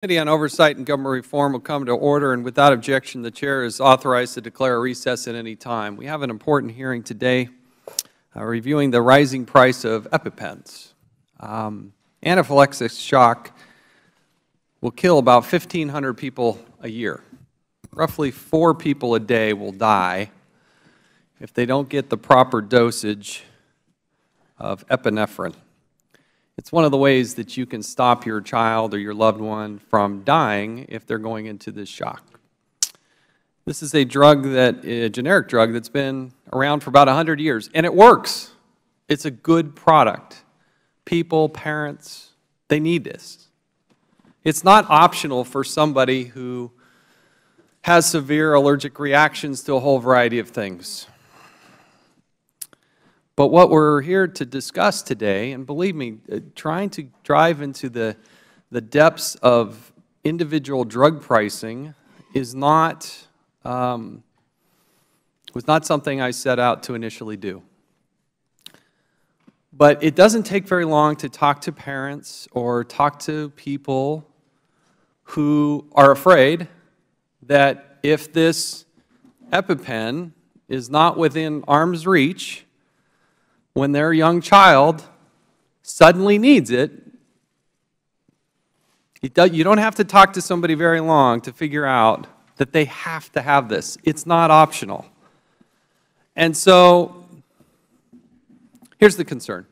Committee on Oversight and Government Reform will come to order, and without objection, the Chair is authorized to declare a recess at any time. We have an important hearing today reviewing the rising price of EpiPens. Anaphylaxis shock will kill about 1,500 people a year. Roughly 4 people a day will die if they don't get the proper dosage of epinephrine. It's one of the ways that you can stop your child or your loved one from dying if they're going into this shock. This is a generic drug that's been around for about 100 years, and it works. It's a good product. People, parents, they need this. It's not optional for somebody who has severe allergic reactions to a whole variety of things. But what we're here to discuss today, and believe me, trying to drive into the depths of individual drug pricing was not something I set out to initially do. But it doesn't take very long to talk to parents or talk to people who are afraid that if this EpiPen is not within arm's reach, when their young child suddenly needs it, you don't have to talk to somebody very long to figure out that they have to have this. It's not optional. And so here's the concern.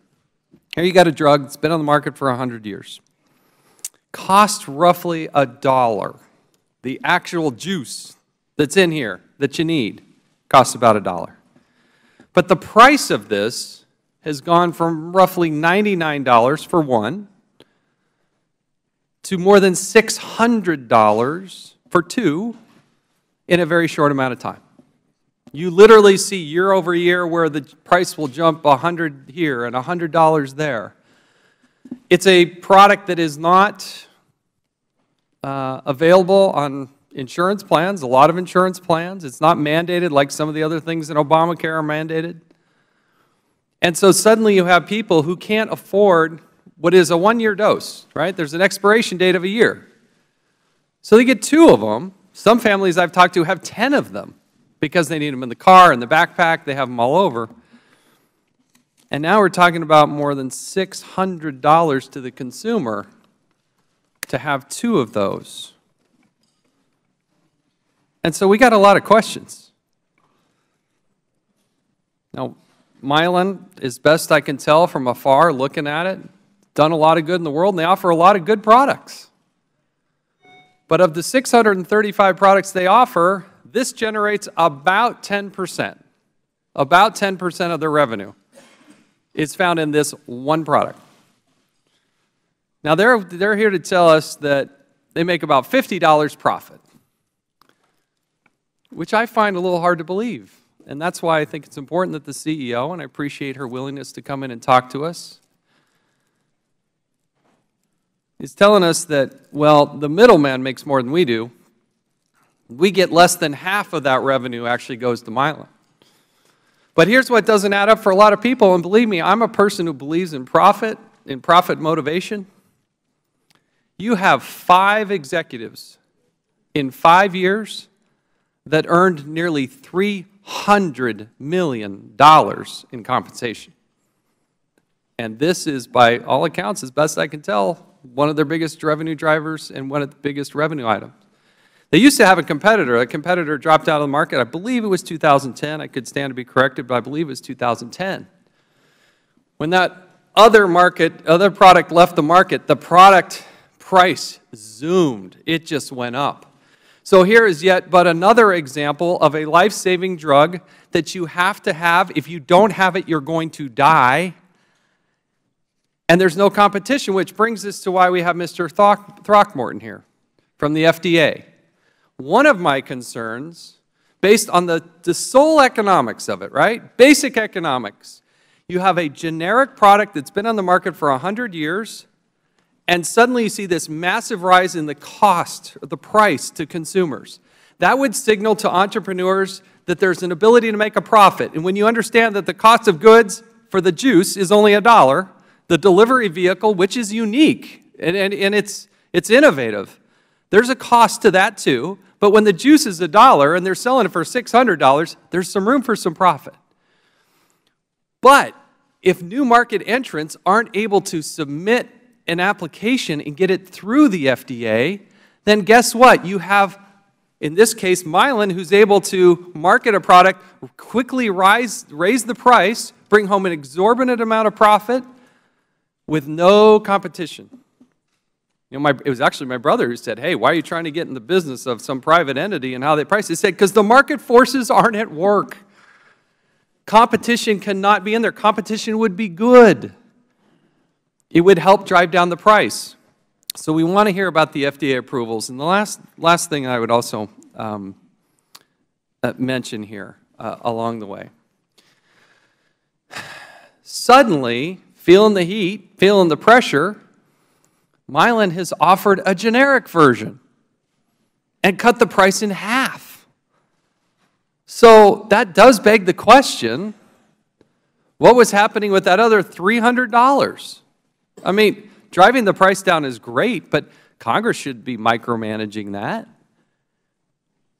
Here you got a drug that's been on the market for 100 years. Costs roughly $1. The actual juice that's in here that you need costs about $1. But the price of this has gone from roughly $99 for one to more than $600 for two in a very short amount of time. You literally see year over year where the price will jump $100 here and $100 there. It's a product that is not available on insurance plans, a lot of insurance plans. It's not mandated like some of the other things in Obamacare are mandated. And so suddenly you have people who can't afford what is a 1-year dose, right? There's an expiration date of a year. So they get 2 of them. Some families I've talked to have 10 of them because they need them in the car, in the backpack, they have them all over. And now we're talking about more than $600 to the consumer to have 2 of those. And so we got a lot of questions. Now, Mylan, as best I can tell from afar, looking at it, done a lot of good in the world, and they offer a lot of good products. But of the 635 products they offer, this generates about 10%. About 10% of their revenue is found in this one product. Now, they're here to tell us that they make about $50 profit, which I find a little hard to believe. And that's why I think it's important that the CEO, and I appreciate her willingness to come in and talk to us, is telling us that, well, the middleman makes more than we do. We get less than half of that revenue actually goes to Mylan. But here's what doesn't add up for a lot of people, and believe me, I'm a person who believes in profit motivation. You have 5 executives in 5 years that earned nearly $300 million in compensation. And this is, by all accounts, as best I can tell, one of their biggest revenue drivers and one of the biggest revenue items. They used to have a competitor. A competitor dropped out of the market. I believe it was 2010. I could stand to be corrected, but I believe it was 2010. When that other product left the market, the product price zoomed. It just went up. So here is yet but another example of a life-saving drug that you have to have. If you don't have it, you're going to die. And there's no competition, which brings us to why we have Mr. Throckmorton here from the FDA. One of my concerns, based on the sole economics of it, right? Basic economics. You have a generic product that's been on the market for 100 years, and suddenly you see this massive rise in the cost, or the price to consumers. That would signal to entrepreneurs that there's an ability to make a profit. And when you understand that the cost of goods for the juice is only $1, the delivery vehicle, which is unique, and it's innovative, There's a cost to that too, but when the juice is $1 and they're selling it for $600, there's some room for some profit. But if new market entrants aren't able to submit an application and get it through the FDA, then guess what? You have, in this case, Mylan, who's able to market a product, quickly raise the price, bring home an exorbitant amount of profit with no competition. You know, it was actually my brother who said, hey, why are you trying to get in the business of some private entity and how they price it? He said, because the market forces aren't at work. Competition cannot be in there. Competition would be good. It would help drive down the price. So we want to hear about the FDA approvals. And the last thing I would also mention here along the way. Suddenly, feeling the heat, feeling the pressure, Mylan has offered a generic version and cut the price in half. So that does beg the question, what was happening with that other $300? I mean, driving the price down is great, but Congress should be micromanaging that.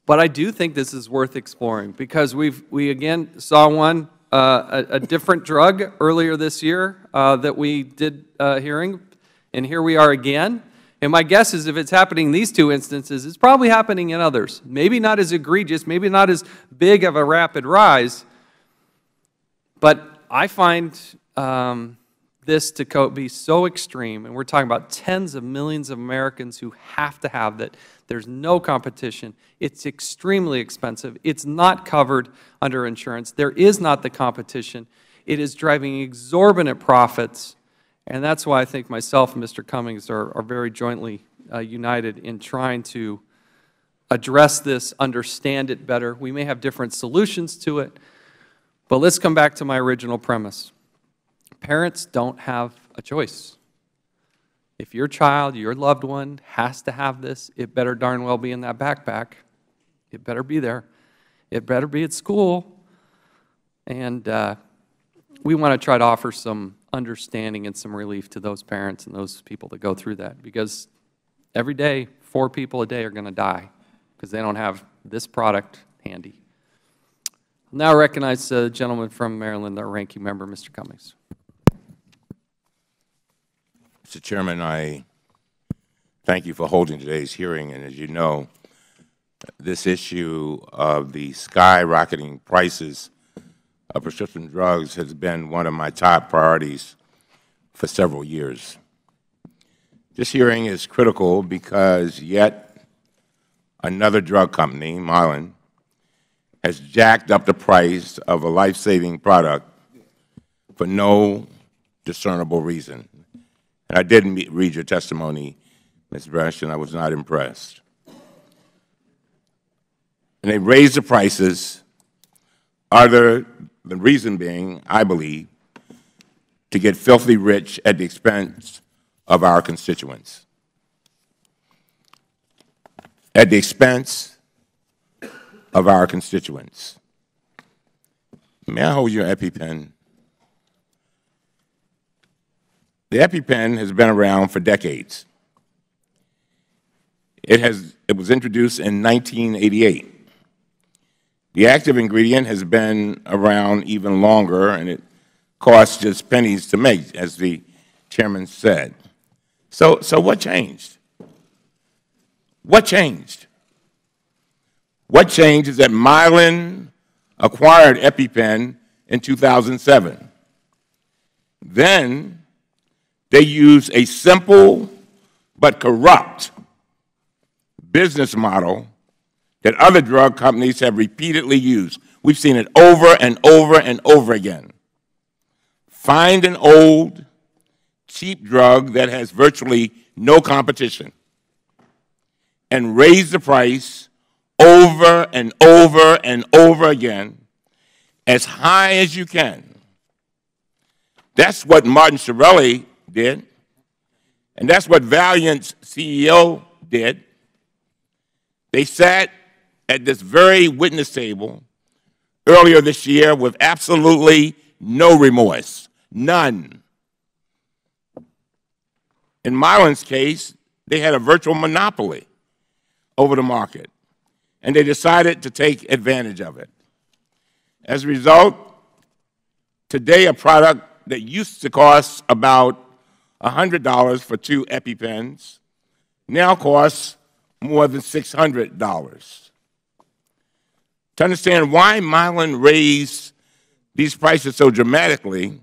But I do think this is worth exploring because we again saw one, a different drug earlier this year that we did hearing, and here we are again. And my guess is if it's happening in these two instances, it's probably happening in others. Maybe not as egregious, maybe not as big of a rapid rise, but I find this to be so extreme, and we're talking about tens of millions of Americans who have to have that. There's no competition. It's extremely expensive. It's not covered under insurance. There is not the competition. It is driving exorbitant profits, and that's why I think myself and Mr. Cummings are very jointly united in trying to address this, understand it better. We may have different solutions to it, but let's come back to my original premise. Parents don't have a choice. If your child, your loved one, has to have this, it better darn well be in that backpack. It better be there. It better be at school. And we want to try to offer some understanding and some relief to those parents and those people that go through that. Because every day, 4 people a day are going to die because they don't have this product handy. I'll now recognize the gentleman from Maryland, our ranking member, Mr. Cummings. Mr. Chairman, I thank you for holding today's hearing. And as you know, this issue of the skyrocketing prices of prescription drugs has been one of my top priorities for several years. This hearing is critical because yet another drug company, Mylan, has jacked up the price of a life-saving product for no discernible reason. And I did read your testimony, Ms. Bresch, and I was not impressed. And they raised the prices, the reason being, I believe, to get filthy rich at the expense of our constituents. At the expense of our constituents. May I hold your EpiPen? The EpiPen has been around for decades. It was introduced in 1988. The active ingredient has been around even longer, and it costs just pennies to make, as the chairman said. So what changed? What changed? What changed is that Mylan acquired EpiPen in 2007. Then they used a simple but corrupt business model that other drug companies have repeatedly used. We've seen it over and over and over again. Find an old, cheap drug that has virtually no competition and raise the price over and over and over again as high as you can. That's what Martin Shkreli did, and that's what Valiant's CEO did. They sat at this very witness table earlier this year with absolutely no remorse, none. In Mylan's case, they had a virtual monopoly. over the market, and they decided to take advantage of it. As a result, today a product that used to cost about $100 for 2 EpiPens now costs more than $600. To understand why Mylan raised these prices so dramatically,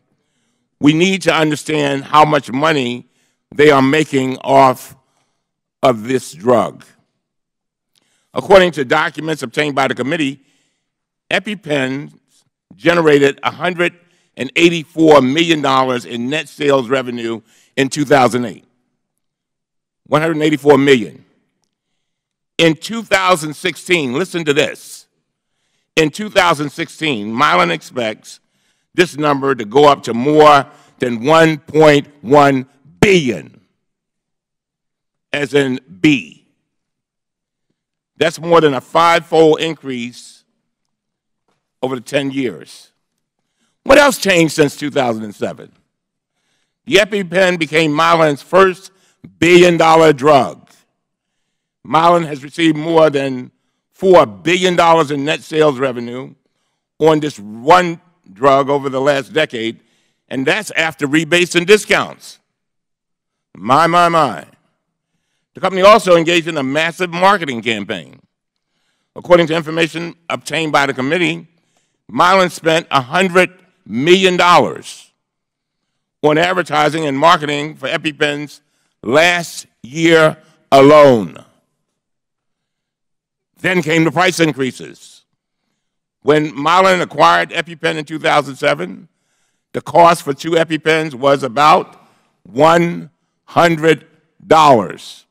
we need to understand how much money they are making off of this drug. According to documents obtained by the committee, EpiPens generated $184 million in net sales revenue in 2008. $184 million. In 2016, listen to this. In 2016, Mylan expects this number to go up to more than $1.1 billion, as in B. That's more than a 5-fold increase over the 10 years. What else changed since 2007? The EpiPen became Mylan's first billion-dollar drug. Mylan has received more than $4 billion in net sales revenue on this one drug over the last decade, and that's after rebates and discounts. My. The company also engaged in a massive marketing campaign. According to information obtained by the committee, Mylan spent $100 million on advertising and marketing for EpiPens last year alone. Then came the price increases. When Mylan acquired EpiPen in 2007, the cost for 2 EpiPens was about $100.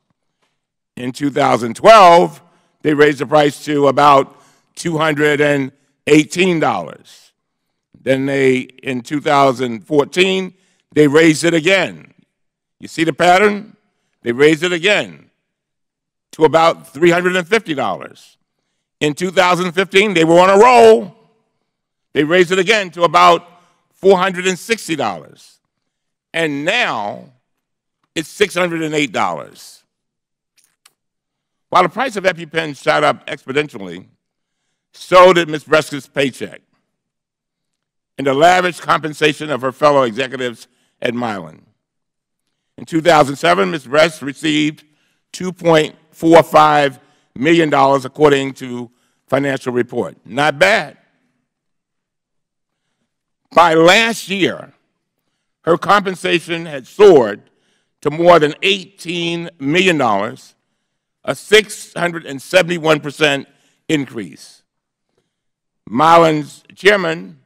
In 2012, they raised the price to about $218. Then in 2014, they raised it again. You see the pattern? They raised it again to about $350. In 2015, they were on a roll. They raised it again to about $460. And now it's $608. While the price of EpiPen shot up exponentially, so did Ms. Breska's paycheck and the lavish compensation of her fellow executives at Mylan. In 2007, Ms. Breska received $2.45 million, according to financial report. Not bad. By last year, her compensation had soared to more than $18 million, a 671% increase. Mylan's chairman,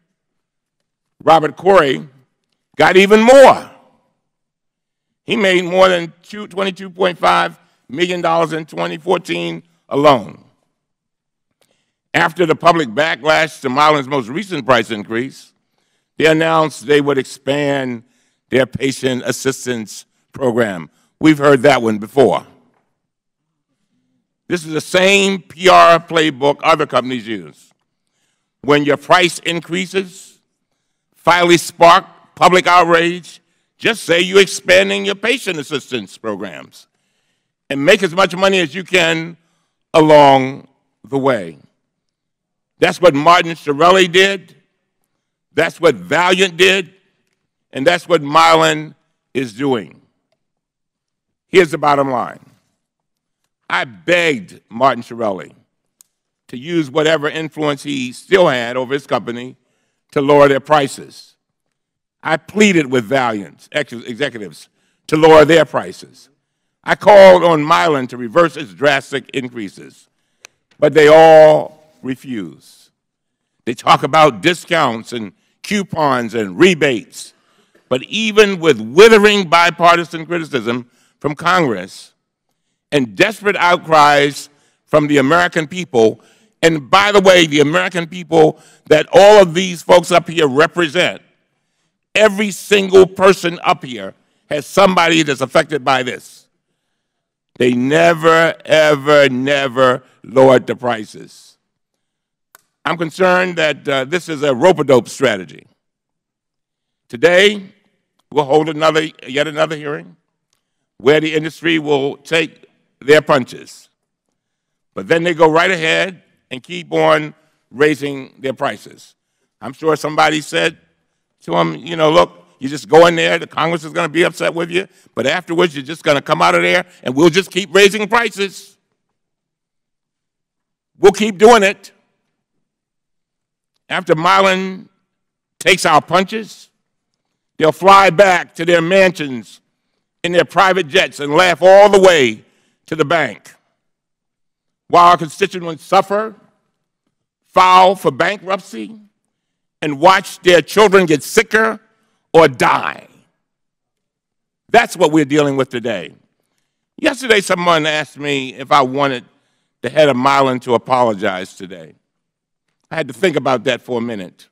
Robert Corey, got even more. He made more than $22.5 million in 2014 alone. After the public backlash to Mylan's most recent price increase, they announced they would expand their patient assistance program. We've heard that one before. This is the same PR playbook other companies use. When your price increases, finally spark public outrage, just say you're expanding your patient assistance programs and make as much money as you can along the way. That's what Martin Shkreli did. That's what Valeant did. And that's what Mylan is doing. Here's the bottom line. I begged Martin Shkreli to use whatever influence he still had over his company to lower their prices. I pleaded with Valeant executives to lower their prices. I called on Mylan to reverse its drastic increases, but they all refused. They talk about discounts and coupons and rebates, but even with withering bipartisan criticism from Congress and desperate outcries from the American people, and by the way, the American people that all of these folks up here represent, every single person up here has somebody that's affected by this. They never, ever, never lowered the prices. I'm concerned that this is a rope-a-dope strategy. Today, we'll hold yet another hearing where the industry will take their punches. But then they go right ahead and keep on raising their prices. I'm sure somebody said to them, you know, look, you just go in there, the Congress is going to be upset with you, but afterwards you're just going to come out of there and we'll just keep raising prices. We'll keep doing it. After Milan takes our punches, they'll fly back to their mansions in their private jets and laugh all the way to the bank. While our constituents suffer, file for bankruptcy, and watch their children get sicker or die. That's what we're dealing with today. Yesterday, someone asked me if I wanted the head of Milan to apologize today. I had to think about that for a minute.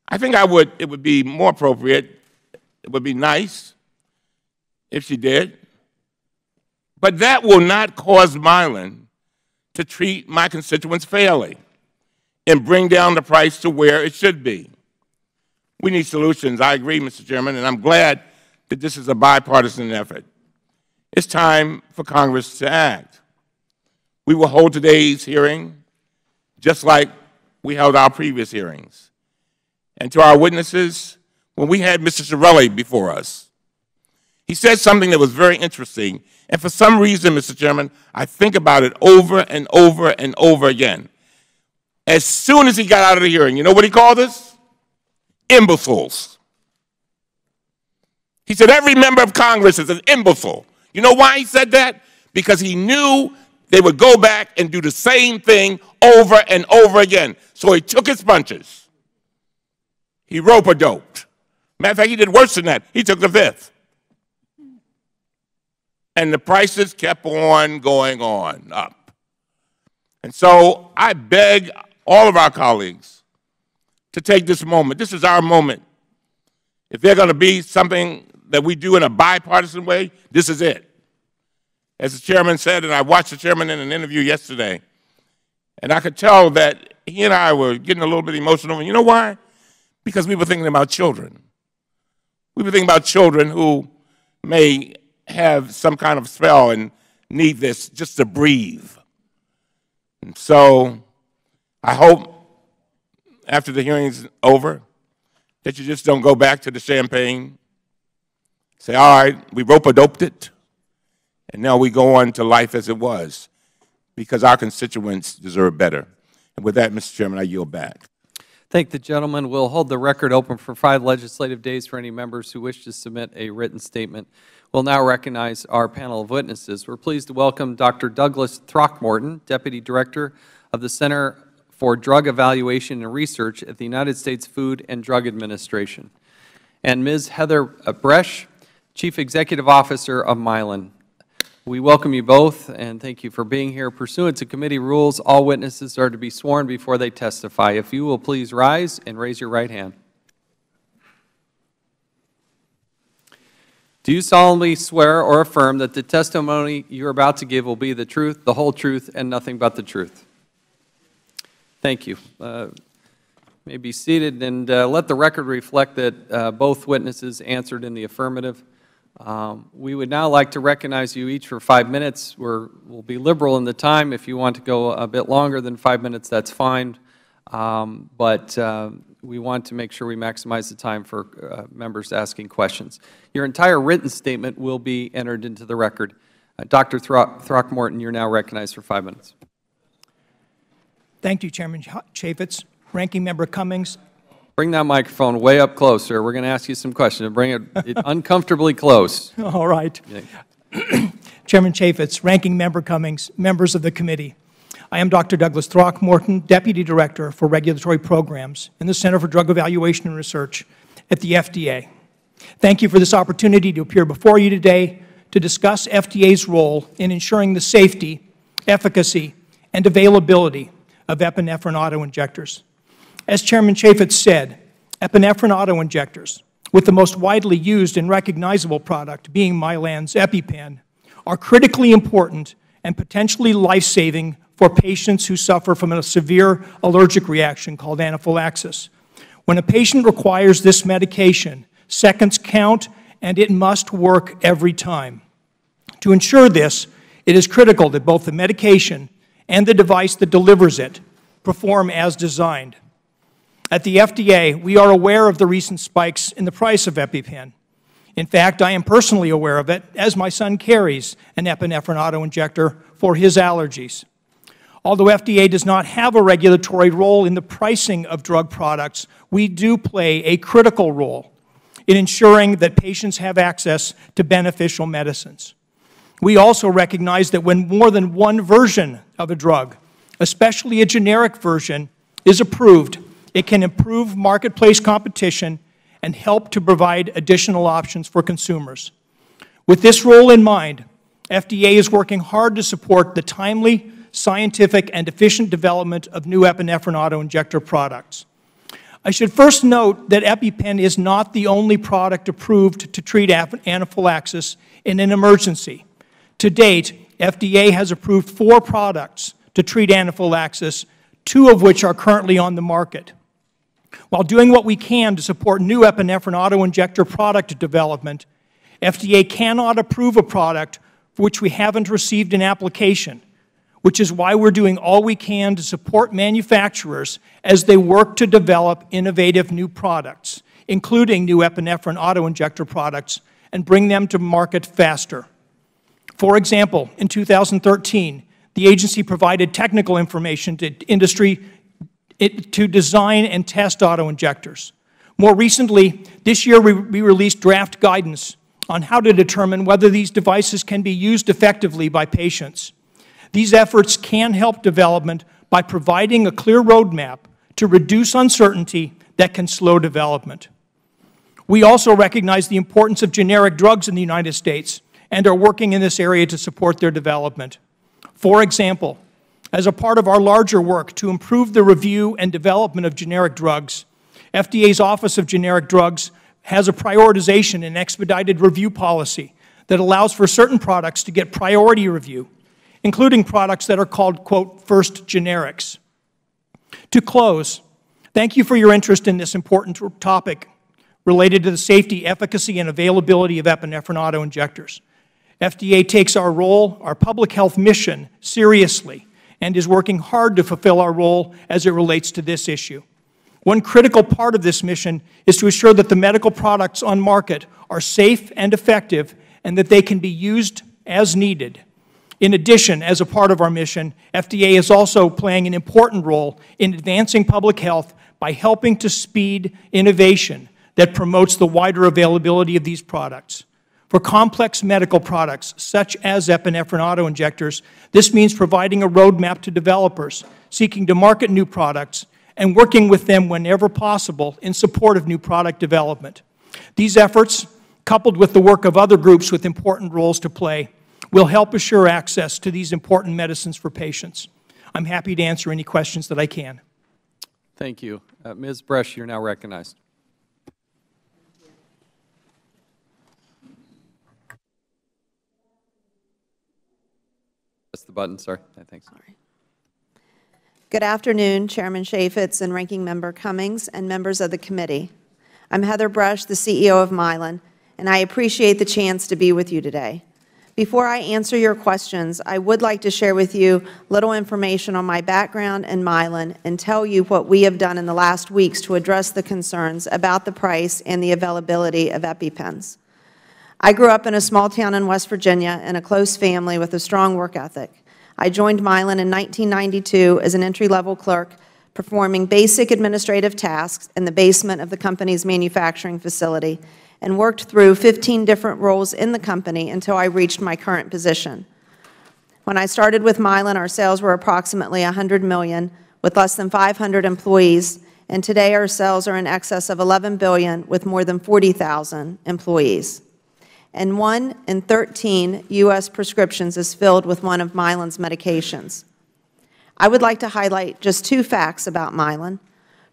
I think it would be more appropriate, it would be nice if she did. But that will not cause Milan to treat my constituents fairly and bring down the price to where it should be. We need solutions. I agree, Mr. Chairman, and I'm glad that this is a bipartisan effort. It's time for Congress to act. We will hold today's hearing just like we held our previous hearings. And to our witnesses, when we had Mr. Chiarelli before us, he said something that was very interesting, and for some reason, Mr. Chairman, I think about it over and over and over again. As soon as he got out of the hearing, you know what he called us? Imbeciles. He said every member of Congress is an imbecile. You know why he said that? Because he knew they would go back and do the same thing over and over again. So he took his punches. He rope-a-doped. Matter of fact, he did worse than that. He took the fifth. And the prices kept on going on up. And so I beg all of our colleagues to take this moment. This is our moment. If they're going to be something that we do in a bipartisan way, this is it. As the chairman said, and I watched the chairman in an interview yesterday, and I could tell that he and I were getting a little bit emotional. And you know why? Because we were thinking about children. We were thinking about children who may have some kind of spell and need this just to breathe. And so I hope after the hearing's over that you just don't go back to the champagne, say, all right, we rope-a-doped it, and now we go on to life as it was, because our constituents deserve better. And with that, Mr. Chairman, I yield back. Thank the gentleman. We'll hold the record open for 5 legislative days for any members who wish to submit a written statement. We'll now recognize our panel of witnesses. We're pleased to welcome Dr. Douglas Throckmorton, Deputy Director of the Center for Drug Evaluation and Research at the United States Food and Drug Administration, and Ms. Heather Bresch, Chief Executive Officer of Milan. We welcome you both and thank you for being here. Pursuant to committee rules, all witnesses are to be sworn before they testify. If you will please rise and raise your right hand. Do you solemnly swear or affirm that the testimony you are about to give will be the truth, the whole truth, and nothing but the truth? Thank you. You may be seated, and let the record reflect that both witnesses answered in the affirmative. We would now like to recognize you each for 5 minutes. We'll be liberal in the time. If you want to go a bit longer than 5 minutes, that's fine. But we want to make sure we maximize the time for members asking questions. Your entire written statement will be entered into the record. Dr. Throckmorton, you're now recognized for 5 minutes. Thank you, Chairman Chaffetz. Ranking Member Cummings. Bring that microphone way up close, sir. We're going to ask you some questions. Bring it uncomfortably close. All right. Yeah. Chairman Chaffetz, Ranking Member Cummings, members of the committee. I am Dr. Douglas Throckmorton, Deputy Director for Regulatory Programs in the Center for Drug Evaluation and Research at the FDA. Thank you for this opportunity to appear before you today to discuss FDA's role in ensuring the safety, efficacy, and availability of epinephrine autoinjectors. As Chairman Chaffetz said, epinephrine autoinjectors, with the most widely used and recognizable product being Mylan's EpiPen, are critically important and potentially life-saving for patients who suffer from a severe allergic reaction called anaphylaxis. When a patient requires this medication, seconds count and it must work every time. To ensure this, It is critical that both the medication and the device that delivers it perform as designed. At the FDA, we are aware of the recent spikes in the price of EpiPen. In fact, I am personally aware of it, as my son carries an epinephrine autoinjector for his allergies. Although FDA does not have a regulatory role in the pricing of drug products, we do play a critical role in ensuring that patients have access to beneficial medicines. We also recognize that when more than one version of a drug, especially a generic version, is approved, it can improve marketplace competition and help to provide additional options for consumers. With this role in mind, FDA is working hard to support the timely, scientific, and efficient development of new epinephrine autoinjector products. I should first note that EpiPen is not the only product approved to treat anaphylaxis in an emergency. To date, FDA has approved 4 products to treat anaphylaxis, 2 of which are currently on the market. While doing what we can to support new epinephrine autoinjector product development, FDA cannot approve a product for which we haven't received an application, which is why we're doing all we can to support manufacturers as they work to develop innovative new products, including new epinephrine autoinjector products, and bring them to market faster. For example, in 2013, the agency provided technical information to industry to design and test autoinjectors. More recently, this year we released draft guidance on how to determine whether these devices can be used effectively by patients. These efforts can help development by providing a clear roadmap to reduce uncertainty that can slow development. We also recognize the importance of generic drugs in the United States and are working in this area to support their development. For example, as a part of our larger work to improve the review and development of generic drugs, FDA's Office of Generic Drugs has a prioritization and expedited review policy that allows for certain products to get priority review, including products that are called, quote, first generics. To close, thank you for your interest in this important topic related to the safety, efficacy, and availability of epinephrine autoinjectors. FDA takes our role, our public health mission, seriously and is working hard to fulfill our role as it relates to this issue. One critical part of this mission is to ensure that the medical products on market are safe and effective and that they can be used as needed. In addition, as a part of our mission, FDA is also playing an important role in advancing public health by helping to speed innovation that promotes the wider availability of these products. For complex medical products, such as epinephrine autoinjectors, this means providing a roadmap to developers seeking to market new products and working with them whenever possible in support of new product development. These efforts, coupled with the work of other groups with important roles to play, will help assure access to these important medicines for patients. I'm happy to answer any questions that I can. Thank you. Ms. Bresch, you're now recognized. Press the button, sorry. Thanks. Sorry. Good afternoon, Chairman Chaffetz and Ranking Member Cummings and members of the committee. I'm Heather Bresch, the CEO of Mylan, and I appreciate the chance to be with you today. Before I answer your questions, I would like to share with you little information on my background and Mylan and tell you what we have done in the last weeks to address the concerns about the price and the availability of EpiPens. I grew up in a small town in West Virginia in a close family with a strong work ethic. I joined Mylan in 1992 as an entry-level clerk, performing basic administrative tasks in the basement of the company's manufacturing facility, and worked through 15 different roles in the company until I reached my current position. When I started with Mylan, our sales were approximately $100 million, with less than 500 employees, and today our sales are in excess of $11 billion with more than 40,000 employees. And 1 in 13 U.S. prescriptions is filled with one of Mylan's medications. I would like to highlight just 2 facts about Mylan.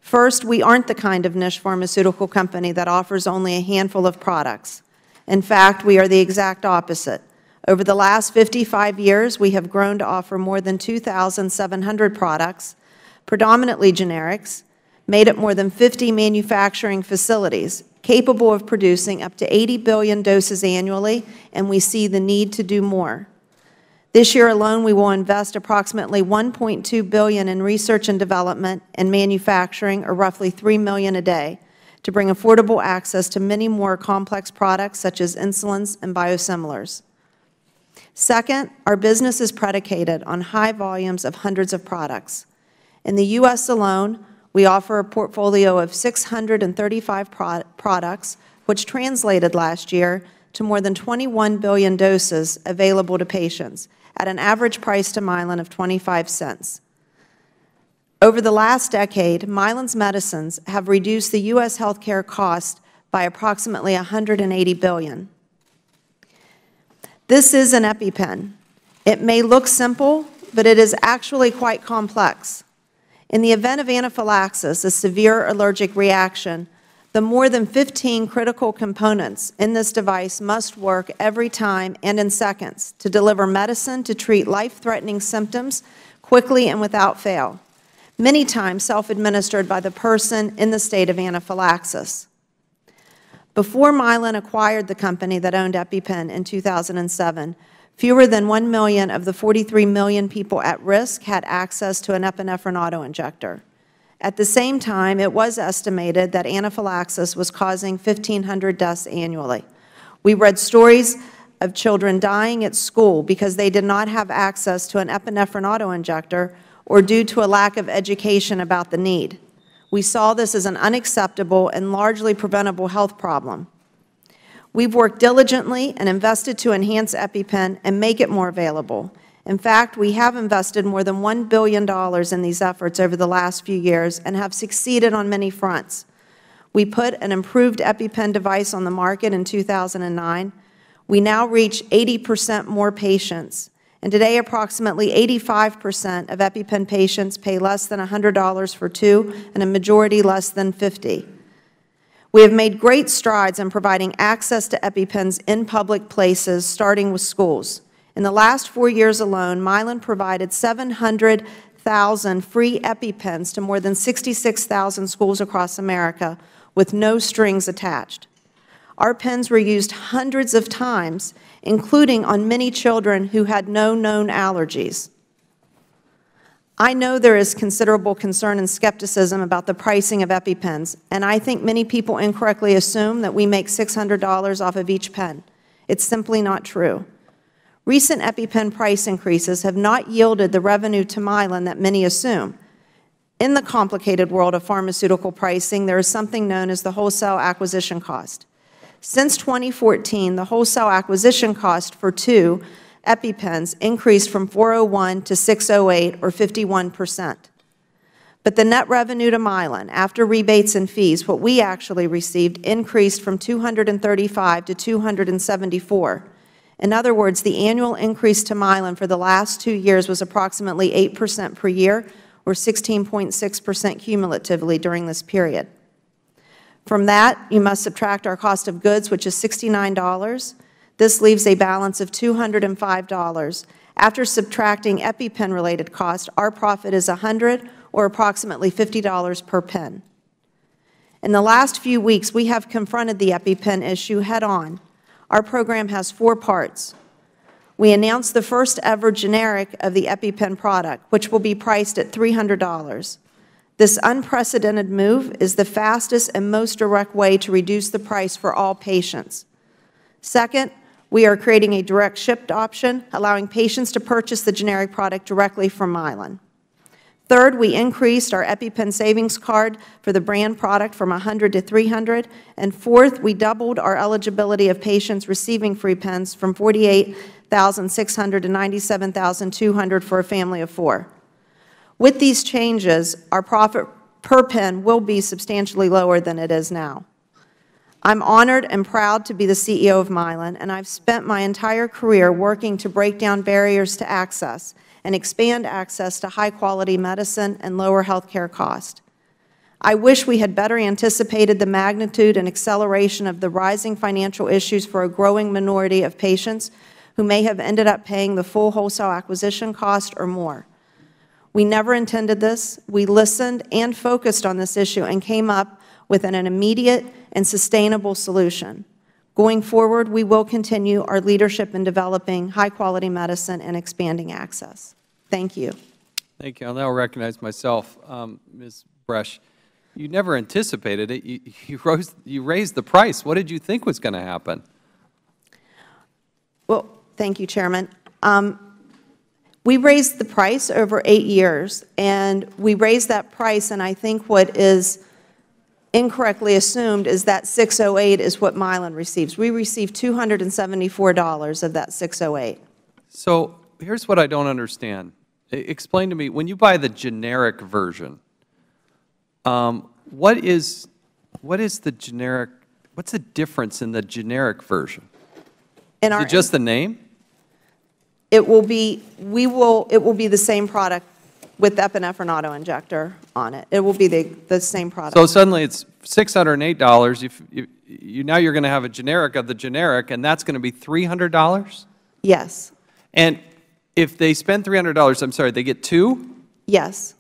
First, we aren't the kind of niche pharmaceutical company that offers only a handful of products. In fact, we are the exact opposite. Over the last 55 years, we have grown to offer more than 2,700 products, predominantly generics, made at more than 50 manufacturing facilities, capable of producing up to 80 billion doses annually, and we see the need to do more. This year alone, we will invest approximately $1.2 billion in research and development and manufacturing, or roughly $3 million a day, to bring affordable access to many more complex products such as insulins and biosimilars. Second, our business is predicated on high volumes of hundreds of products. In the U.S. alone, we offer a portfolio of 635 products, which translated last year to more than 21 billion doses available to patients at an average price to Mylan of 25 cents. Over the last decade, Mylan's medicines have reduced the U.S. healthcare cost by approximately $180 billion. This is an EpiPen. It may look simple, but it is actually quite complex. In the event of anaphylaxis, a severe allergic reaction, the more than 15 critical components in this device must work every time and in seconds to deliver medicine to treat life-threatening symptoms quickly and without fail, many times self-administered by the person in the state of anaphylaxis. Before Mylan acquired the company that owned EpiPen in 2007, fewer than 1 million of the 43 million people at risk had access to an epinephrine autoinjector. At the same time, it was estimated that anaphylaxis was causing 1,500 deaths annually. We read stories of children dying at school because they did not have access to an epinephrine autoinjector or due to a lack of education about the need. We saw this as an unacceptable and largely preventable health problem. We've worked diligently and invested to enhance EpiPen and make it more available. In fact, we have invested more than $1 billion in these efforts over the last few years and have succeeded on many fronts. We put an improved EpiPen device on the market in 2009. We now reach 80% more patients, and today approximately 85% of EpiPen patients pay less than $100 for two, and a majority less than $50. We have made great strides in providing access to EpiPens in public places, starting with schools. In the last 4 years alone, Mylan provided 700,000 free EpiPens to more than 66,000 schools across America with no strings attached. Our pens were used hundreds of times, including on many children who had no known allergies. I know there is considerable concern and skepticism about the pricing of EpiPens, and I think many people incorrectly assume that we make $600 off of each pen. It's simply not true. Recent EpiPen price increases have not yielded the revenue to Mylan that many assume. In the complicated world of pharmaceutical pricing, there is something known as the wholesale acquisition cost. Since 2014, the wholesale acquisition cost for two EpiPens increased from $401 to $608, or 51%. But the net revenue to Mylan, after rebates and fees, what we actually received, increased from $235 to $274. In other words, the annual increase to Mylan for the last 2 years was approximately 8% per year, or 16.6% cumulatively during this period. From that, you must subtract our cost of goods, which is $69. This leaves a balance of $205. After subtracting EpiPen-related costs, our profit is $100, or approximately $50 per pen. In the last few weeks, we have confronted the EpiPen issue head-on. Our program has 4 parts. We announced the first ever generic of the EpiPen product, which will be priced at $300. This unprecedented move is the fastest and most direct way to reduce the price for all patients. Second, we are creating a direct shipped option, allowing patients to purchase the generic product directly from Mylan. Third, we increased our EpiPen savings card for the brand product from $100 to $300. And fourth, we doubled our eligibility of patients receiving free pens from $48,600 to $97,200 for a family of 4. With these changes, our profit per pen will be substantially lower than it is now. I'm honored and proud to be the CEO of Mylan, and I've spent my entire career working to break down barriers to access and expand access to high-quality medicine and lower health care costs. I wish we had better anticipated the magnitude and acceleration of the rising financial issues for a growing minority of patients who may have ended up paying the full wholesale acquisition cost or more. We never intended this. We listened and focused on this issue and came up with an immediate and sustainable solution. Going forward, we will continue our leadership in developing high-quality medicine and expanding access. Thank you. Thank you. I'll now recognize myself. Ms. Bresch, you never anticipated it. You raised the price. What did you think was going to happen? Well, thank you, Chairman. We raised the price over 8 years, and we raised that price, and I think what is incorrectly assumed is that 608 is what Milan receives. We receive $274 of that 608. So here's what I don't understand. Explain to me, when you buy the generic version, what is the generic, what's the difference in the generic version? Is it just the name? It will be, it will be the same product with epinephrine auto-injector on it. It will be the same product. So suddenly it's $608. Now you're going to have a generic of the generic, and that's going to be $300? Yes. And if they spend $300, I'm sorry, they get two? Yes.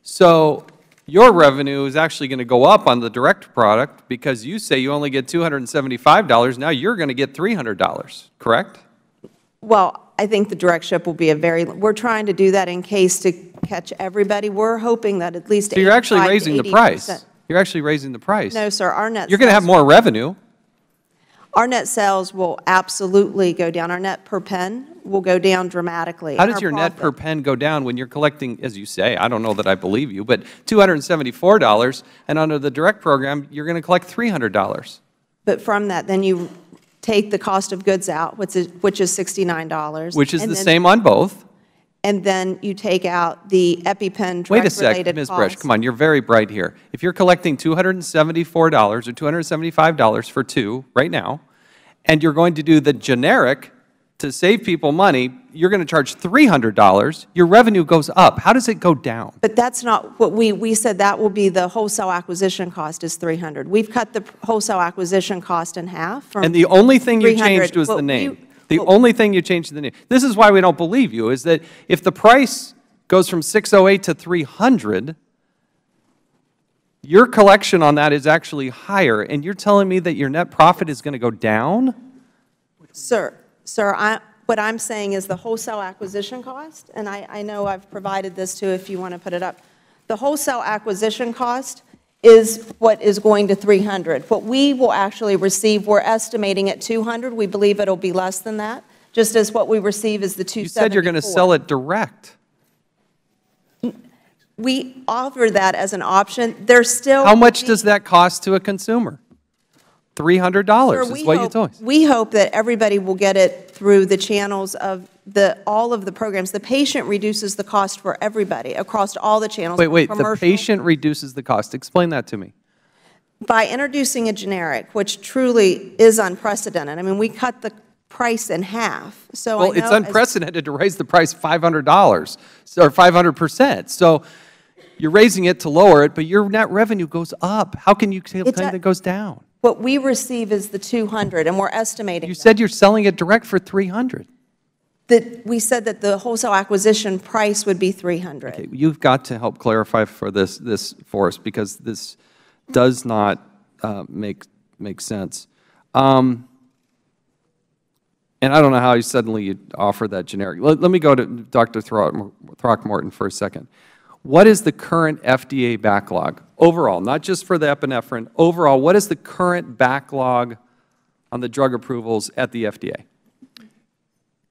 So your revenue is actually going to go up on the direct product because you say you only get $275. Now you're going to get $300, correct? Well, I think the direct ship will be we're trying to do that in case to catch everybody. We're hoping that at least 85 to 80%. So you're actually raising the price. You're actually raising the price. No, sir. Our net You're going to have more revenue. Our net sales will absolutely go down. Our net per pen will go down dramatically. How does your net per pen go down when you're collecting, as you say, I don't know that I believe you, but $274, and under the direct program, you're going to collect $300. But from that, then you take the cost of goods out, which is $69. Which is the same on both. And then you take out the EpiPen Wait a sec, Ms. Bresch, come on, you're very bright here. If you're collecting $274 or $275 for two right now, and you're going to do the generic to save people money, you're going to charge $300, your revenue goes up. How does it go down? But that's not what we said. That will be the wholesale acquisition cost is $300. We've cut the wholesale acquisition cost in half from And the only thing you changed was the name. The only thing you changed the name. This is why we don't believe you, is that if the price goes from 608 to 300, your collection on that is actually higher, and you're telling me that your net profit is going to go down? Sir, what I'm saying is the wholesale acquisition cost, and I know I've provided this too if you want to put it up. The wholesale acquisition cost is what is going to 300. What we will actually receive, we're estimating at 200. We believe it'll be less than that, just as what we receive is the 274. You said you're going to sell it direct. We offer that as an option. There's still... How much does that cost to a consumer? $300 is what you told us. We hope that everybody will get it through the channels of all of the programs. The patient reduces the cost for everybody across all the channels. Wait, the patient reduces the cost. Explain that to me. By introducing a generic, which truly is unprecedented. I mean, we cut the price in half. So well, it's unprecedented to raise the price $500 or 500%. So you're raising it to lower it, but your net revenue goes up. How can you claim that it goes down? What we receive is the 200, and we're estimating. You said you're selling it direct for 300. We said that the wholesale acquisition price would be 300. Okay, you've got to help clarify for this for us because this does not make sense. And I don't know how you suddenly offer that generic. Let me go to Dr. Throckmorton for a second. What is the current FDA backlog overall, not just for the epinephrine, overall, what is the current backlog on the drug approvals at the FDA?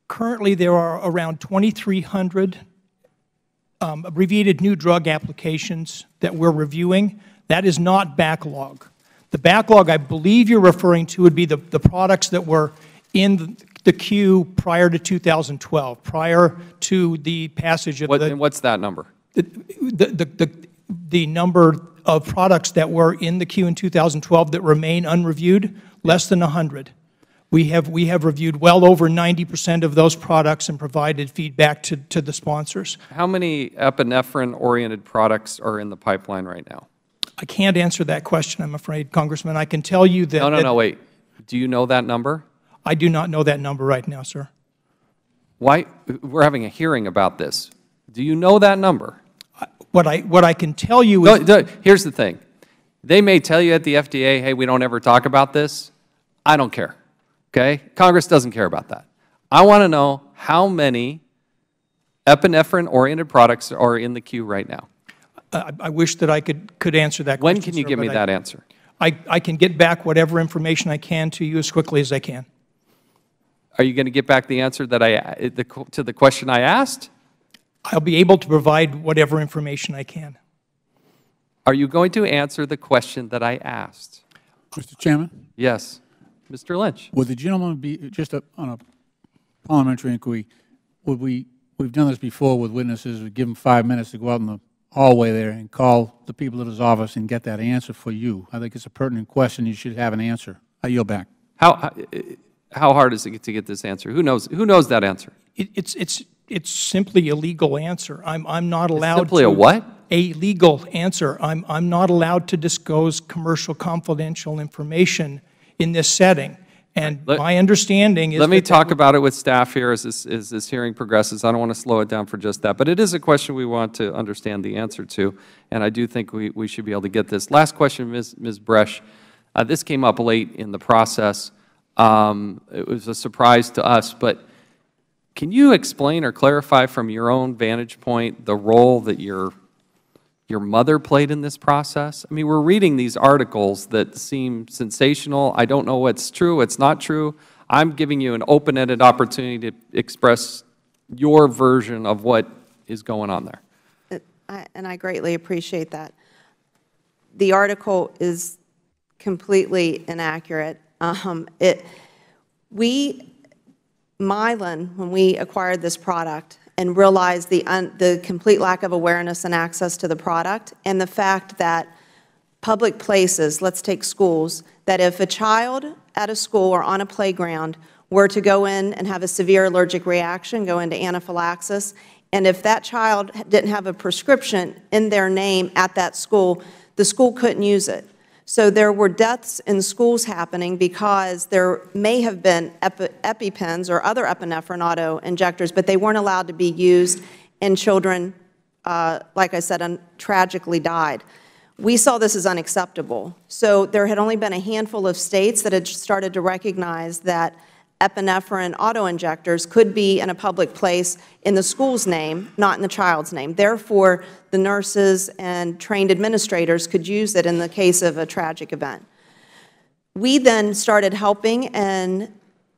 Currently, there are around 2,300 abbreviated new drug applications that we're reviewing. That is not backlog. The backlog I believe you're referring to would be the products that were in the queue prior to 2012, prior to the passage of and what's that number? The number of products that were in the queue in 2012 that remain unreviewed, less than 100. We have reviewed well over 90% of those products and provided feedback to the sponsors. How many epinephrine-oriented products are in the pipeline right now? I can't answer that question, I'm afraid, Congressman. I can tell you that... No, wait. Do you know that number? I do not know that number right now, sir. Why? We're having a hearing about this. Do you know that number? What I can tell you is... Here's the thing. They may tell you at the FDA, hey, we don't ever talk about this. I don't care, okay? Congress doesn't care about that. I want to know how many epinephrine-oriented products are in the queue right now. I wish that I could answer that question, When can you sir, give me but that answer? I can get back whatever information I can to you as quickly as I can. Are you going to get back the answer that to the question I asked? I'll be able to provide whatever information I can. Are you going to answer the question that I asked? Mr. Chairman, Yes. Mr. Lynch? would the gentleman be, just on a parliamentary inquiry, we've done this before with witnesses, we give them 5 minutes to go out in the hallway there and call the people at his office and get that answer for you. I think it's a pertinent question. You should have an answer. I yield back. How hard is it to get this answer? Who knows that answer? It's simply a legal answer. I'm not allowed to. Simply a what? A legal answer. I'm not allowed to disclose commercial confidential information in this setting. And my understanding is Let me talk about it with staff here as this hearing progresses. I don't want to slow it down for just that. But it is a question we want to understand the answer to, and I do think we should be able to get this. Last question, Ms. Bresch. This came up late in the process. It was a surprise to us, but can you explain or clarify from your own vantage point the role that your mother played in this process? I mean, we're reading these articles that seem sensational. I don't know what's true, what's not true. I'm giving you an open-ended opportunity to express your version of what is going on there. And I greatly appreciate that. The article is completely inaccurate. Mylan, when we acquired this product and realized the complete lack of awareness and access to the product, and the fact that public places, let's take schools, that if a child at a school or on a playground were to go in and have a severe allergic reaction, go into anaphylaxis, and if that child didn't have a prescription in their name at that school, the school couldn't use it. So there were deaths in schools happening because there may have been EpiPens or other epinephrine auto-injectors, but they weren't allowed to be used, and children, like I said, tragically died. We saw this as unacceptable. So there had only been a handful of states that had started to recognize that epinephrine auto-injectors could be in a public place in the school's name, not in the child's name. Therefore, the nurses and trained administrators could use it in the case of a tragic event. We then started helping, and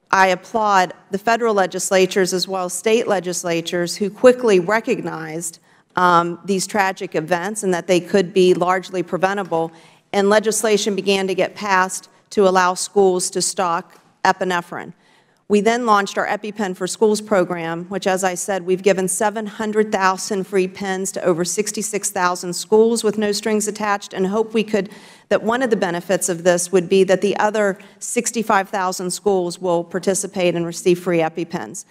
I applaud the federal legislatures as well as state legislatures who quickly recognized these tragic events and that they could be largely preventable, and legislation began to get passed to allow schools to stock epinephrine. We then launched our EpiPen for Schools program, which, as I said, we've given 700,000 free pens to over 66,000 schools with no strings attached, and hope that one of the benefits of this would be that the other 65,000 schools will participate and receive free EpiPens.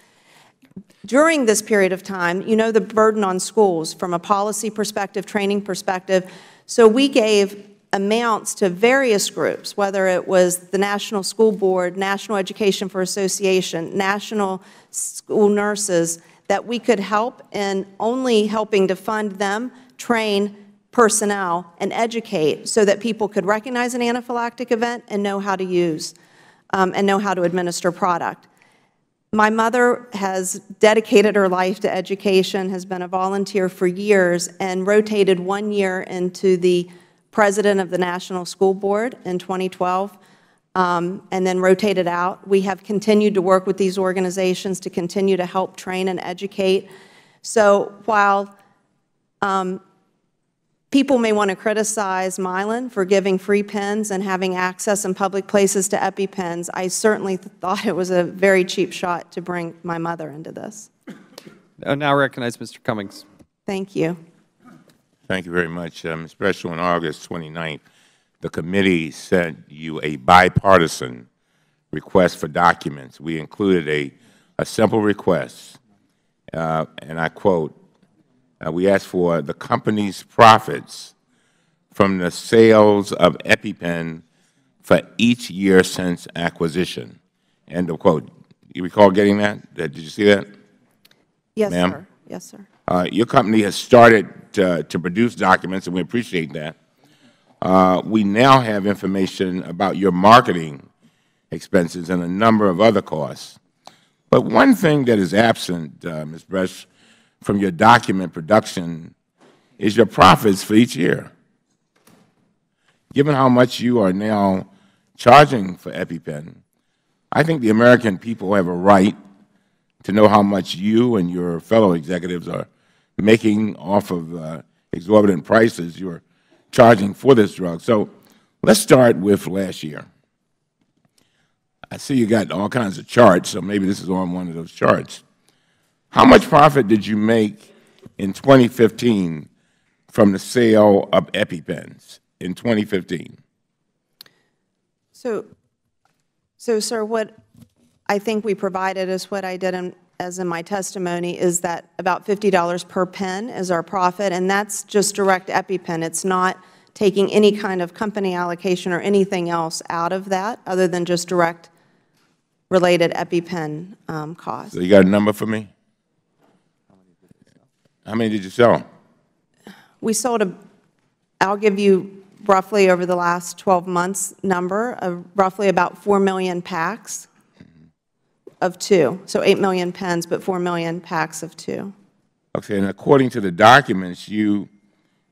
During this period of time, you know the burden on schools from a policy perspective, training perspective, so we gave amounts to various groups, whether it was the National School Board, National Education for Association, National School Nurses, that we could help in only helping to fund them, train personnel, and educate so that people could recognize an anaphylactic event and know how to use and know how to administer product. My mother has dedicated her life to education, has been a volunteer for years, and rotated 1 year into the president of the National School Board in 2012, and then rotated out. We have continued to work with these organizations to continue to help train and educate. So while people may want to criticize Mylan for giving free pens and having access in public places to EpiPens, I certainly thought it was a very cheap shot to bring my mother into this. I now recognize Mr. Cummings. Thank you. Thank you very much. Ms. Bresch, on August 29th, the committee sent you a bipartisan request for documents. We included a simple request, and I quote, we asked for the company's profits from the sales of EpiPen for each year since acquisition. End of quote. You recall getting that? Did you see that? Yes, Ma'am? sir. Yes, sir. Your company has started to produce documents, and we appreciate that. We now have information about your marketing expenses and a number of other costs. But one thing that is absent, Ms. Bresch, from your document production is your profits for each year. Given how much you are now charging for EpiPen, I think the American people have a right to know how much you and your fellow executives are making off of exorbitant prices you're charging for this drug. So let's start with last year. I see you got all kinds of charts, so maybe this is on one of those charts. How much profit did you make in 2015 from the sale of EpiPens in 2015? So, sir, what I think we provided is what I did as in my testimony, is that about $50 per pen is our profit, and that's just direct EpiPen. It's not taking any kind of company allocation or anything else out of that other than just direct related EpiPen costs. So you got a number for me? How many did you sell? We sold I'll give you roughly over the last 12 months number of roughly about 4 million packs of 2. So 8 million pens, but 4 million packs of 2. Okay, and according to the documents, you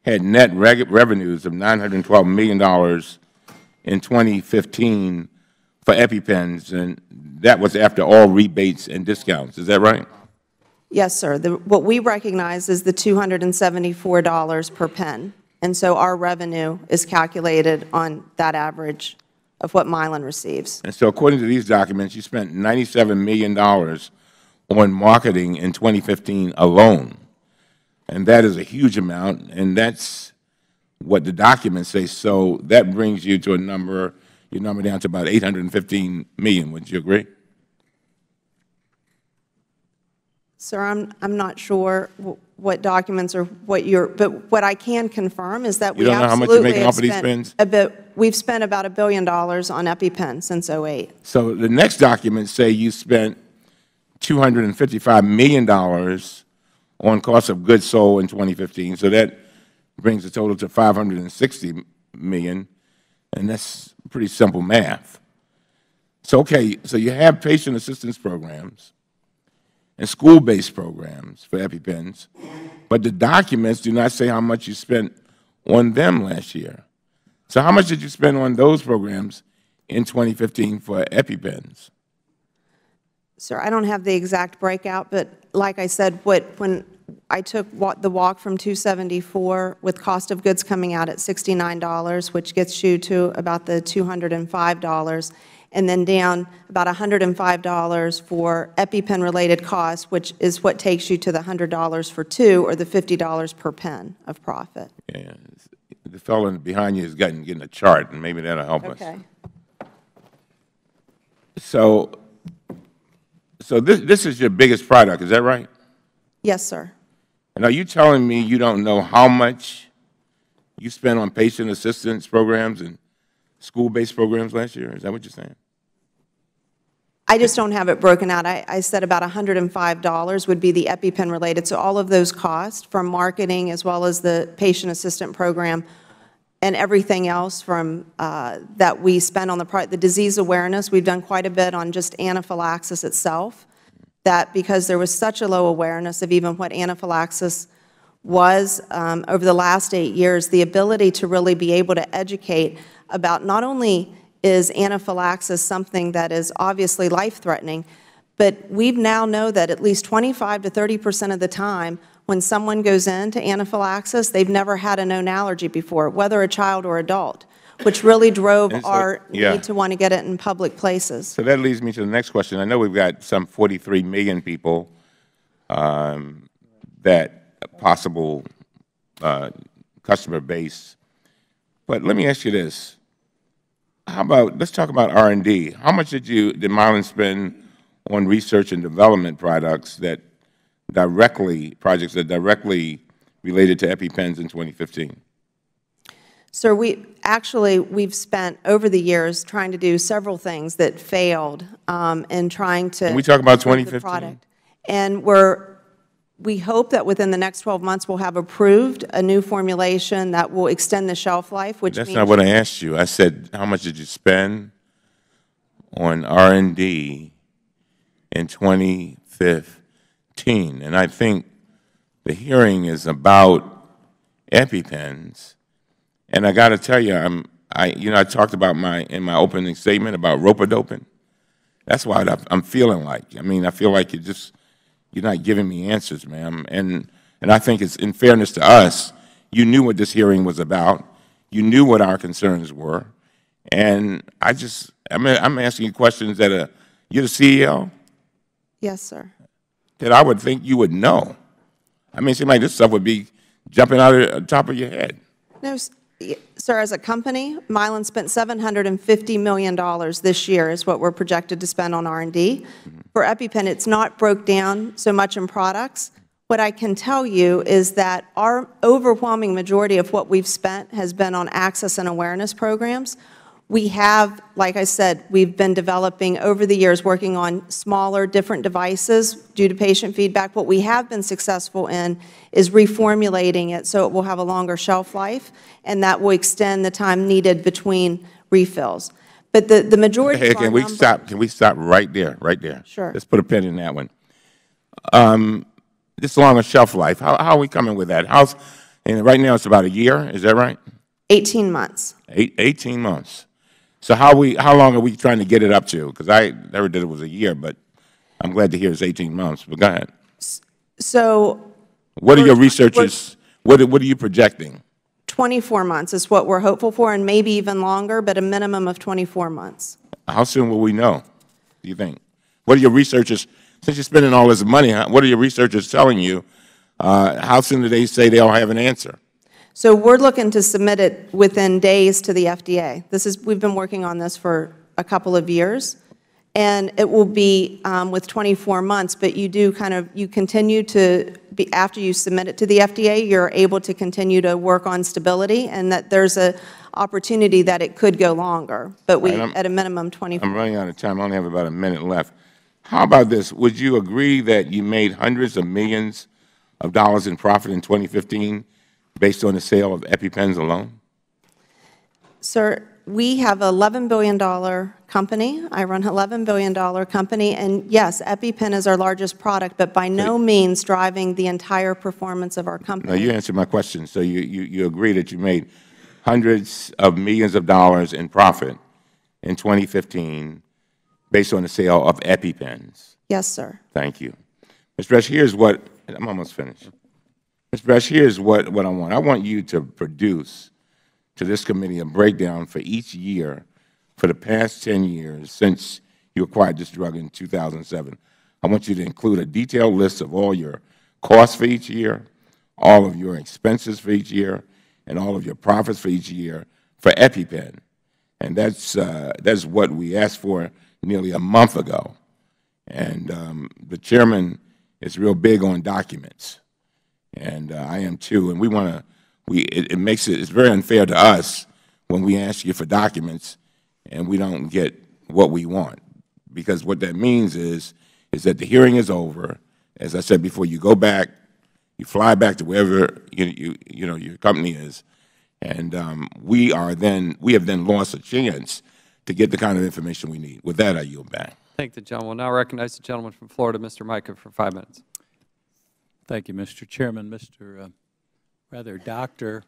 had net revenues of $912 million in 2015 for EpiPens, and that was after all rebates and discounts. Is that right? Yes, sir. What we recognize is the $274 per pen, and so our revenue is calculated on that average of what Mylan receives. And so according to these documents, you spent $97 million on marketing in 2015 alone, and that is a huge amount, and that's what the documents say. So that brings you to a number, your number down to about $815 million. Would you agree? Sir, I'm not sure what documents or what but what I can confirm is that we don't know how much you're making off of these pens? We've spent about $1 billion on EpiPen since '08. So the next documents say you spent $255 million on cost of goods sold in 2015. So that brings the total to $560 million, and that's pretty simple math. So, okay, so you have patient assistance programs and school-based programs for EpiPens, but the documents do not say how much you spent on them last year. So how much did you spend on those programs in 2015 for EpiPens? Sir, I don't have the exact breakout, but like I said, when I took the walk from 274 with cost of goods coming out at $69, which gets you to about the $205, and then down about $105 for EpiPen-related costs, which is what takes you to the $100 for 2 or the $50 per pen of profit. Yeah, the fellow behind you is getting a chart, and maybe that'll help us. Okay. So this is your biggest product, is that right? Yes, sir. And are you telling me you don't know how much you spent on patient assistance programs and school-based programs last year? Is that what you're saying? I just don't have it broken out. I said about $105 would be the EpiPen related. So all of those costs from marketing as well as the patient assistant program and everything else from that we spend on the disease awareness. We've done quite a bit on just anaphylaxis itself, that because there was such a low awareness of even what anaphylaxis was over the last 8 years, the ability to really be able to educate about not only is anaphylaxis something that is obviously life-threatening, but we now know that at least 25 to 30% of the time when someone goes into anaphylaxis, they've never had a known allergy before, whether a child or adult, which really drove our need to want to get it in public places. So that leads me to the next question. I know we've got some 43 million people that possible customer base, but let me ask you this. How about, let's talk about R&D. How much did Mylan spend on research and development projects that directly related to EpiPens in 2015? So we've spent over the years trying to do several things that failed in trying to. Can we talk about 2015? And we hope that within the next 12 months we'll have approved a new formulation that will extend the shelf life, which That's not what I asked you. I said, how much did you spend on R&D in 2015, and I think the hearing is about EpiPens. And I got to tell you, I talked about in my opening statement about rope-a-doping. That's what I'm feeling like. I mean, I feel like you're not giving me answers, ma'am. And I think it's in fairness to us, you knew what this hearing was about. You knew what our concerns were. And I'm asking you questions that you're the CEO? Yes, sir. That I would think you would know. I mean, it seems like this stuff would be jumping out of the top of your head. No, sir, as a company, Mylan spent $750 million this year is what we're projected to spend on R&D. For EpiPen, it's not broke down so much in products. What I can tell you is that our overwhelming majority of what we've spent has been on access and awareness programs. We have, like I said, we've been developing over the years, working on smaller, different devices due to patient feedback. What we have been successful in is reformulating it so it will have a longer shelf life, and that will extend the time needed between refills. But the majority of our Can we stop right there, right there? Sure. Let's put a pin in that one. This longer shelf life, how are we coming with that? And right now it's about a year, is that right? 18 months. 18 months. So how long are we trying to get it up to? Because I never did it was a year, but I'm glad to hear it's 18 months. But go ahead. So what are your researchers, what are you projecting? 24 months is what we're hopeful for, and maybe even longer, but a minimum of 24 months. How soon will we know, do you think? What are your researchers, since you're spending all this money, what are your researchers telling you? How soon do they say they'll have an answer? So we're looking to submit it within days to the FDA. We've been working on this for a couple of years, and it will be with 24 months, but you continue to be, after you submit it to the FDA, you're able to continue to work on stability, and that there's an opportunity that it could go longer, but at a minimum 24. I'm running out of time. I only have about a minute left. How about this? Would you agree that you made hundreds of millions of dollars in profit in 2015 based on the sale of EpiPens alone? Sir, we have an $11 billion company. I run an $11 billion company, and yes, EpiPen is our largest product, but by no means driving the entire performance of our company. No, you answered my question. So you agree that you made hundreds of millions of dollars in profit in 2015 based on the sale of EpiPens? Yes, sir. Thank you. Ms. Bresch, here's what, I'm almost finished. Ms. Bresch, here's what I want. I want you to produce to this committee a breakdown for each year for the past 10 years since you acquired this drug in 2007. I want you to include a detailed list of all your costs for each year, all of your expenses for each year, and all of your profits for each year for EpiPen. And that's what we asked for nearly a month ago. And the chairman is real big on documents, and I am too. And we want to. It's very unfair to us when we ask you for documents and we don't get what we want, because what that means is that the hearing is over. As I said before, you go back, you fly back to wherever your company is, and we have then lost a chance to get the kind of information we need. With that, I yield back. Thank the gentleman. We'll now recognize the gentleman from Florida, Mr. Micah, for 5 minutes. Thank you, Mr. Chairman. Dr.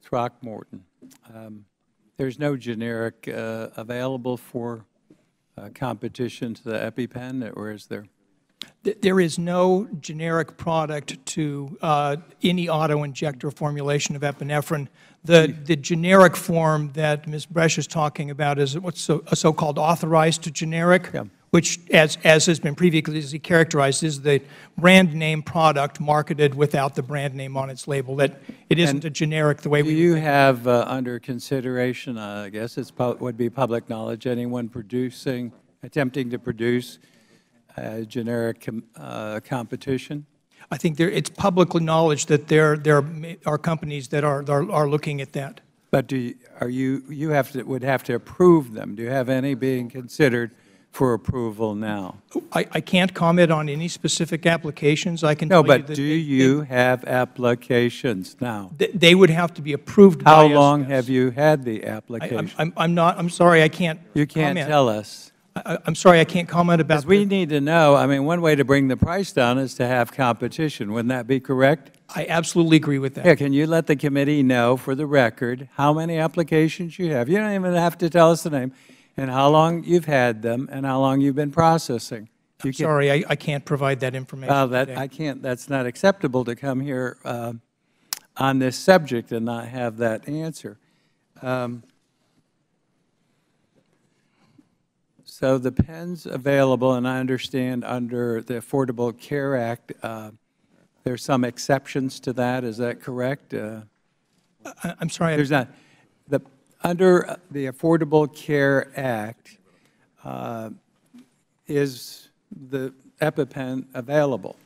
Throckmorton, there's no generic available for competition to the EpiPen, or is there? There is no generic product to any auto-injector formulation of epinephrine. The generic form that Ms. Bresch is talking about is what's a so-called authorized generic, which, as has been previously characterized, is the brand name product marketed without the brand name on its label. That it isn't a generic the way we. Do you have under consideration? I guess it would be public knowledge. Anyone attempting to produce generic competition? I think it's publicly knowledge that there are companies that are looking at that. But would have to approve them? Do you have any being considered for approval now? I can't comment on any specific applications. I can No, tell you but that do you have applications now? they would have to be approved by How us, long yes. have you had the application? I'm sorry, I can't You can't comment. tell us. I'm sorry, I can't comment about Because we need to know, I mean, one way to bring the price down is to have competition. Wouldn't that be correct? I absolutely agree with that. Yeah, can you let the committee know, for the record, how many applications you have? You don't even have to tell us the name, and how long you've had them, and how long you've been processing. I'm sorry, I can't provide that information Well, today. I can't, that's not acceptable to come here on this subject and not have that answer. So the pens available, and I understand under the Affordable Care Act, there's some exceptions to that, is that correct? I'm sorry. There's not. Under the Affordable Care Act, is the EpiPen available?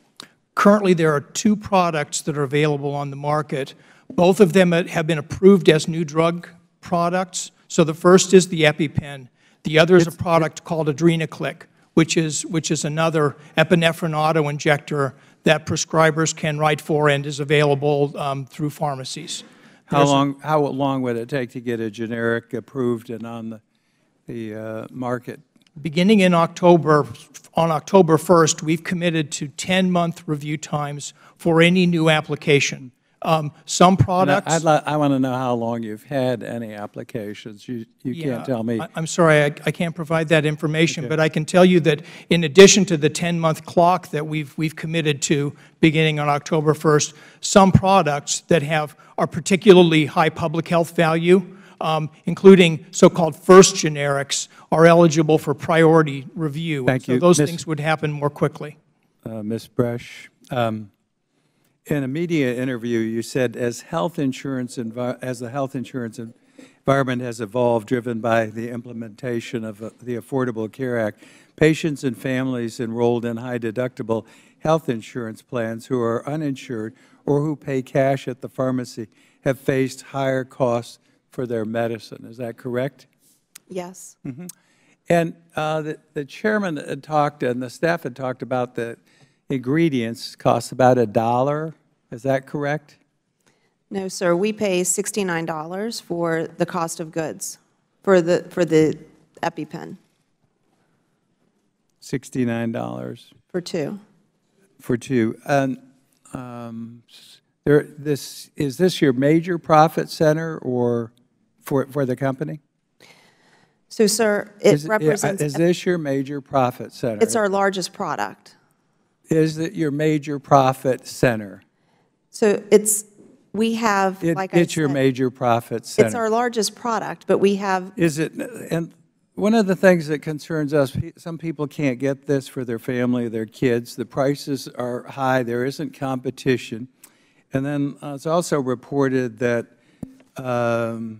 Currently, there are 2 products that are available on the market. Both of them have been approved as new drug products. So the first is the EpiPen. The other is a product called Adrenaclick, which is another epinephrine autoinjector that prescribers can write for and is available through pharmacies. How long would it take to get a generic approved and on the market? Beginning in October, on October 1st, we've committed to 10-month review times for any new application. Some products. I want to know how long you've had any applications. You can't tell me. I'm sorry, I can't provide that information, but I can tell you that in addition to the 10-month clock that we've committed to beginning on October 1st, some products that are particularly high public health value, including so-called first generics, are eligible for priority review. Thank you. So those things would happen more quickly. Ms. Bresch, in a media interview, you said as the health insurance environment has evolved, driven by the implementation of the Affordable Care Act, patients and families enrolled in high-deductible health insurance plans who are uninsured or who pay cash at the pharmacy have faced higher costs for their medicine. Is that correct? Yes. Mm-hmm. And the chairman had talked and the staff had talked about the ingredients cost about $1. Is that correct? No, sir. We pay $69 for the cost of goods for the EpiPen. $69 For 2. For 2. And is this your major profit center or for the company? So, sir, it represents. Is this your major profit center? It's our largest product. Is it your major profit center? So we have, like I said. It's your major profit center. It's our largest product, but we have. Is it, and one of the things that concerns us, some people can't get this for their family, their kids. The prices are high. There isn't competition. And then it's also reported that the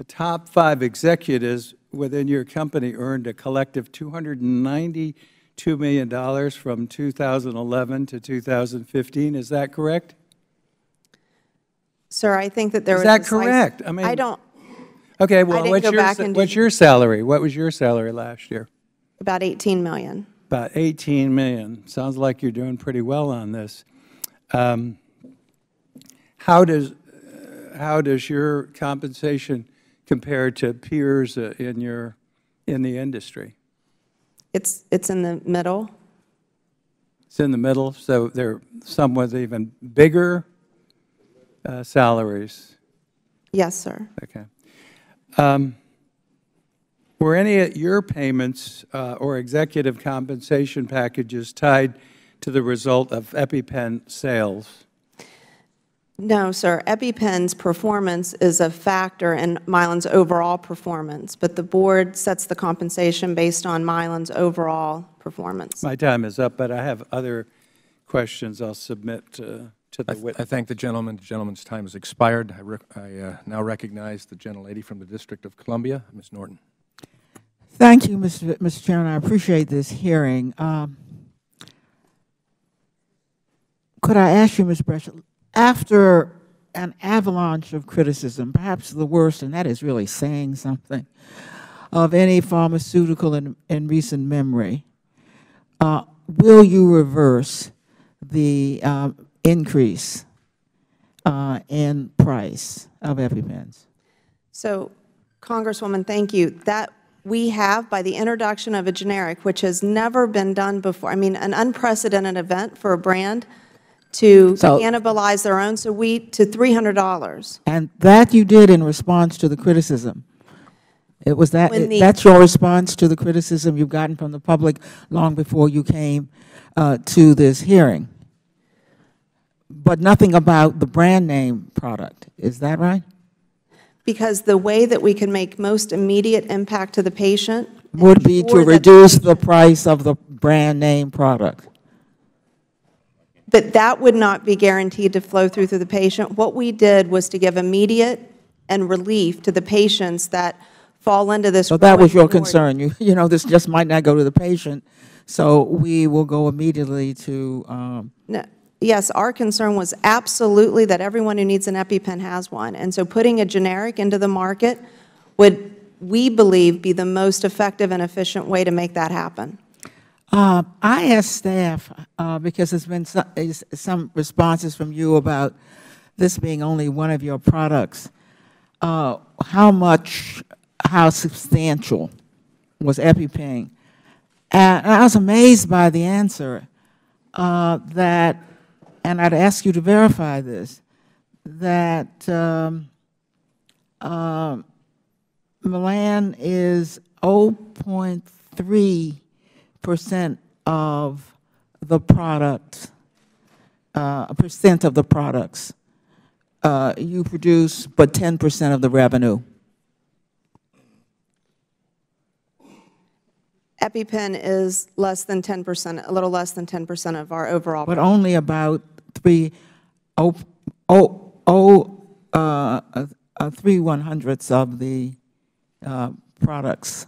top 5 executives within your company earned a collective $292 million from 2011 to 2015. Is that correct? Sir, I think that there was. Is that correct? I mean, I don't. Okay, well, I didn't go back and what's your salary? What was your salary last year? About $18 million. About $18 million. Sounds like you're doing pretty well on this. How does your compensation compare to peers in the industry? It's in the middle. It's in the middle, so there are some with even bigger salaries. Yes, sir. Okay. Were any of your payments or executive compensation packages tied to the result of EpiPen sales? No, sir. EpiPen's performance is a factor in Mylan's overall performance, but the board sets the compensation based on Mylan's overall performance. My time is up, but I have other questions I'll submit to the witness. I thank the gentleman. The gentleman's time has expired. I now recognize the gentlelady from the District of Columbia, Ms. Norton. Thank you, Mr. Chairman. I appreciate this hearing. Could I ask you, Ms. Bresch, after an avalanche of criticism, perhaps the worst, and that is really saying something, of any pharmaceutical in recent memory. Will you reverse the increase in price of EpiPens? So, Congresswoman, thank you. That we have, by the introduction of a generic, which has never been done before, I mean, an unprecedented event for a brand to cannibalize their own, so to $300. And that you did in response to the criticism. It was that, that's your response to the criticism you've gotten from the public long before you came to this hearing. But nothing about the brand name product, is that right? Because the way that we can make most immediate impact to the patient would be to reduce the price of the brand name product. But that would not be guaranteed to flow through the patient. What we did was to give immediate and relief to the patients that fall into this. So that was your concern. You know, this just might not go to the patient, so we will go immediately to. No. Yes, our concern was absolutely that everyone who needs an EpiPen has one. And so putting a generic into the market would, we believe, be the most effective and efficient way to make that happen. I asked staff, because there's been some responses from you about this being only one of your products, how substantial was EpiPen? And I was amazed by the answer that, and I'd ask you to verify this, that Milan is 0.3% of the product, percent of the products you produce, but 10% of the revenue. EpiPen is less than 10%, a little less than 10% of our overall. But only about 3/100ths of the products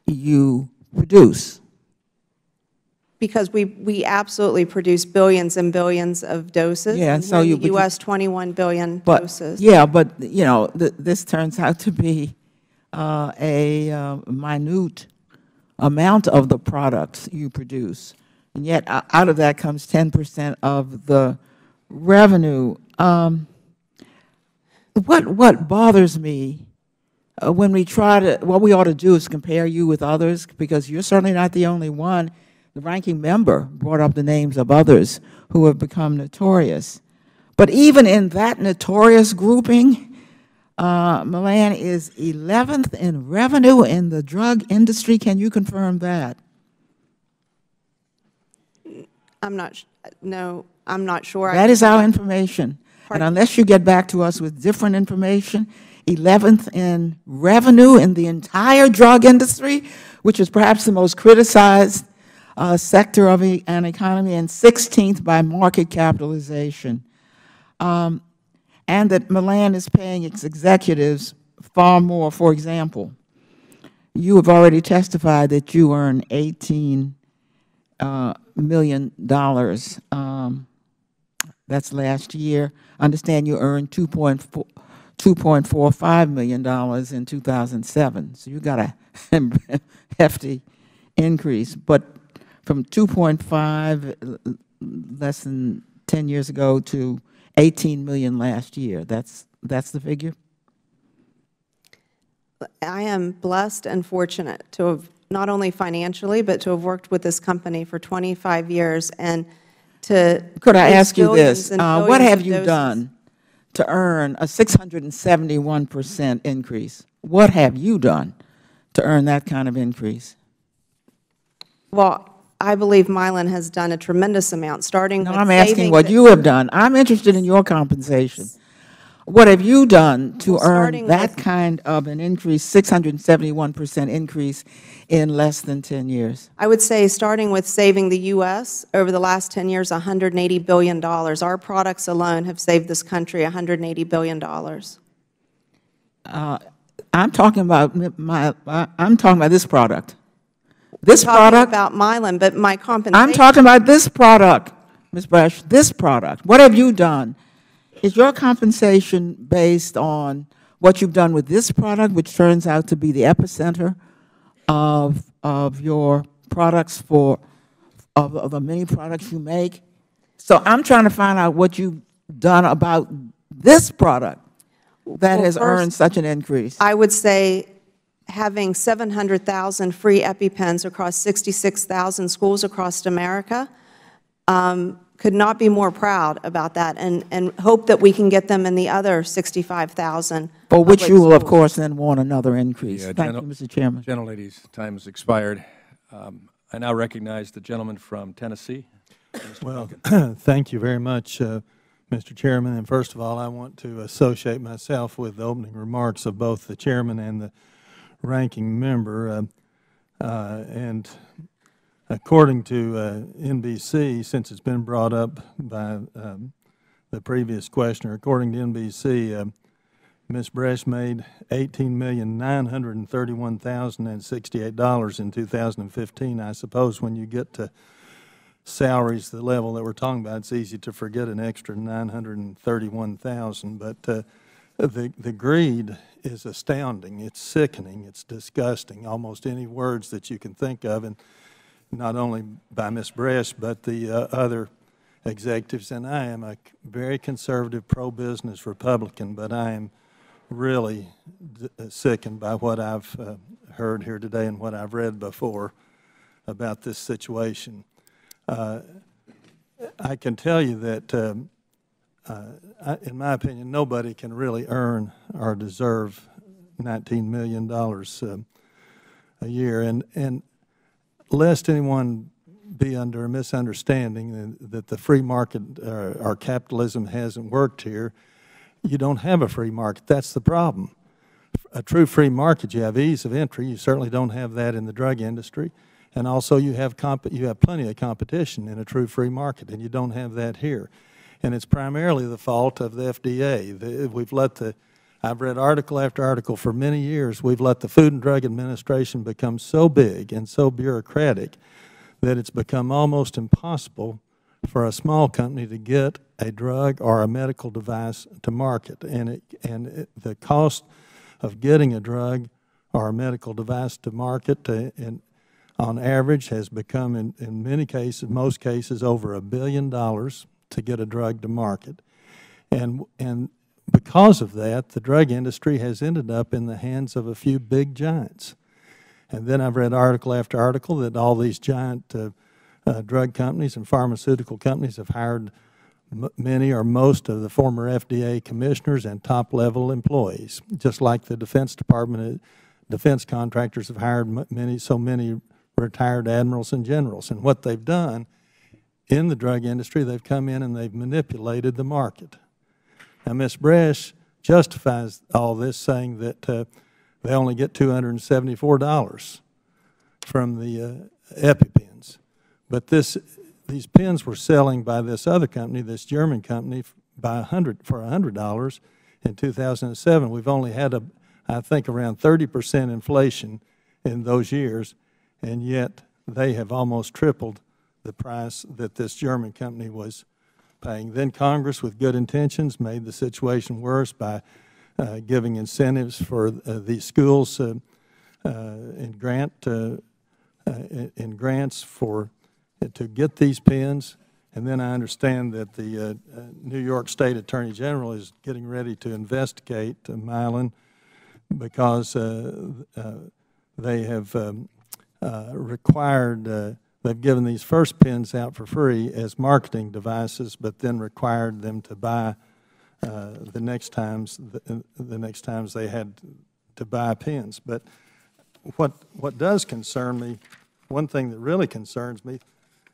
you produce. Because we absolutely produce billions and billions of doses. Yeah, and so in the U.S., 21 billion doses. Yeah, but you know, this turns out to be a minute amount of the products you produce, and yet out of that comes 10% of the revenue. What bothers me when we try to, what we ought to do is compare you with others, because you're certainly not the only one. The ranking member brought up the names of others who have become notorious. But even in that notorious grouping, Milan is 11th in revenue in the drug industry. Can you confirm that? No, I'm not sure. That is our information. And unless you get back to us with different information, 11th in revenue in the entire drug industry, which is perhaps the most criticized sector of an economy, and 16th by market capitalization. And that Milan is paying its executives far more. For example, you have already testified that you earn $18 million. That's last year. I understand you earned $2.45 million in 2007. So you got a hefty increase. But from 2.5 less than 10 years ago to 18 million last year. That's the figure? I am blessed and fortunate to have, not only financially, but to have worked with this company for 25 years and to... Could I ask you this? What have you done to earn a 671% increase? What have you done to earn that kind of increase? Well, I believe Milan has done a tremendous amount, starting with I'm asking what you have done. I'm interested in your compensation. What have you done to earn that kind of an increase, 671% increase in less than 10 years? I would say starting with saving the U.S. over the last 10 years, $180 billion. Our products alone have saved this country $180 billion. I'm talking about this product. This product. About Milan, but my compensation. I'm talking about this product, Ms. Brush, this product. What have you done? Is your compensation based on what you've done with this product, which turns out to be the epicenter of your products of the many products you make. So I'm trying to find out what you've done about this product that has earned such an increase. I would say having 700,000 free EpiPens across 66,000 schools across America, could not be more proud about that, and hope that we can get them in the other 65,000. For which you will, of course, then want another increase. Yeah, Thank you, Mr. Chairman. Gentlelady's time has expired. I now recognize the gentleman from Tennessee. Well, thank you very much, Mr. Chairman. And first of all, I want to associate myself with the opening remarks of both the chairman and the ranking member. And according to NBC, since it's been brought up by the previous questioner, according to NBC, Ms. Bresch made $18,931,068 in 2015. I suppose when you get to salaries, the level that we're talking about, it's easy to forget an extra 931,000. But the greed is astounding. It's sickening. It's disgusting. Almost any words that you can think of, and not only by Ms. Bresch, but the other executives. And I am a very conservative, pro-business Republican, but I am really sickened by what I've heard here today and what I've read before about this situation. I can tell you that, in my opinion, nobody can really earn or deserve $19 million a year. And lest anyone be under a misunderstanding that the free market or capitalism hasn't worked here, you don't have a free market. That's the problem. A true free market, you have ease of entry. You certainly don't have that in the drug industry. And also you have plenty of competition in a true free market, and you don't have that here. And it's primarily the fault of the FDA. I've read article after article for many years. We've let the Food and Drug Administration become so big and so bureaucratic that it's become almost impossible for a small company to get a drug or a medical device to market. And the cost of getting a drug or a medical device to market on average has become, in many cases, most cases, over $1 billion to get a drug to market. And because of that, the drug industry has ended up in the hands of a few big giants. And then I've read article after article that all these giant drug companies and pharmaceutical companies have hired many or most of the former FDA commissioners and top-level employees, just like the Defense Department, defense contractors have hired so many retired admirals and generals. And what they've done in the drug industry, they've come in and they've manipulated the market. Now, Ms. Bresch justifies all this, saying that they only get $274 from the EpiPens. But these pens were selling by this other company, this German company, for $100 in 2007. We've only had, I think, around 30% inflation in those years, and yet they have almost tripled the price that this German company was paying. Then Congress, with good intentions, made the situation worse by giving incentives for these schools in grants to get these pens. And then I understand that the New York State Attorney General is getting ready to investigate Mylan because they have they've given these first pens out for free as marketing devices, but then required them to buy the next times they had to buy pens. But what does concern me, one thing that really concerns me,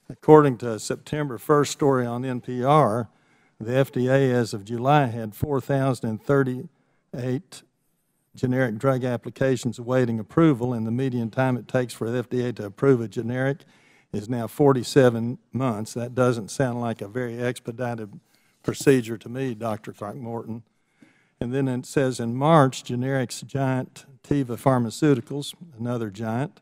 according to a September 1st story on NPR, the FDA as of July had 4,038 generic drug applications awaiting approval, and the median time it takes for the FDA to approve a generic is now 47 months. That doesn't sound like a very expedited procedure to me, Dr. Throckmorton. And then it says in March, generics giant Teva Pharmaceuticals, another giant,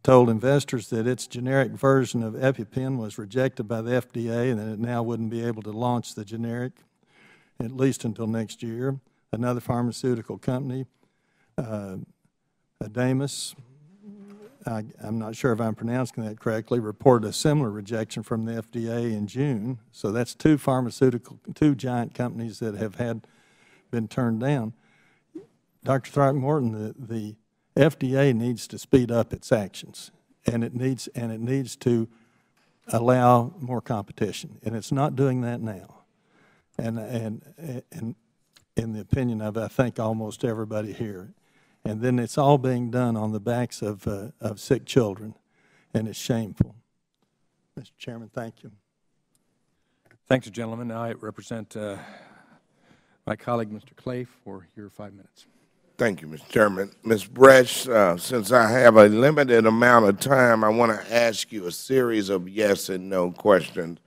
told investors that its generic version of EpiPen was rejected by the FDA and that it now wouldn't be able to launch the generic. at least until next year. Another pharmaceutical company, Adamas, I'm not sure if I'm pronouncing that correctly, reported a similar rejection from the FDA in June. So that's two giant companies that have been turned down. Dr. Throckmorton, the FDA needs to speed up its actions, and it needs to allow more competition, and it's not doing that now. And in the opinion of, I think, almost everybody here. And then it's all being done on the backs of sick children, and it's shameful. Mr. Chairman, thank you. Thank you, gentlemen. Now I represent my colleague, Mr. Clay, for your 5 minutes. Thank you, Mr. Chairman. Ms. Bresch, since I have a limited amount of time, I want to ask you a series of yes and no questions,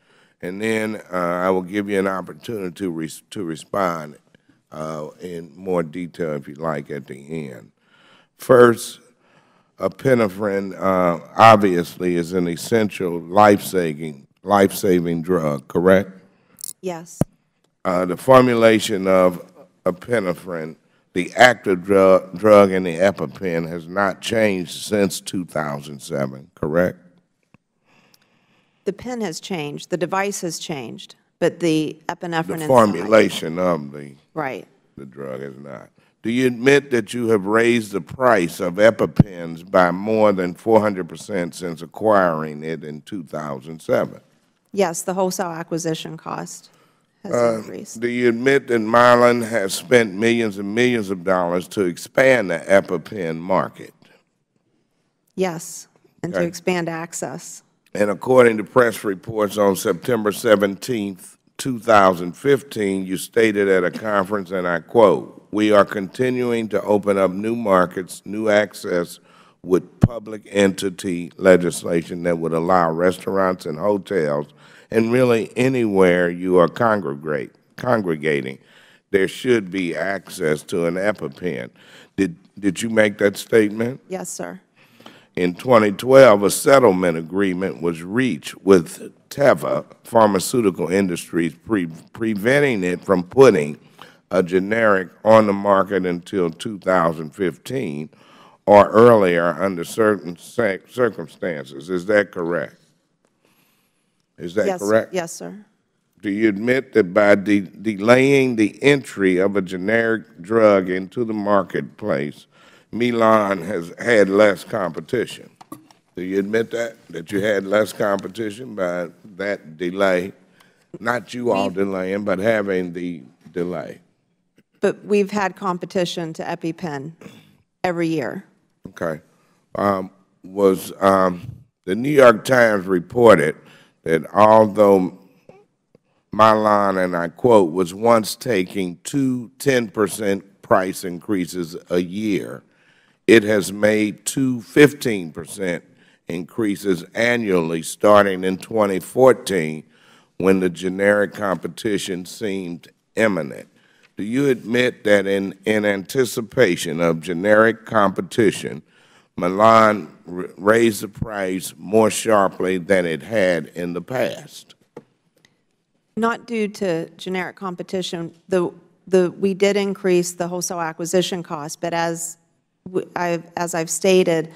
and then I will give you an opportunity to respond in more detail, if you like, at the end. First, epinephrine obviously is an essential life-saving drug, correct? Yes. The formulation of epinephrine, the active drug in the EpiPen, has not changed since 2007, correct? The pen has changed. The device has changed, but the epinephrine The formulation of the drug has not. Do you admit that you have raised the price of EpiPens by more than 400% since acquiring it in 2007? Yes, the wholesale acquisition cost has increased. Do you admit that Mylan has spent millions and millions of dollars to expand the EpiPen market? Yes, and to expand access. And according to press reports on September 17th, 2015, you stated at a conference, and I quote, "We are continuing to open up new markets, new access with public entity legislation that would allow restaurants and hotels, and really anywhere you are congregating, there should be access to an EpiPen." Did you make that statement? Yes, sir. In 2012, a settlement agreement was reached with Teva Pharmaceutical Industries, preventing it from putting a generic on the market until 2015 or earlier under certain circumstances. Is that correct? Is that correct? Yes, sir. Do you admit that by delaying the entry of a generic drug into the marketplace, Mylan has had less competition? Do you admit that you had less competition by that delay? Not you all delaying, but having the delay. But we've had competition to EpiPen every year. Okay. The New York Times reported that although Mylan, and I quote, was once taking 2 10% price increases a year, it has made 2 15% increases annually starting in 2014 when the generic competition seemed imminent. Do you admit that in anticipation of generic competition, Mylan raised the price more sharply than it had in the past? Not due to generic competition. We did increase the wholesale acquisition cost, but as I've stated,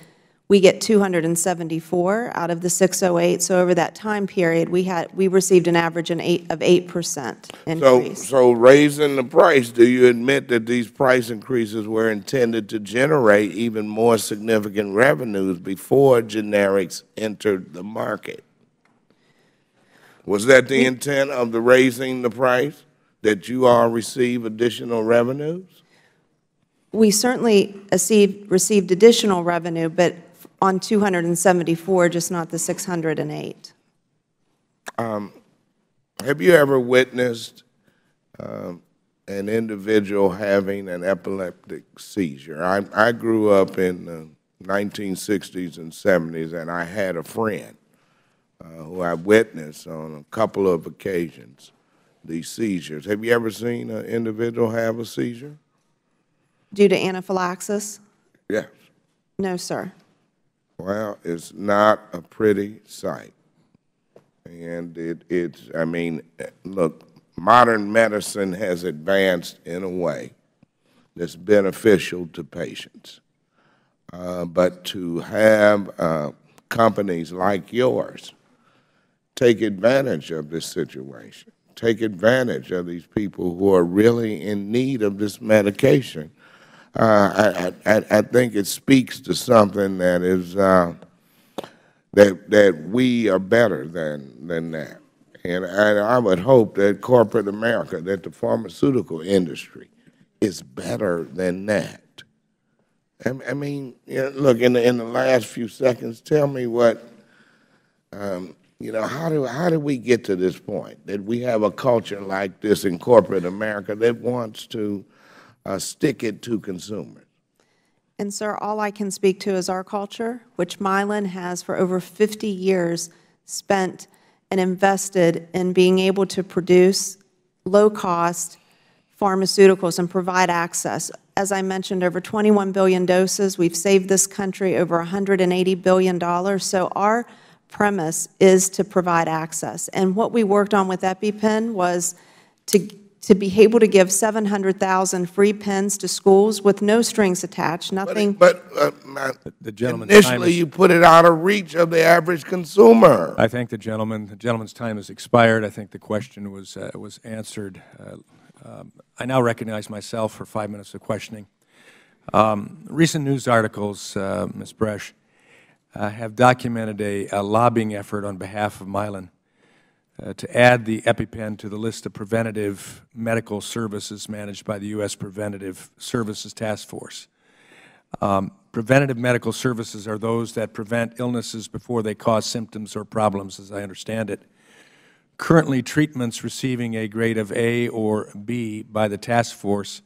we get 274 out of the 608. So over that time period, we received an average of 8% increase. So raising the price, do you admit that these price increases were intended to generate even more significant revenues before generics entered the market? Was that the intent of the raising the price, that you all receive additional revenues? We certainly received additional revenue, but on 274, just not the 608. Have you ever witnessed an individual having an epileptic seizure? I grew up in the 1960s and 70s, and I had a friend who I witnessed on a couple of occasions these seizures. Have you ever seen an individual have a seizure? Due to anaphylaxis? Yes. No, sir. Well, it's not a pretty sight. And I mean, look, modern medicine has advanced in a way that's beneficial to patients. But to have companies like yours take advantage of this situation, take advantage of these people who are really in need of this medication, I think it speaks to something that is that we are better than that. And I would hope that corporate America, that the pharmaceutical industry is better than that. I mean, you know, look, in the last few seconds, tell me what, you know, how do we get to this point, that we have a culture like this in corporate America that wants to stick it to consumers? And, sir, all I can speak to is our culture, which Mylan has for over 50 years spent and invested in being able to produce low-cost pharmaceuticals and provide access. As I mentioned, over 21 billion doses. We've saved this country over $180 billion. So our premise is to provide access. And what we worked on with EpiPen was to be able to give 700,000 free pens to schools with no strings attached, nothing. But the gentleman's initially you put it out of reach of the average consumer. I thank the gentleman. The gentleman's time has expired. I think the question was answered. I now recognize myself for 5 minutes of questioning. Recent news articles, Ms. Bresch, have documented a lobbying effort on behalf of Mylan to add the EpiPen to the list of preventative medical services managed by the U.S. Preventative Services Task Force. Preventative medical services are those that prevent illnesses before they cause symptoms or problems, as I understand it. Currently, treatments receiving a grade of A or B by the task force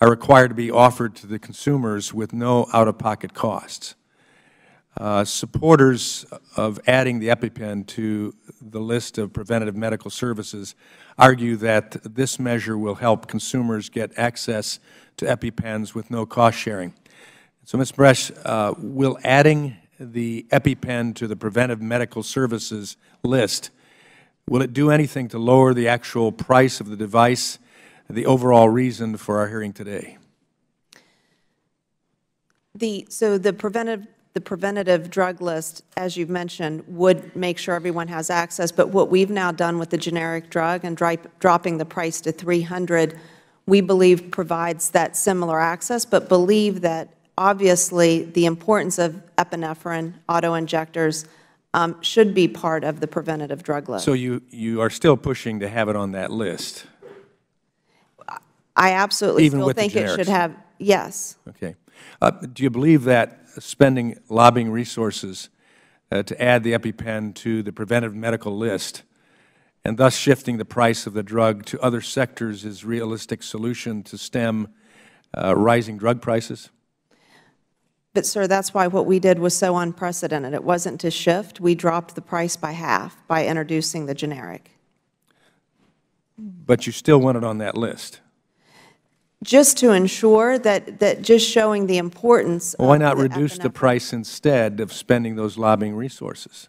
are required to be offered to the consumers with no out-of-pocket costs. Supporters of adding the EpiPen to the list of preventative medical services argue that this measure will help consumers get access to EpiPens with no cost sharing. So, Ms. Bresch, will adding the EpiPen to the preventive medical services list, will it do anything to lower the actual price of the device, the overall reason for our hearing today? So the preventative drug list, as you've mentioned, would make sure everyone has access. But what we've now done with the generic drug and dropping the price to $300, we believe provides that similar access, but believe that obviously the importance of epinephrine, auto-injectors, should be part of the preventative drug list. So you are still pushing to have it on that list? I absolutely Even still think it should have, yes. Okay. Do you believe that spending lobbying resources to add the EpiPen to the preventive medical list and thus shifting the price of the drug to other sectors is a realistic solution to stem rising drug prices? But, sir, that's why what we did was so unprecedented. It wasn't to shift. We dropped the price by half by introducing the generic. But you still want it on that list? Just to ensure that just showing the importance of why not reduce the price instead of spending those lobbying resources?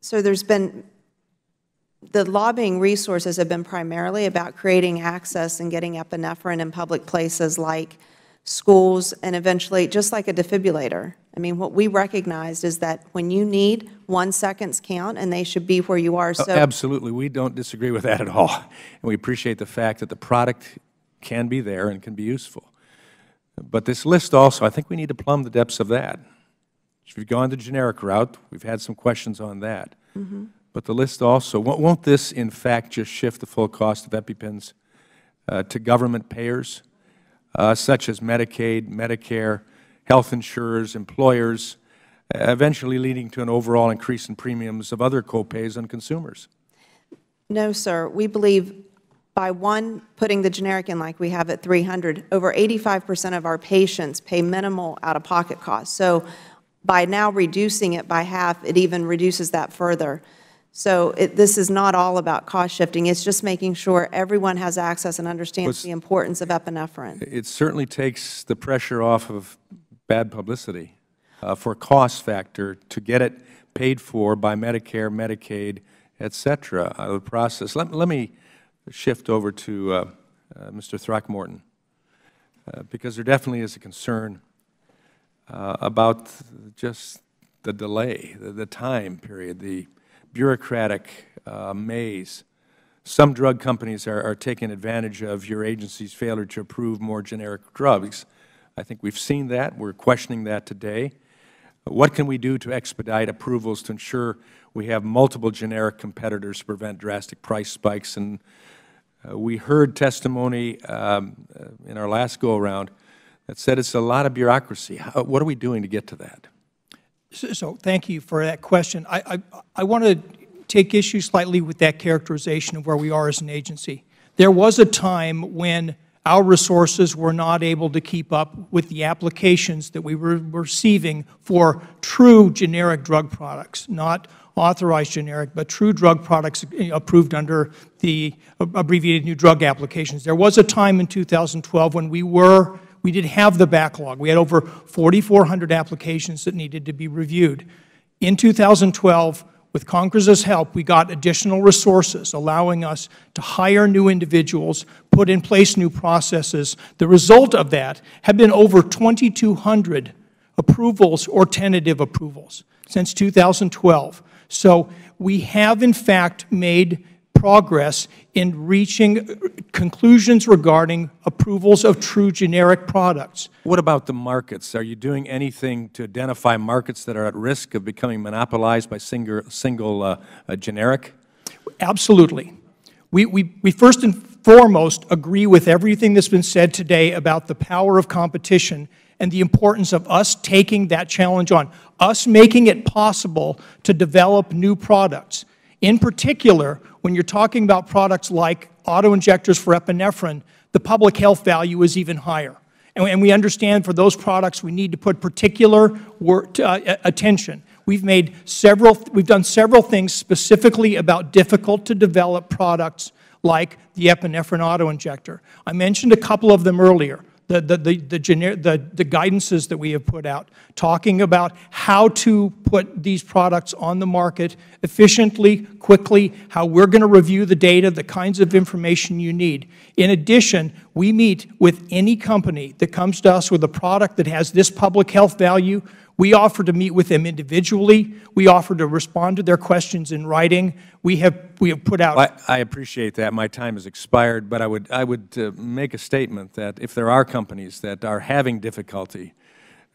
So there's been, the lobbying resources have been primarily about creating access and getting epinephrine in public places like schools and eventually just like a defibrillator. I mean, what we recognized is that when you need 1 second's count and they should be where you are. So absolutely. We don't disagree with that at all. And we appreciate the fact that the product can be there and can be useful. But this list also, I think we need to plumb the depths of that. If you've gone the generic route, we've had some questions on that. But the list also, won't this in fact just shift the full cost of EpiPens to government payers, such as Medicaid, Medicare, health insurers, employers, eventually leading to an overall increase in premiums of other copays on consumers? No, sir. We believe by putting the generic in like we have at $300, over 85% of our patients pay minimal out-of-pocket costs. So by now reducing it by half, it even reduces that further. So this is not all about cost shifting. It's just making sure everyone has access and understands the importance of epinephrine. It certainly takes the pressure off of bad publicity for a cost factor to get it paid for by Medicare, Medicaid, et cetera, out of the process. Let me shift over to Mr. Throckmorton, because there definitely is a concern about just the delay, the time period, the bureaucratic maze. Some drug companies are taking advantage of your agency's failure to approve more generic drugs. I think we've seen that. We're questioning that today. What can we do to expedite approvals to ensure we have multiple generic competitors to prevent drastic price spikes? And we heard testimony in our last go-around that said it's a lot of bureaucracy. What are we doing to get to that? So thank you for that question. I want to take issue slightly with that characterization of where we are as an agency. There was a time when our resources were not able to keep up with the applications that we were receiving for true generic drug products, not authorized generic, but true drug products approved under the abbreviated new drug applications. There was a time in 2012 when we did have the backlog. We had over 4,400 applications that needed to be reviewed. In 2012, with Congress's help, we got additional resources, allowing us to hire new individuals, put in place new processes. The result of that have been over 2,200 approvals or tentative approvals since 2012. So we have, in fact, made progress in reaching conclusions regarding approvals of true generic products. What about the markets? Are you doing anything to identify markets that are at risk of becoming monopolized by single generic? Absolutely. We first and foremost agree with everything that's been said today about the power of competition and the importance of us taking that challenge on, us making it possible to develop new products. In particular, when you're talking about products like auto-injectors for epinephrine, the public health value is even higher. And we understand for those products we need to put particular attention. We've done several things specifically about difficult to develop products like the epinephrine auto-injector. I mentioned a couple of them earlier. The guidances that we have put out, talking about how to put these products on the market efficiently, quickly, how we're going to review the data, the kinds of information you need. In addition, we meet with any company that comes to us with a product that has this public health value. We offer to meet with them individually. We offer to respond to their questions in writing. We have put out. Well, I appreciate that. My time has expired, but I would make a statement that if there are companies that are having difficulty,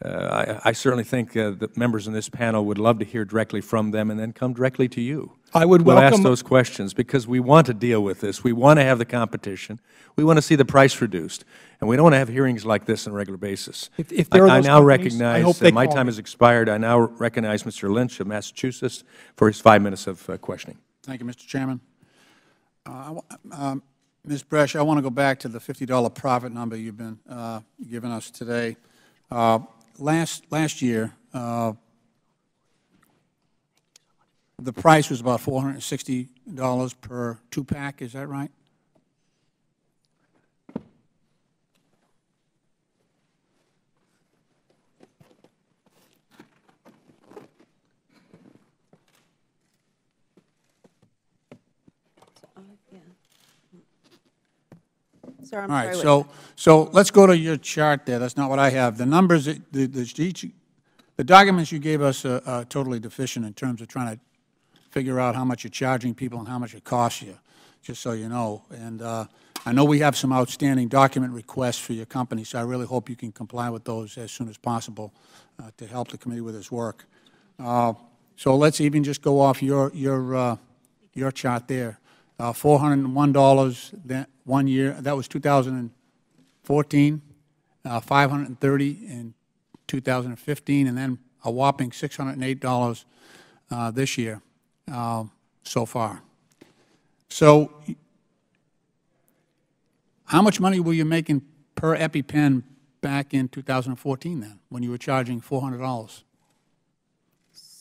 I certainly think that members in this panel would love to hear directly from them and then come directly to you. I would we'll welcome ask those questions because we want to deal with this. We want to have the competition. We want to see the price reduced. And we don't want to have hearings like this on a regular basis. If there are I those now companies, recognize I hope that my they call time me. has expired. I now recognize Mr. Lynch of Massachusetts for his 5 minutes of questioning. Thank you, Mr. Chairman. Ms. Bresch, I want to go back to the $50 profit number you've been giving us today. Last year, the price was about $460 per two-pack. Is that right? Sir, I'm All right, sorry, so let's go to your chart there. That's not what I have. The numbers, the documents you gave us are totally deficient in terms of trying to figure out how much you're charging people and how much it costs you, just so you know. And I know we have some outstanding document requests for your company, so I really hope you can comply with those as soon as possible to help the committee with its work. So let's even just go off your chart there. $401 that 1 year, that was 2014, $530 in 2015, and then a whopping $608 this year so far. So how much money were you making per EpiPen back in 2014 then, when you were charging $400?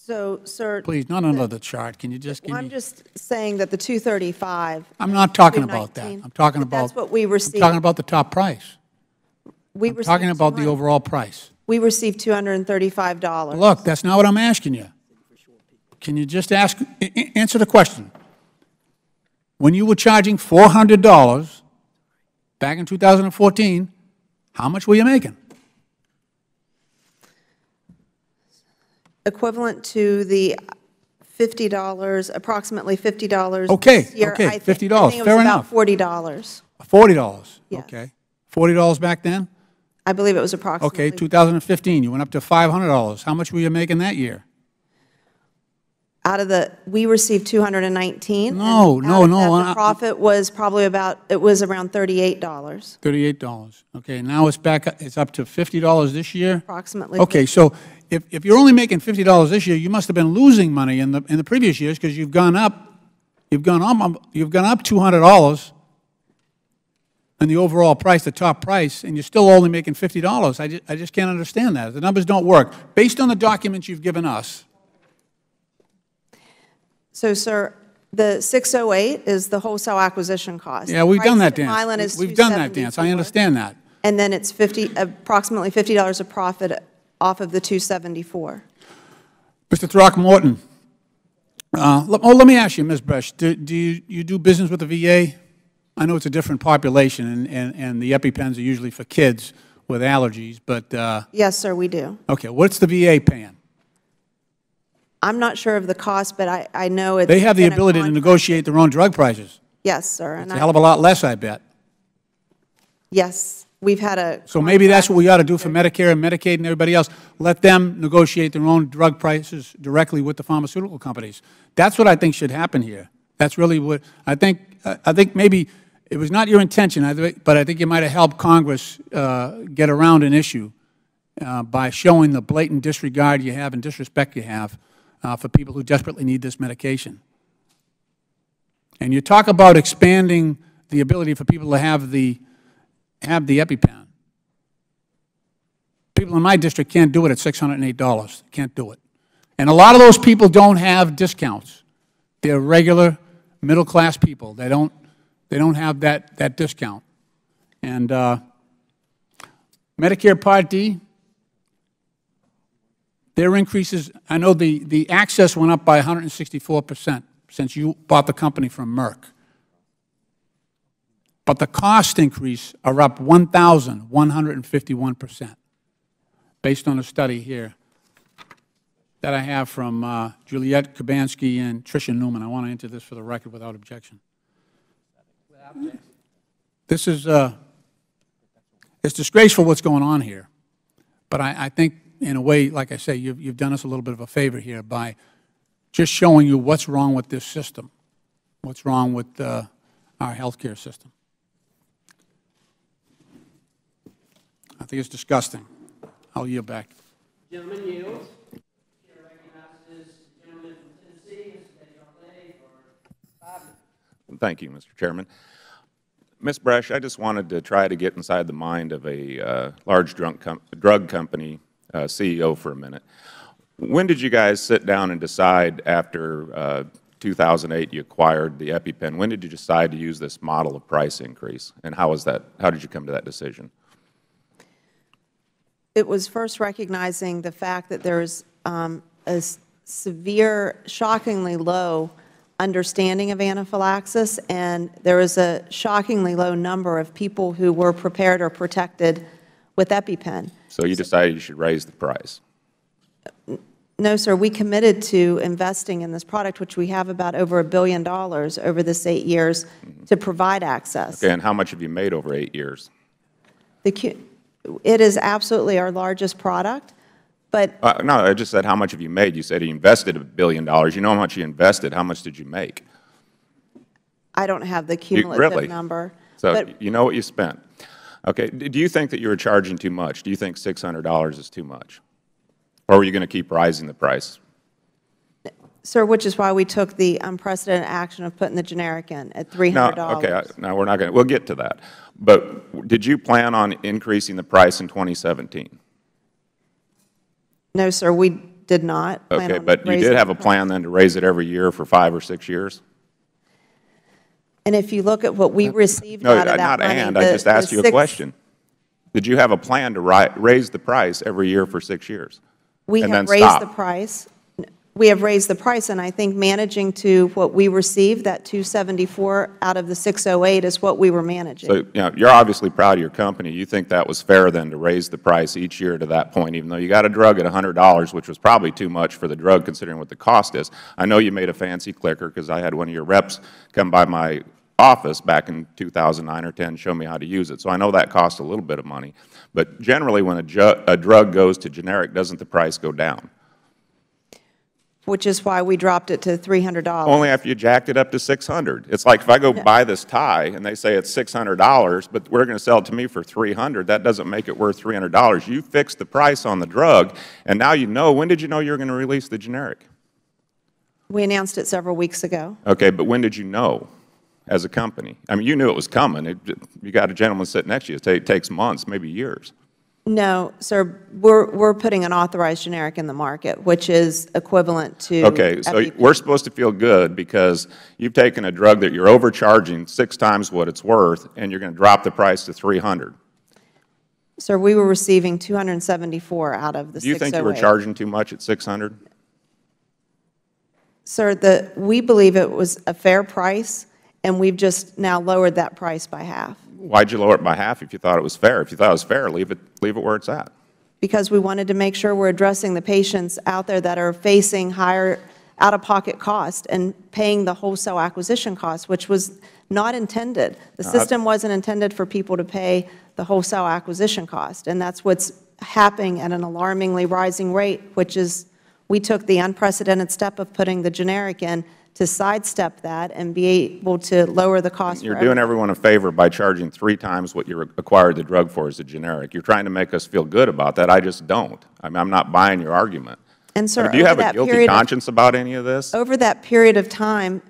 So, sir. Please, not another the chart. Can you just give me? I'm just saying that the 235. I'm not talking about that. 219, I'm talking about. That's what we received. I'm talking about the top price. I'm talking about the overall price. We received $235. Look, that's not what I'm asking you. Can you just answer the question? when you were charging $400 back in 2014, how much were you making? Equivalent to the $50, approximately $50 Okay, this year. okay, I $50, think it was fair about enough. $40. $40, Yes. okay. $40 back then? I believe it was approximately. Okay, 2015, you went up to $500. How much were you making that year? Out of the, we received 219. No, and no, out of no, that, the profit was probably about, it was around $38. $38, okay. Now it's back, it's up to $50 this year? Approximately. Okay, so if you're only making $50 this year, you must have been losing money in the previous years because you've gone up $200 in the overall price, the top price, and you're still only making $50. I just can't understand that. The numbers don't work. Based on the documents you've given us. So, sir, the 608 is the wholesale acquisition cost. Yeah, we've done that dance. Mylan is We've done that dance. I 274. understand that. And then it's approximately $50 of profit off of the 274. Mr. Throckmorton, let me ask you, Ms. Bresch, do you do business with the VA? I know it's a different population, and the EpiPens are usually for kids with allergies, but... Yes, sir, we do. Okay, what's the VA paying? I'm not sure of the cost, but I know it's... They have the been a ability to contract. negotiate their own drug prices. Yes, sir. It's a hell of a lot less, I bet. Yes, we've had a... So maybe that's what we ought to do for Medicare and Medicaid and everybody else. Let them negotiate their own drug prices directly with the pharmaceutical companies. That's what I think should happen here. That's really what I think maybe it was not your intention, but I think you might have helped Congress get around an issue by showing the blatant disregard you have and disrespect you have for people who desperately need this medication. And you talk about expanding the ability for people to have the EpiPen. People in my district can't do it at $608. Can't do it. And a lot of those people don't have discounts. They're regular middle-class people. They don't have that discount. And Medicare Part D, their increases, I know the access went up by 164% since you bought the company from Merck. But the cost increase are up 1,151%, based on a study here that I have from Juliette Kubansky and Tricia Newman. I want to enter this for the record without objection. This is, it's disgraceful what's going on here. But I think, in a way, like I say, you've done us a little bit of a favor here by just showing you what's wrong with this system, what's wrong with our health care system. I think it's disgusting. I'll yield back. Gentleman yields. Chair recognizes the gentleman from Tennessee, Mr. Desjardins, for 5 minutes. Thank you, Mr. Chairman. Ms. Bresch, I just wanted to try to get inside the mind of a large drug company CEO for a minute. When did you guys sit down and decide after 2008 you acquired the EpiPen? When did you decide to use this model of price increase? And how was that? How did you come to that decision? It was first recognizing the fact that there is a severe, shockingly low understanding of anaphylaxis, and there is a shockingly low number of people who were prepared or protected with EpiPen. So you decided you should raise the price? No, sir. We committed to investing in this product, which we have about over $1 billion over this 8 years to provide access. Okay, and how much have you made over 8 years? It is absolutely our largest product, but... no, I just said how much have you made. You said you invested $1 billion. You know how much you invested. How much did you make? I don't have the cumulative number. So but you know what you spent. Okay, do you think that you were charging too much? Do you think $600 is too much? Or were you going to keep rising the price? Sir, which is why we took the unprecedented action of putting the generic in at $300. No, okay, now we're not going to, we'll get to that. But did you plan on increasing the price in 2017? No, sir, we did not plan Okay, on but you did have a plan then to raise it every year for 5 or 6 years? And if you look at what we received out of that not money, and, I just asked you a question. Did you have a plan to raise the price every year for 6 years? We and have then raised stop? the price. we have raised the price, and I think managing to what we received, that 274 out of the 608 is what we were managing. So, you're obviously proud of your company. You think that was fair then to raise the price each year to that point, even though you got a drug at $100, which was probably too much for the drug considering what the cost is. I know you made a fancy clicker because I had one of your reps come by my office back in 2009 or 10 show me how to use it. So I know that cost a little bit of money. But generally when a drug goes to generic, doesn't the price go down? Which is why we dropped it to $300. Only after you jacked it up to $600. It's like if I go buy this tie and they say it's $600, but we're going to sell it to me for $300, that doesn't make it worth $300. You fixed the price on the drug, and now you know. When did you know you were going to release the generic? We announced it several weeks ago. Okay, but when did you know as a company? I mean, you knew it was coming. You got a gentleman sitting next to you. It takes months, maybe years. No, sir. We're putting an authorized generic in the market, which is equivalent to Okay, so EpiPens. we're supposed to feel good because you've taken a drug that you're overcharging 6 times what it's worth, and you're going to drop the price to $300. Sir, we were receiving 274 out of the 608. Do you think you were charging too much at $600? Sir, we believe it was a fair price, and we've just now lowered that price by half. Why'd you lower it by half if you thought it was fair? If you thought it was fair, leave it where it's at. Because we wanted to make sure we're addressing the patients out there that are facing higher out-of-pocket cost and paying the wholesale acquisition cost, which was not intended. The system wasn't intended for people to pay the wholesale acquisition cost, and that's what's happening at an alarmingly rising rate, which is we took the unprecedented step of putting the generic in to sidestep that and be able to lower the cost. You're doing everyone a favor by charging 3 times what you acquired the drug for as a generic. You're trying to make us feel good about that. I just don't. I mean, I'm not buying your argument. And, sir, do you have a guilty conscience about any of this? Over that period of time,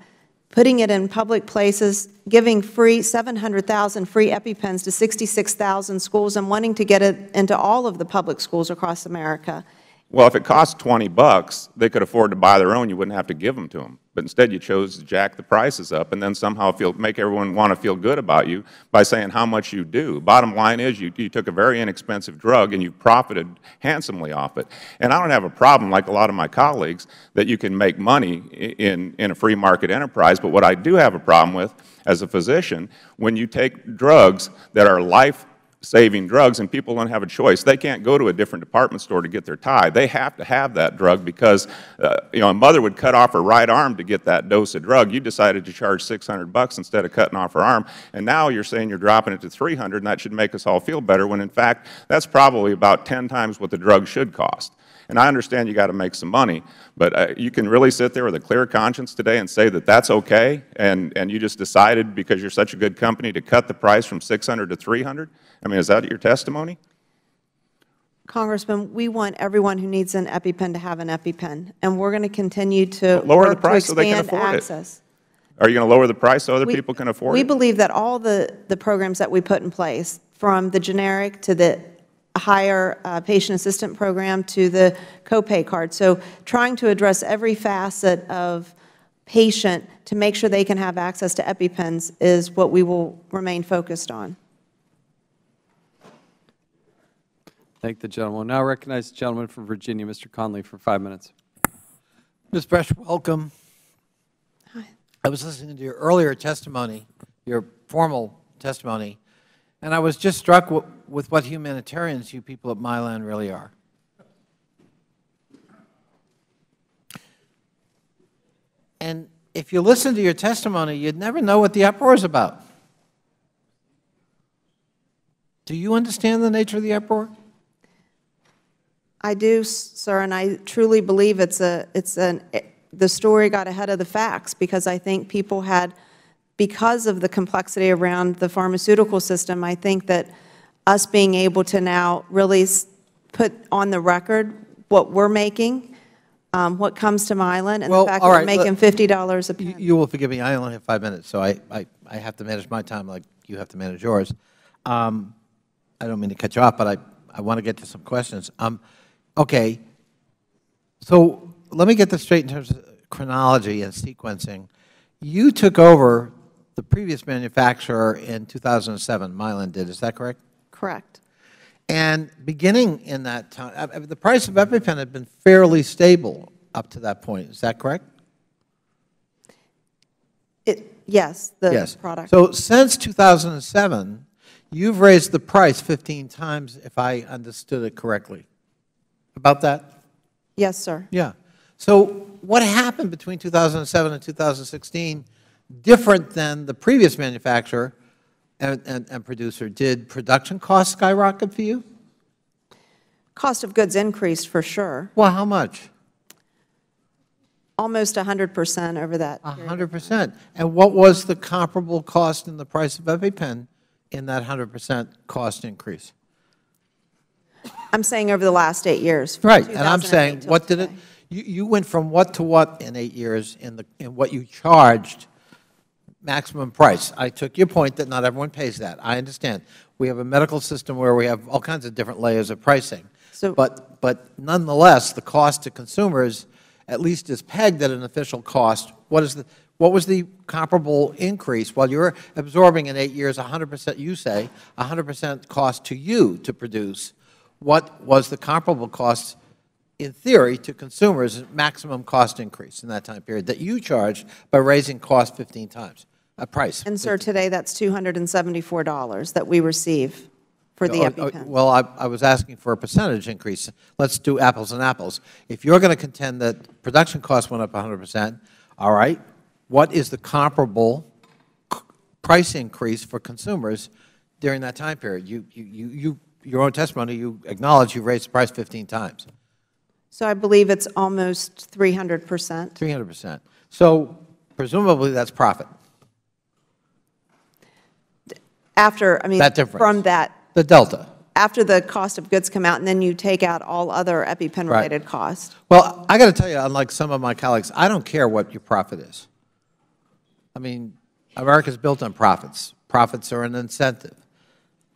putting it in public places, giving free 700,000 free EpiPens to 66,000 schools and wanting to get it into all of the public schools across America. Well, if it cost $20, they could afford to buy their own. You wouldn't have to give them to them. But instead, you chose to jack the prices up and then somehow make everyone want to feel good about you by saying how much you do. Bottom line is you took a very inexpensive drug and you profited handsomely off it. And I don't have a problem, like a lot of my colleagues, that you can make money in a free market enterprise. But what I do have a problem with as a physician, when you take drugs that are life-saving drugs and people don't have a choice. They can't go to a different department store to get their tie. They have to have that drug because a mother would cut off her right arm to get that dose of drug. You decided to charge $600 instead of cutting off her arm, and now you're saying you're dropping it to $300, and that should make us all feel better, when in fact that's probably about 10 times what the drug should cost. And I understand you got to make some money, but you can really sit there with a clear conscience today and say that that's okay, and you just decided because you're such a good company to cut the price from $600 to $300? I mean, is that your testimony? Congressman, we want everyone who needs an EpiPen to have an EpiPen, and we're going to continue to lower the work price to so they can expand afford access. it. Are you going to lower the price so other people can afford it? We believe that all the programs that we put in place, from the generic to the higher patient assistant program to the copay card, so trying to address every facet of patient to make sure they can have access to EpiPens is what we will remain focused on. Thank the gentleman. Now recognize the gentleman from Virginia, Mr. Conley, for 5 minutes. Ms. Bresch, welcome. Hi. I was listening to your earlier testimony, your formal testimony, and I was just struck with what humanitarians you people at Mylan really are. And if you listen to your testimony, you'd never know what the uproar is about. Do you understand the nature of the uproar? I do, sir, and I truly believe the story got ahead of the facts, because I think people had, because of the complexity around the pharmaceutical system, I think that us being able to now really put on the record what we're making, what comes to Mylan, and the fact that we're making $50 a pen. You will forgive me, I only have 5 minutes, so I have to manage my time like you have to manage yours. I don't mean to cut you off, but I want to get to some questions. Okay, so let me get this straight in terms of chronology and sequencing. You took over the previous manufacturer in 2007, Mylan did, is that correct? Correct. And beginning in that time, the price of EpiPen had been fairly stable up to that point. Is that correct? Yes, the Yes. product. So since 2007, you've raised the price 15 times, if I understood it correctly. About that? Yes, sir. Yeah. So what happened between 2007 and 2016 different than the previous manufacturer and producer? Did production costs skyrocket for you? Cost of goods increased for sure. Well, how much? Almost 100% over that period. 100%. And what was the comparable cost in the price of EpiPen in that 100% cost increase? I'm saying over the last 8 years. from Right. And I'm 2008 saying, till what did it, today. you went from what to what in 8 years in what you charged maximum price? I took your point that not everyone pays that. I understand. We have a medical system where we have all kinds of different layers of pricing. But nonetheless, the cost to consumers at least is pegged at an official cost. What was the comparable increase? While you're absorbing in 8 years 100%, you say, 100% cost to you to produce, what was the comparable cost, in theory, to consumers, maximum cost increase in that time period that you charged by raising cost 15 times, a price? And, sir, today that's $274 that we receive for the EpiPen. Well, I was asking for a percentage increase. Let's do apples and apples. If you're going to contend that production costs went up 100%, all right, what is the comparable price increase for consumers during that time period? Your own testimony, you acknowledge you raised the price 15 times. So I believe it's almost 300%. 300%. So presumably that's profit. After, I mean, That difference. from that, The delta. after the cost of goods come out, and then you take out all other EpiPen-related costs. Well, I got to tell you, unlike some of my colleagues, I don't care what your profit is. I mean, America's built on profits. Profits are an incentive.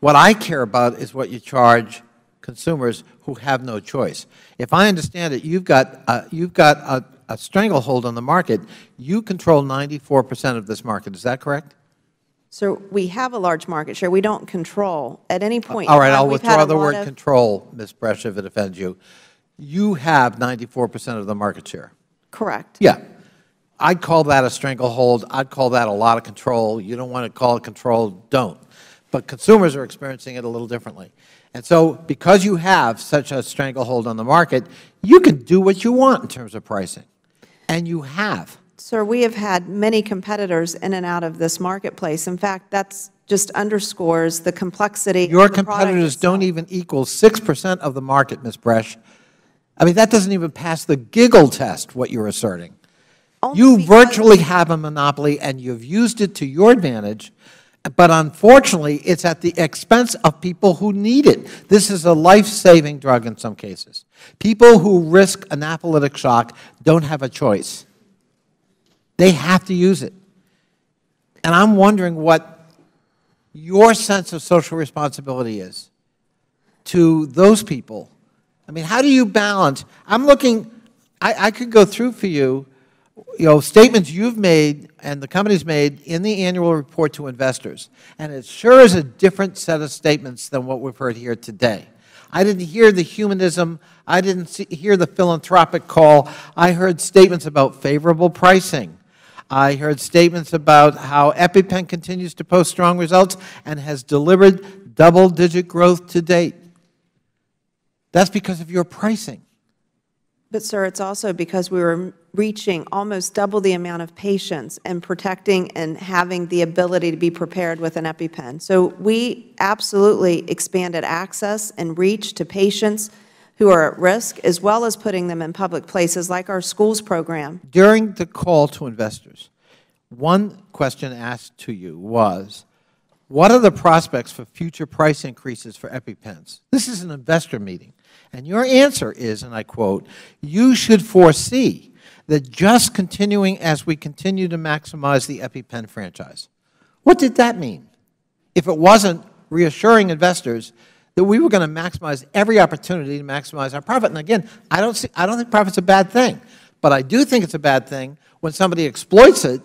What I care about is what you charge consumers who have no choice. If I understand it, you've got a stranglehold on the market. You control 94% of this market. Is that correct? So we have a large market share. We don't control at any point. All right, I'll we've had withdraw a the lot word of- control, Ms. Bresch, if it offends you. You have 94% of the market share. Correct. Yeah. I'd call that a stranglehold. I'd call that a lot of control. You don't want to call it control, don't. But consumers are experiencing it a little differently. And so because you have such a stranglehold on the market, you can do what you want in terms of pricing. And you have. Sir, we have had many competitors in and out of this marketplace. In fact, that's just underscores the complexity of the Your product competitors itself. don't even equal 6% of the market, Ms. Bresch. I mean, that doesn't even pass the giggle test, what you're asserting. You virtually have a monopoly, and you've used it to your advantage, but unfortunately, it's at the expense of people who need it. This is a life-saving drug in some cases. People who risk anaphylactic shock don't have a choice. They have to use it. And I'm wondering what your sense of social responsibility is to those people. I mean, how do you balance? I'm looking, I could go through for you, statements you've made and the company's made in the annual report to investors. And it sure is a different set of statements than what we've heard here today. I didn't hear the humanism. I didn't hear the philanthropic call. I heard statements about favorable pricing. I heard statements about how EpiPen continues to post strong results and has delivered double-digit growth to date. That's because of your pricing. But, sir, it's also because we were reaching almost double the amount of patients and protecting and having the ability to be prepared with an EpiPen. So we absolutely expanded access and reach to patients who are at risk, as well as putting them in public places like our schools program. During the call to investors, one question asked to you was, what are the prospects for future price increases for EpiPens? This is an investor meeting. And your answer is, and I quote, you should foresee that just continuing as we continue to maximize the EpiPen franchise. What did that mean? If it wasn't reassuring investors that we were going to maximize every opportunity to maximize our profit. And again, I don't think profit's a bad thing. But I do think it's a bad thing when somebody exploits it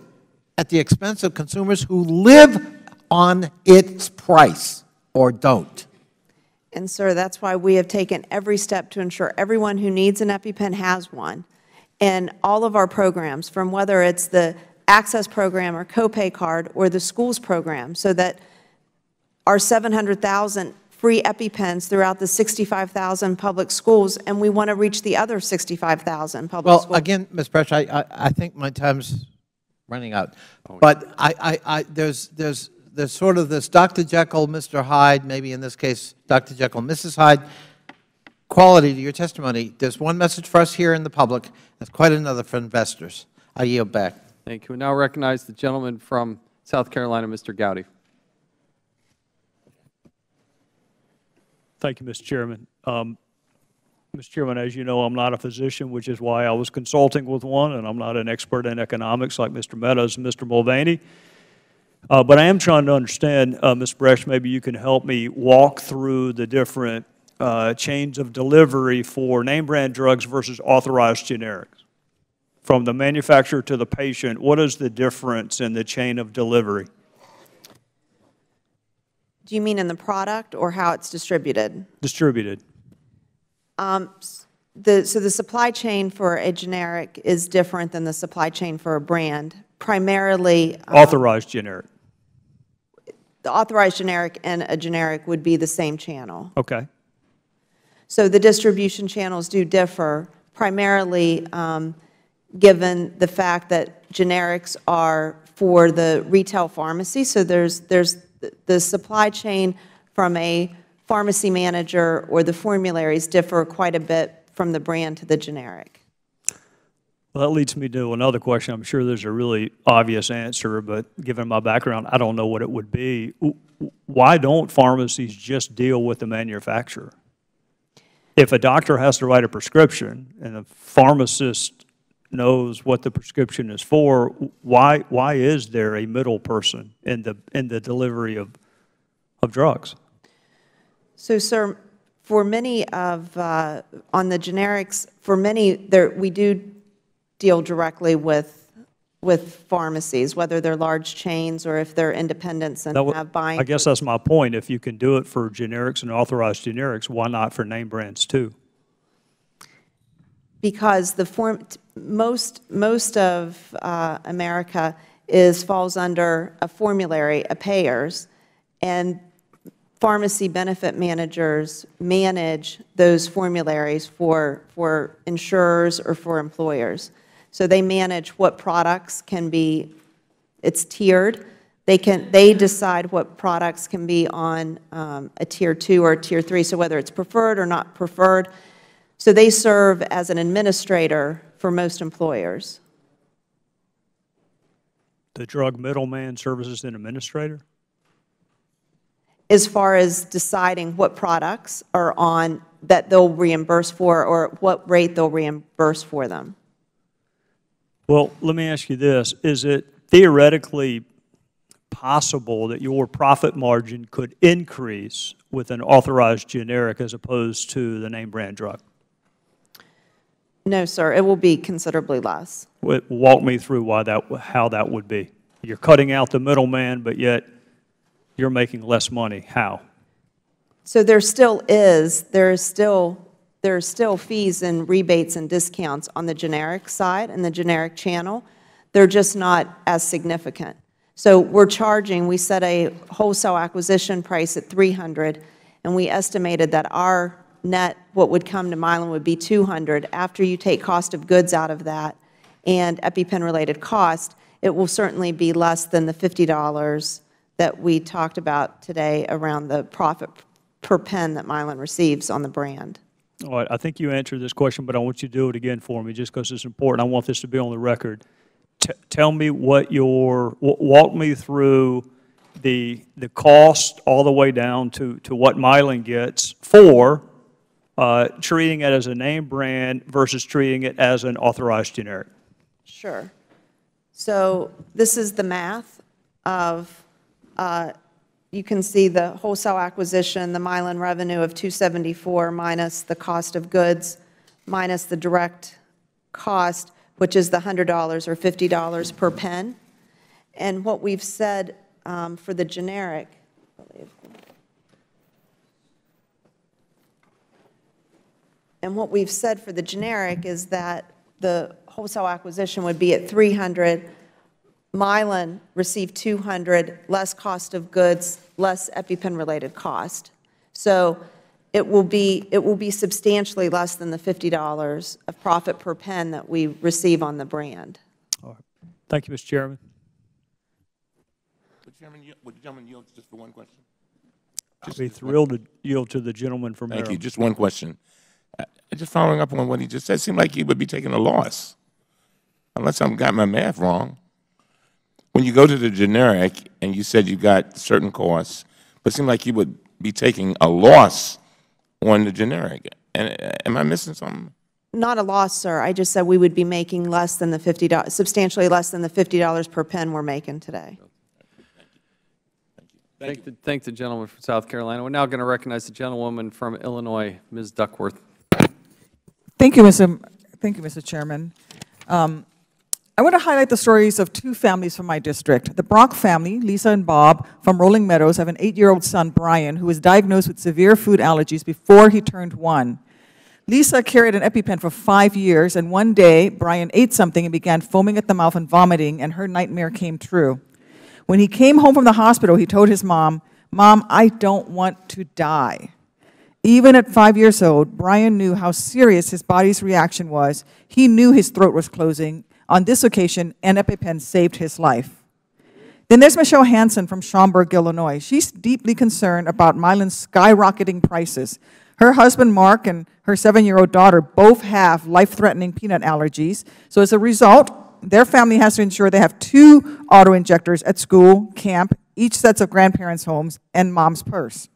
at the expense of consumers who live on its price or don't. And, sir, that's why we have taken every step to ensure everyone who needs an EpiPen has one. And all of our programs, from whether it's the Access program or copay card or the schools program, so that our 700,000 free EpiPens throughout the 65,000 public schools, and we want to reach the other 65,000 public schools. Well, again, Ms. Bresch, I think my time's running out. But there's sort of this Dr. Jekyll, Mr. Hyde, maybe in this case Dr. Jekyll, Mrs. Hyde, quality to your testimony. There's one message for us here in the public. There's quite another for investors. I yield back. Thank you. We now recognize the gentleman from South Carolina, Mr. Gowdy. Thank you, Mr. Chairman. Mr. Chairman, as you know, I'm not a physician, which is why I was consulting with one, and I'm not an expert in economics like Mr. Meadows and Mr. Mulvaney. But I am trying to understand, Ms. Bresch, maybe you can help me walk through the different chains of delivery for name brand drugs versus authorized generics. From the manufacturer to the patient, what is the difference in the chain of delivery? Do you mean in the product or how it's distributed? Distributed. So the supply chain for a generic is different than the supply chain for a brand. Primarily, authorized generic. The authorized generic and a generic would be the same channel. Okay. So the distribution channels do differ, primarily given the fact that generics are for the retail pharmacy. So there's the supply chain from a pharmacy manager or the formularies differ quite a bit from the brand to the generic. Well, that leads me to another question. I'm sure there's a really obvious answer, but given my background, I don't know what it would be. Why don't pharmacies just deal with the manufacturer? If a doctor has to write a prescription and a pharmacist knows what the prescription is for, why is there a middle person in the delivery of drugs? So, sir, for many of, on the generics, for many, we do deal directly with pharmacies, whether they're large chains or if they're independents and have buying. I guess that's my point. If you can do it for generics and authorized generics, why not for name brands too? Because most of America falls under a formulary, a payers, and pharmacy benefit managers manage those formularies for insurers or for employers. So they manage what products can be, it's tiered. They decide what products can be on a tier 2 or tier 3, so whether it's preferred or not preferred. So they serve as an administrator for most employers. The drug middleman serves as an administrator? As far as deciding what products are on that they'll reimburse for or what rate they'll reimburse for them. Well, let me ask you this. Is it theoretically possible that your profit margin could increase with an authorized generic as opposed to the name brand drug? No, sir. It will be considerably less. Walk me through how that would be. You're cutting out the middleman, but yet you're making less money. How? So there are still fees and rebates and discounts on the generic side and the generic channel. They're just not as significant. So we set a wholesale acquisition price at $300, and we estimated that our net, what would come to Mylan would be $200. After you take cost of goods out of that and EpiPen-related cost, it will certainly be less than the $50 that we talked about today around the profit per pen that Mylan receives on the brand. All right, I think you answered this question, but I want you to do it again for me just because it's important. I want this to be on the record. Tell me walk me through the cost all the way down to what Mylan gets for treating it as a name brand versus treating it as an authorized generic. Sure. So this is the math of, you can see the wholesale acquisition, the Mylan revenue of $274 minus the cost of goods, minus the direct cost, which is the $100 or $50 per pen. And what we've said for the generic, is that the wholesale acquisition would be at 300. Mylan received 200, less cost of goods, less EpiPen-related cost. So it will be substantially less than the $50 of profit per pen that we receive on the brand. All right. Thank you, Mr. Chairman. Would the gentleman yield just for one question? I'd be thrilled to yield to the gentleman from Maryland. Thank you. Just one question. Just following up on what he just said, it seemed like he would be taking a loss, unless I've got my math wrong. When you go to the generic and you said you got certain costs, but it seemed like you would be taking a loss on the generic. And am I missing something? Not a loss, sir. I just said we would be making less than the $50, substantially less than the $50 per pen we're making today. Thank the gentleman from South Carolina. We're now going to recognize the gentlewoman from Illinois, Ms. Duckworth. Thank you, Mr. Chairman. I want to highlight the stories of two families from my district. The Brock family, Lisa and Bob from Rolling Meadows, have an 8-year-old son, Brian, who was diagnosed with severe food allergies before he turned 1. Lisa carried an EpiPen for 5 years, and one day, Brian ate something and began foaming at the mouth and vomiting, and her nightmare came true. When he came home from the hospital, he told his mom, "Mom, I don't want to die." Even at 5 years old, Brian knew how serious his body's reaction was. He knew his throat was closing. On this occasion, an EpiPen saved his life. Then there's Michelle Hansen from Schaumburg, Illinois. She's deeply concerned about Mylan's skyrocketing prices. Her husband, Mark, and her 7-year-old daughter both have life-threatening peanut allergies. So as a result, their family has to ensure they have 2 auto-injectors at school, camp, each sets of grandparents' homes, and mom's purse.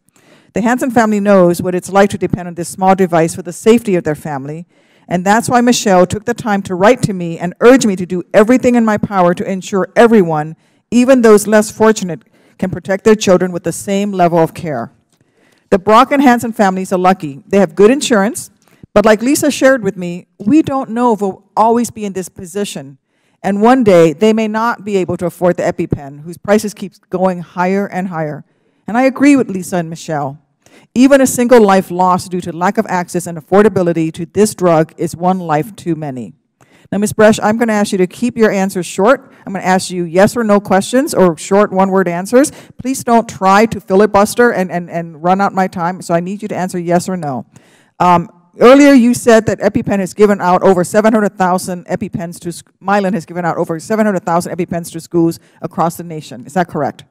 The Hansen family knows what it's like to depend on this small device for the safety of their family. And that's why Michelle took the time to write to me and urge me to do everything in my power to ensure everyone, even those less fortunate, can protect their children with the same level of care. The Brock and Hansen families are lucky. They have good insurance, but like Lisa shared with me, we don't know if we'll always be in this position. And one day, they may not be able to afford the EpiPen, whose prices keep going higher and higher. And I agree with Lisa and Michelle. Even a single life lost due to lack of access and affordability to this drug is one life too many. Now, Ms. Bresch, I'm going to ask you to keep your answers short. I'm going to ask you yes or no questions or short one-word answers. Please don't try to filibuster and run out my time, so I need you to answer yes or no. Earlier, you said that EpiPen has given out over 700,000 EpiPens to, Mylan has given out over 700,000 EpiPens to schools across the nation. Is that correct?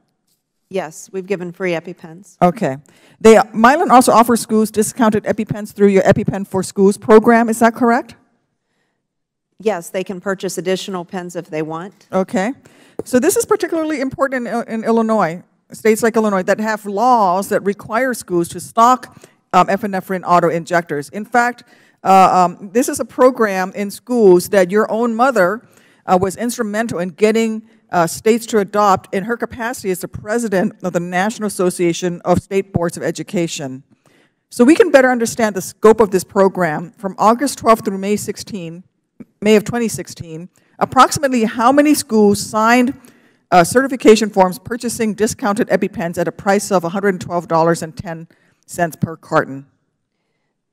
Yes, we've given free EpiPens. Okay. Mylan also offers schools discounted EpiPens through your EpiPen for Schools program. Is that correct? Yes, they can purchase additional pens if they want. Okay. So this is particularly important in Illinois, states like Illinois that have laws that require schools to stock epinephrine auto-injectors. In fact, this is a program in schools that your own mother was instrumental in getting states to adopt in her capacity as the president of the National Association of State Boards of Education. So we can better understand the scope of this program. From August 12th through May of 2016, approximately how many schools signed certification forms purchasing discounted EpiPens at a price of $112.10 per carton?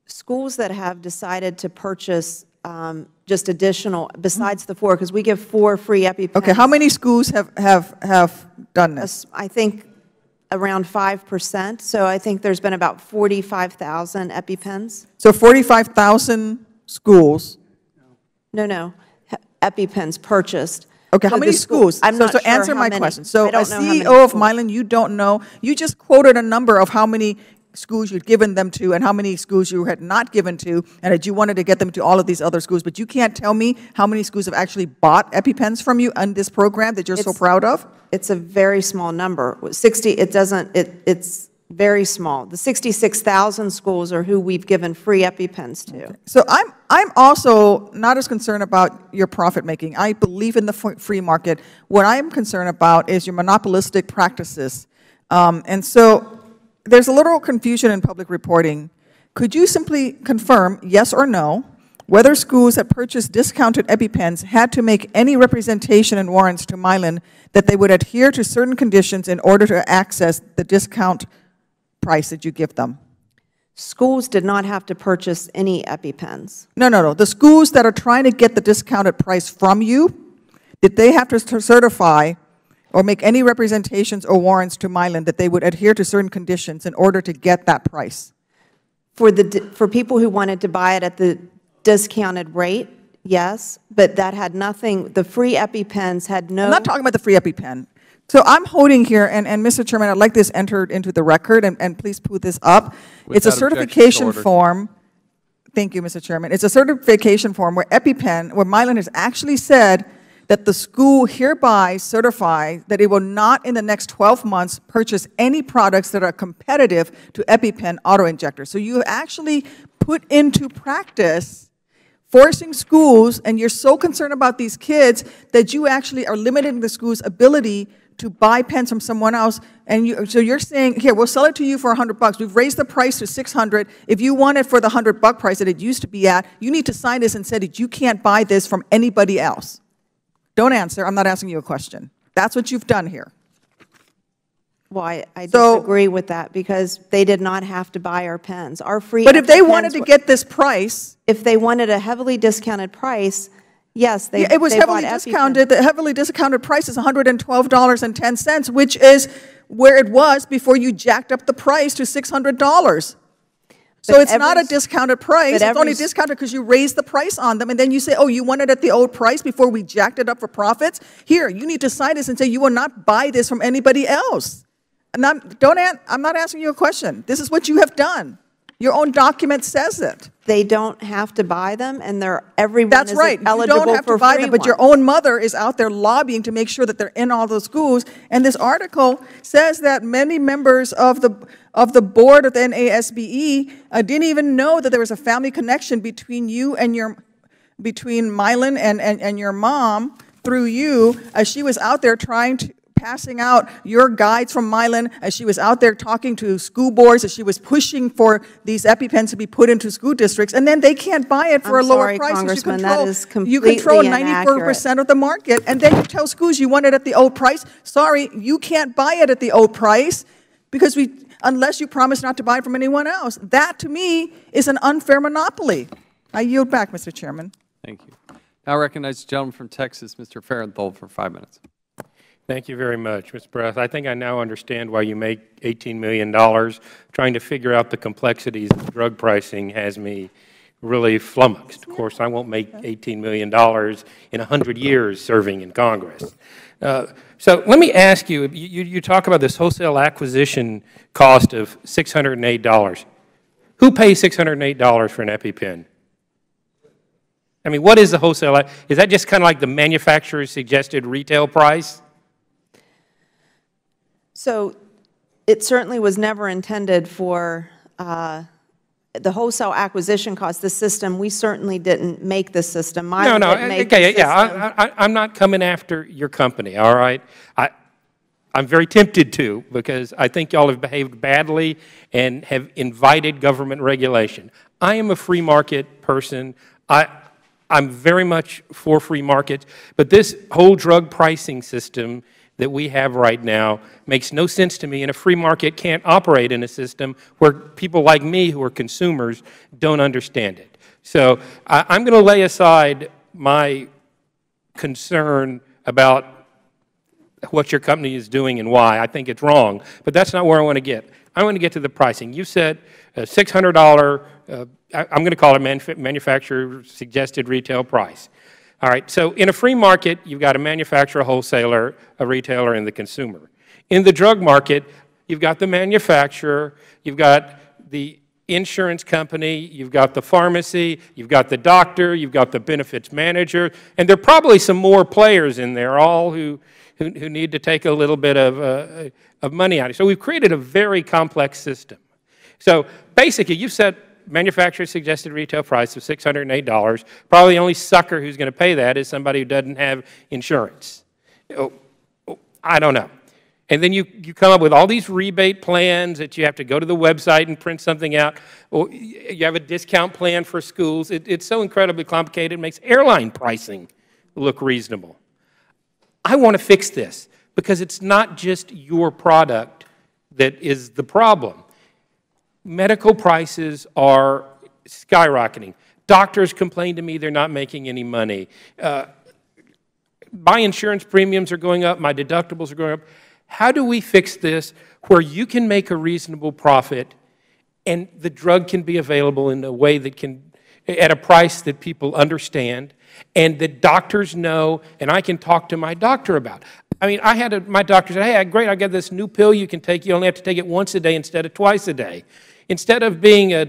Schools that have decided to purchase just additional, besides the 4, because we give 4 free EpiPens. Okay, how many schools have done this? I think around 5%, so I think there's been about 45,000 EpiPens. So 45,000 schools? No, EpiPens purchased. Okay, how many schools? I'm not sure answer how my many. question. So a CEO of Mylan, you don't know. You just quoted a number of how many schools you'd given them to and how many schools you had not given to, and that you wanted to get them to all of these other schools, but you can't tell me how many schools have actually bought EpiPens from you on this program that you're so proud of? It's a very small number. 60, it's very small. The 66,000 schools are who we've given free EpiPens to. Okay. So I'm also not as concerned about your profit making. I believe in the free market. What I'm concerned about is your monopolistic practices. And so there's a little confusion in public reporting. Could you simply confirm, yes or no, whether schools that purchased discounted EpiPens had to make any representation and warrants to Mylan that they would adhere to certain conditions in order to access the discount price that you give them? Schools did not have to purchase any EpiPens. No, no, no. The schools that are trying to get the discounted price from you, did they have to certify or make any representations or warrants to Mylan that they would adhere to certain conditions in order to get that price? For people who wanted to buy it at the discounted rate, yes, but that had nothing, the free EpiPens had no... I'm not talking about the free EpiPen. So I'm holding here, and Mr. Chairman, I'd like this entered into the record, and please put this up. It's a certification form. Thank you, Mr. Chairman. It's a certification form where EpiPen, where Mylan has actually said that the school hereby certifies that it will not in the next 12 months purchase any products that are competitive to EpiPen auto-injectors. So you actually put into practice forcing schools, and you're so concerned about these kids that you actually are limiting the school's ability to buy pens from someone else, and so you're saying, here, we'll sell it to you for $100. We've raised the price to $600. If you want it for the $100 price that it used to be at, you need to sign this and say that you can't buy this from anybody else. Don't answer. I'm not asking you a question. That's what you've done here. Well, I disagree with that because they did not have to buy our pens. Our free. But if they wanted to get this price, if they wanted a heavily discounted price, yes, they. It was heavily discounted. The heavily discounted price is $112.10, which is where it was before you jacked up the price to $600. So it's not a discounted price. It's only discounted because you raised the price on them, and then you say, oh, you want it at the old price before we jacked it up for profits? Here, you need to sign this and say you will not buy this from anybody else. And I'm not asking you a question. This is what you have done. Your own document says it. They don't have to buy them, and everyone That's is right. eligible You don't have to buy them, but your own mother is out there lobbying to make sure that they're in all those schools. And this article says that many members of the board of the NASBE didn't even know that there was a family connection between you and between Mylan and your mom through you, as she was out there passing out your guides from Mylan, as she was out there talking to school boards, as she was pushing for these EpiPens to be put into school districts, and then they can't buy it for a lower price. Congressman, that is You completely control inaccurate. 94% of the market, and then you tell schools you want it at the old price. Sorry, you can't buy it at the old price because unless you promise not to buy it from anyone else. That, to me, is an unfair monopoly. I yield back, Mr. Chairman. Thank you. Now I recognize the gentleman from Texas, Mr. Farenthold, for 5 minutes. Thank you very much, Mr. Breath. I think I now understand why you make $18 million. Trying to figure out the complexities of drug pricing has me really flummoxed. Of course, I won't make $18 million in 100 years serving in Congress. So let me ask you, you talk about this wholesale acquisition cost of $608. Who pays $608 for an EpiPen? I mean, what is the wholesale? Is that just kind of like the manufacturer's suggested retail price? So it certainly was never intended for the wholesale acquisition cost. The system, we certainly didn't make the system. No, okay, yeah, I'm not coming after your company, all right? I'm very tempted to, because I think y'all have behaved badly and have invited government regulation. I am a free market person. I'm very much for free markets, but this whole drug pricing system that we have right now makes no sense to me, and a free market can't operate in a system where people like me who are consumers don't understand it. So I'm going to lay aside my concern about what your company is doing and why. I think it's wrong, but that's not where I want to get. I want to get to the pricing. You said $600, I'm going to call it manufacturer suggested retail price. All right, so in a free market, you've got a manufacturer, a wholesaler, a retailer, and the consumer. In the drug market, you've got the manufacturer, you've got the insurance company, you've got the pharmacy, you've got the doctor, you've got the benefits manager, and there are probably some more players in there, all who need to take a little bit of money out of it. So we've created a very complex system. So basically, you've said manufacturer suggested retail price of $608. Probably the only sucker who's going to pay that is somebody who doesn't have insurance. I don't know. And then you come up with all these rebate plans that you have to go to the website and print something out. Or you have a discount plan for schools. It's so incredibly complicated, it makes airline pricing look reasonable. I want to fix this because it's not just your product that is the problem. medical prices are skyrocketing. Doctors complain to me they're not making any money. My insurance premiums are going up, my deductibles are going up. How do we fix this where you can make a reasonable profit and the drug can be available in a way that can, at a price that people understand and that doctors know and I can talk to my doctor about? I mean, my doctor said, hey, great, I got this new pill you can take. You only have to take it once a day instead of twice a day. Instead of being a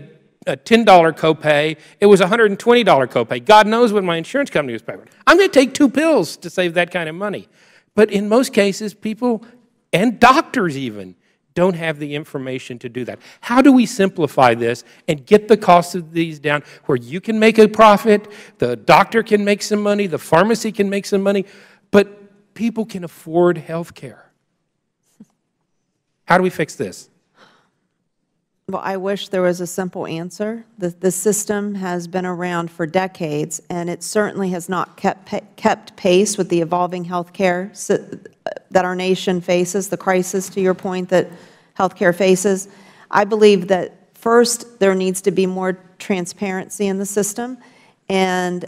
$10 copay, it was a $120 copay. God knows what my insurance company was paying. I'm going to take 2 pills to save that kind of money. But in most cases, people, and doctors even, don't have the information to do that. How do we simplify this and get the cost of these down where you can make a profit, the doctor can make some money, the pharmacy can make some money, but people can afford health care? How do we fix this? Well, I wish there was a simple answer. The system has been around for decades, and it certainly has not kept pace with the evolving health care that our nation faces, the crisis, to your point, that health care faces. I believe that first there needs to be more transparency in the system, and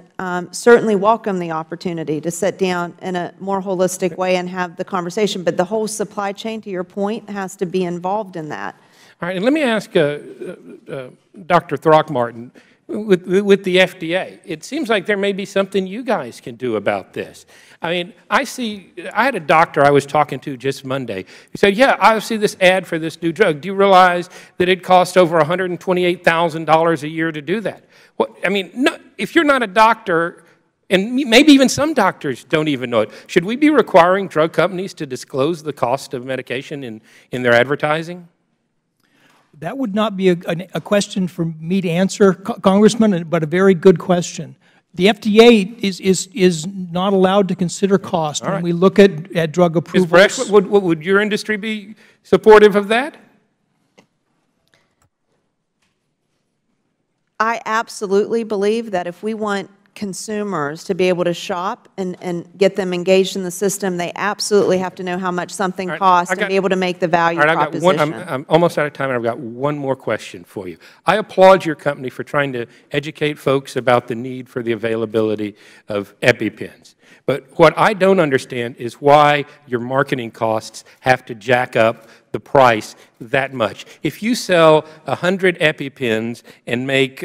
certainly welcome the opportunity to sit down in a more holistic way and have the conversation. But the whole supply chain, to your point, has to be involved in that. All right, and let me ask Dr. Throckmorton, with the FDA, it seems like there may be something you guys can do about this. I mean, I had a doctor I was talking to just Monday who said, yeah, I see this ad for this new drug. Do you realize that it costs over $128,000 a year to do that? Well, I mean, no, if you're not a doctor, and maybe even some doctors don't even know it, should we be requiring drug companies to disclose the cost of medication in their advertising? That would not be a question for me to answer, Congressman, but a very good question. The FDA is not allowed to consider cost when we look at drug approvals. Ms. Bresch, would your industry be supportive of that? I absolutely believe that if we want consumers to be able to shop and get them engaged in the system, they absolutely have to know how much something costs and be able to make the value proposition. I'm almost out of time, and I've got one more question for you. I applaud your company for trying to educate folks about the need for the availability of EpiPens. But what I don't understand is why your marketing costs have to jack up the price that much. If you sell 100 EpiPens and make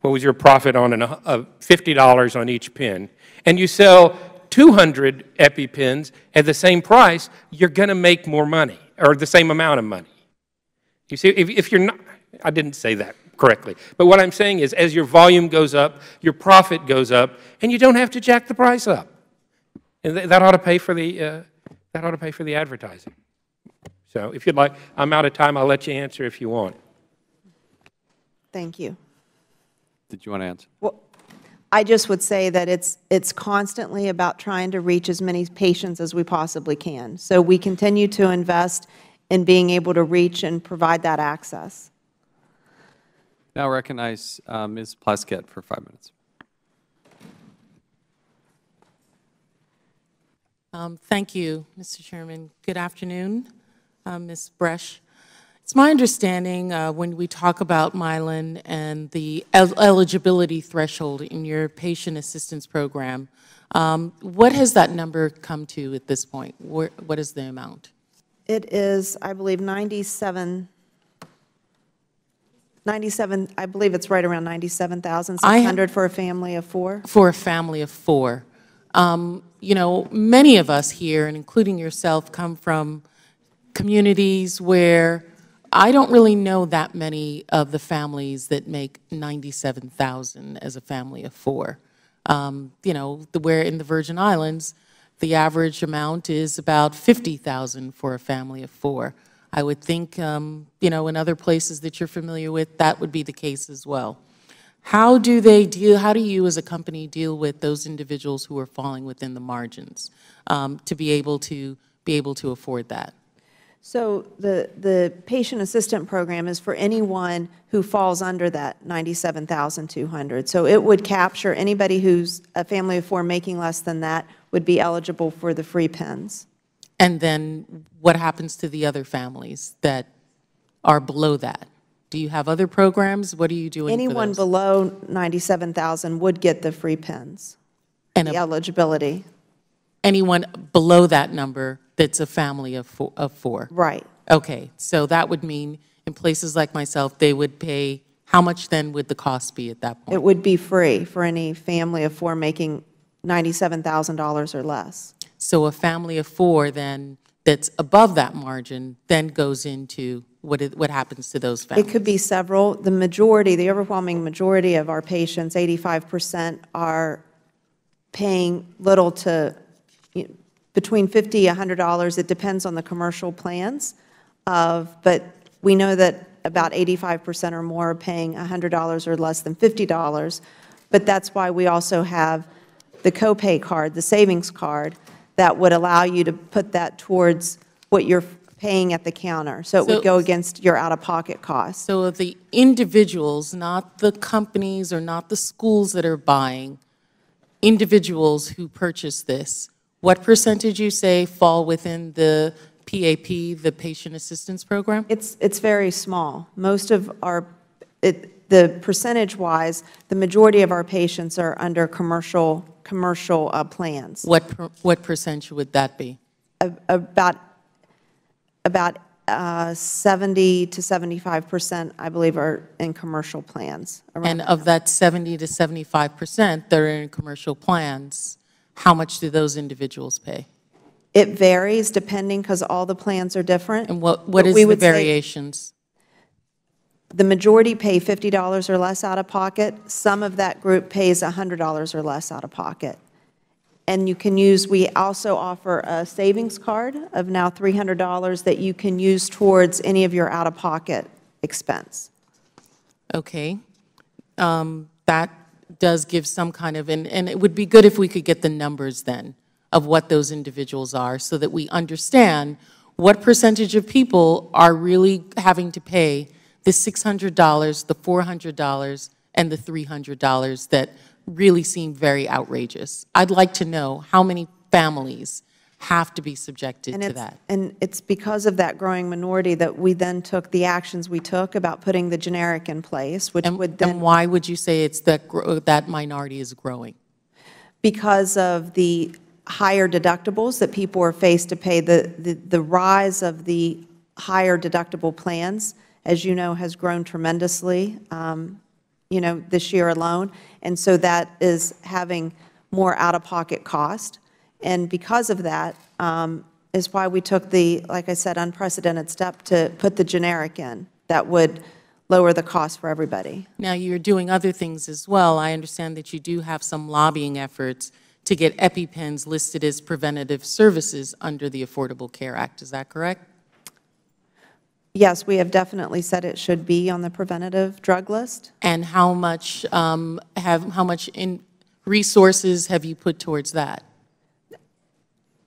what was your profit on $50 on each pen, and you sell 200 EpiPens at the same price, you're going to make more money, or the same amount of money. You see, if you're not, I didn't say that correctly, but what I'm saying is as your volume goes up, your profit goes up, and you don't have to jack the price up. And that ought to pay for the advertising. So if you'd like, I'm out of time. I'll let you answer if you want. Thank you. Did you want to answer? Well, I just would say that it's constantly about trying to reach as many patients as we possibly can. So we continue to invest in being able to reach and provide that access. Now recognize Ms. Plaskett for 5 minutes. Thank you, Mr. Chairman. Good afternoon, Ms. Bresch. It's my understanding when we talk about Mylan and the eligibility threshold in your patient assistance program, what has that number come to at this point? What is the amount? It is, I believe, 97, I believe it's right around 97,600 for a family of 4. For a family of 4. You know, many of us here, and including yourself, come from communities where I don't really know that many of the families that make $97,000 as a family of 4. You know, where in the Virgin Islands, the average amount is about $50,000 for a family of 4. I would think, you know, in other places that you're familiar with, that would be the case as well. How do you as a company deal with those individuals who are falling within the margins to be able to afford that? So the patient assistant program is for anyone who falls under that 97,200. So it would capture anybody who's a family of 4 making less than that would be eligible for the free pens. And then what happens to the other families that are below that? Do you have other programs? What are you doing for Anyone those? below 97,000 would get the free pens, And the eligibility. anyone below that number that's a family of four? Right. Okay, so that would mean in places like myself, they would pay, how much then would the cost be at that point? It would be free for any family of four making $97,000 or less. So a family of four then, that's above that margin, then goes into what happens to those families? It could be several. The majority, the overwhelming majority of our patients, 85%, are paying little to between $50 and $100. It depends on the commercial plans. But we know that about 85% or more are paying $100 or less than $50. But that's why we also have the copay card, the savings card, that would allow you to put that towards what you're paying at the counter. So it would go against your out-of-pocket costs. So the individuals, not the companies or not the schools that are buying, individuals who purchase this, what percentage you say fall within the PAP, the Patient Assistance Program? It's very small. Most of our, the percentage-wise, the majority of our patients are under commercial plans. What percentage would that be? About 70 to 75%, I believe, are in commercial plans. And of that 70 to 75% that are in commercial plans, how much do those individuals pay? It varies depending, because all the plans are different. And what is the variations? The majority pay $50 or less out of pocket. Some of that group pays $100 or less out of pocket. And you can use, we also offer a savings card of now $300 that you can use towards any of your out-of-pocket expense. Okay. That does give some kind of, and it would be good if we could get the numbers then of what those individuals are so that we understand what percentage of people are really having to pay the $600, the $400, and the $300 that really seem very outrageous. I'd like to know how many families have to be subjected to that. And it's because of that growing minority that we then took the actions we took about putting the generic in place, which would then... And why would you say it's that minority is growing? Because of the higher deductibles that people are faced to pay. The rise of the higher deductible plans, as you know, has grown tremendously, this year alone. And so that is having more out-of-pocket cost. And because of that is why we took the, like I said, unprecedented step to put the generic in that would lower the cost for everybody. Now, you're doing other things as well. I understand that you do have some lobbying efforts to get EpiPens listed as preventative services under the Affordable Care Act. Is that correct? Yes, we have definitely said it should be on the preventative drug list. And how much resources have you put towards that?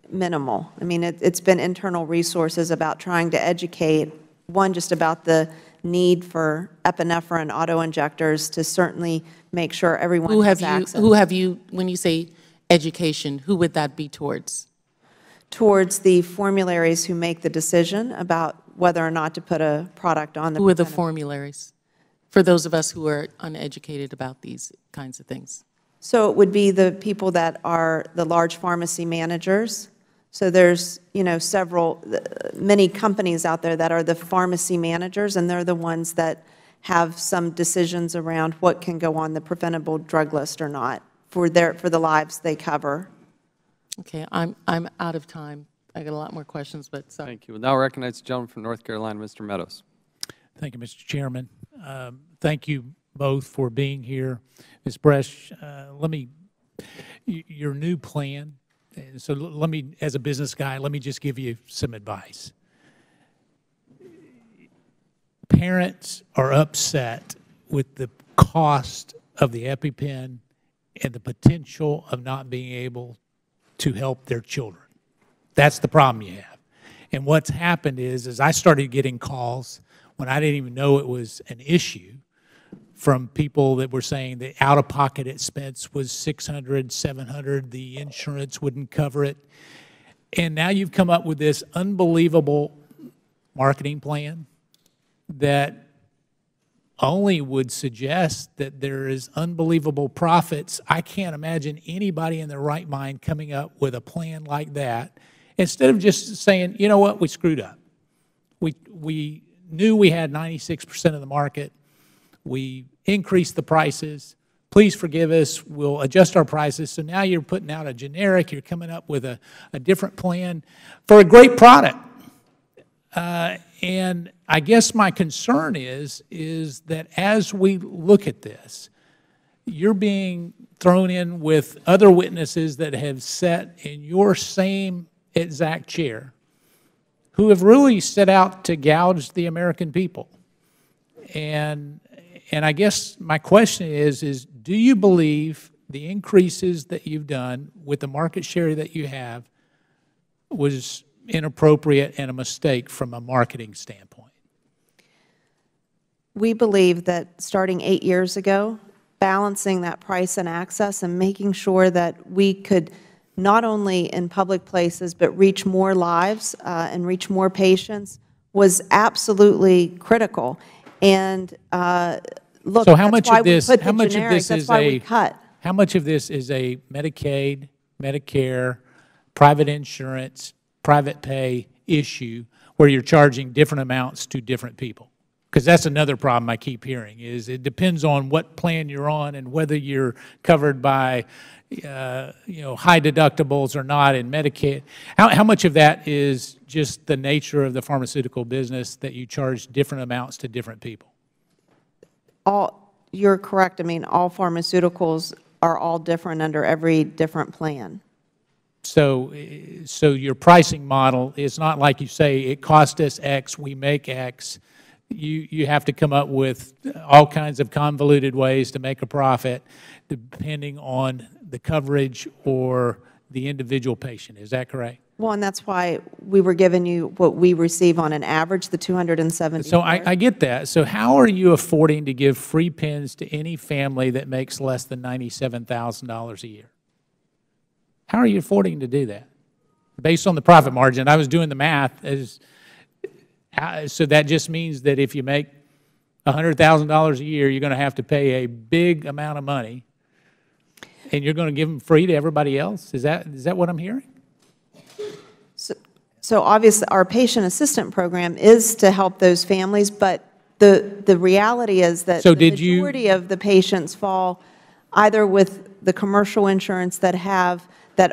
Minimal. I mean, it's been internal resources about trying to educate, one, just about the need for epinephrine auto-injectors to certainly make sure everyone has access. Who have you, when you say education, who would that be towards? Towards the formularies who make the decision about whether or not to put a product on the... Who are the formularies? For those of us who are uneducated about these kinds of things. So it would be the people that are the large pharmacy managers. So there's, many companies out there that are the pharmacy managers, and they're the ones that have some decisions around what can go on the preventable drug list or not for the lives they cover. Okay, I'm out of time. I got a lot more questions, but sorry. Thank you. We'll now recognize the gentleman from North Carolina, Mr. Meadows. Thank you, Mr. Chairman. Thank you both for being here. Ms. Bresch, your new plan, so let me, as a business guy, let me just give you some advice. Parents are upset with the cost of the EpiPen and the potential of not being able to help their children. That's the problem you have. And what's happened is I started getting calls when I didn't even know it was an issue from people that were saying the out-of-pocket expense was $600, $700, the insurance wouldn't cover it. And now you've come up with this unbelievable marketing plan that only would suggest that there is unbelievable profits. I can't imagine anybody in their right mind coming up with a plan like that instead of just saying, you know what, we screwed up. We knew we had 96% of the market. We increased the prices. Please forgive us. We'll adjust our prices. So now you're putting out a generic. You're coming up with a different plan for a great product. And I guess my concern is that as we look at this, you're being thrown in with other witnesses that have sat in your same exact chair who have really set out to gouge the American people. And I guess my question is do you believe the increases that you've done with the market share that you have was inappropriate and a mistake from a marketing standpoint? We believe that starting 8 years ago, balancing that price and access and making sure that we could not only in public places but reach more lives and reach more patients was absolutely critical. And look, so how much that's why of this? we put How the much generics, of this that's is why a? we cut. How much of this is a Medicaid, Medicare, private insurance, private pay issue where you're charging different amounts to different people? Because that's another problem I keep hearing is it depends on what plan you're on and whether you're covered by high deductibles or not in Medicaid. How much of that is just the nature of the pharmaceutical business that you charge different amounts to different people? You're correct. I mean, all pharmaceuticals are all different under every different plan. So your pricing model is not like you say, it cost us X, we make X. You have to come up with all kinds of convoluted ways to make a profit depending on the coverage or the individual patient. Is that correct? Well, and that's why we were giving you what we receive on an average, the 270. So I get that. So how are you affording to give free pens to any family that makes less than $97,000 a year? How are you affording to do that? Based on the profit margin, I was doing the math. So that just means that if you make $100,000 a year, you're going to have to pay a big amount of money, and you're going to give them free to everybody else? Is that what I'm hearing? So obviously, our patient assistant program is to help those families, but the reality is that the majority of the patients fall either with the commercial insurance that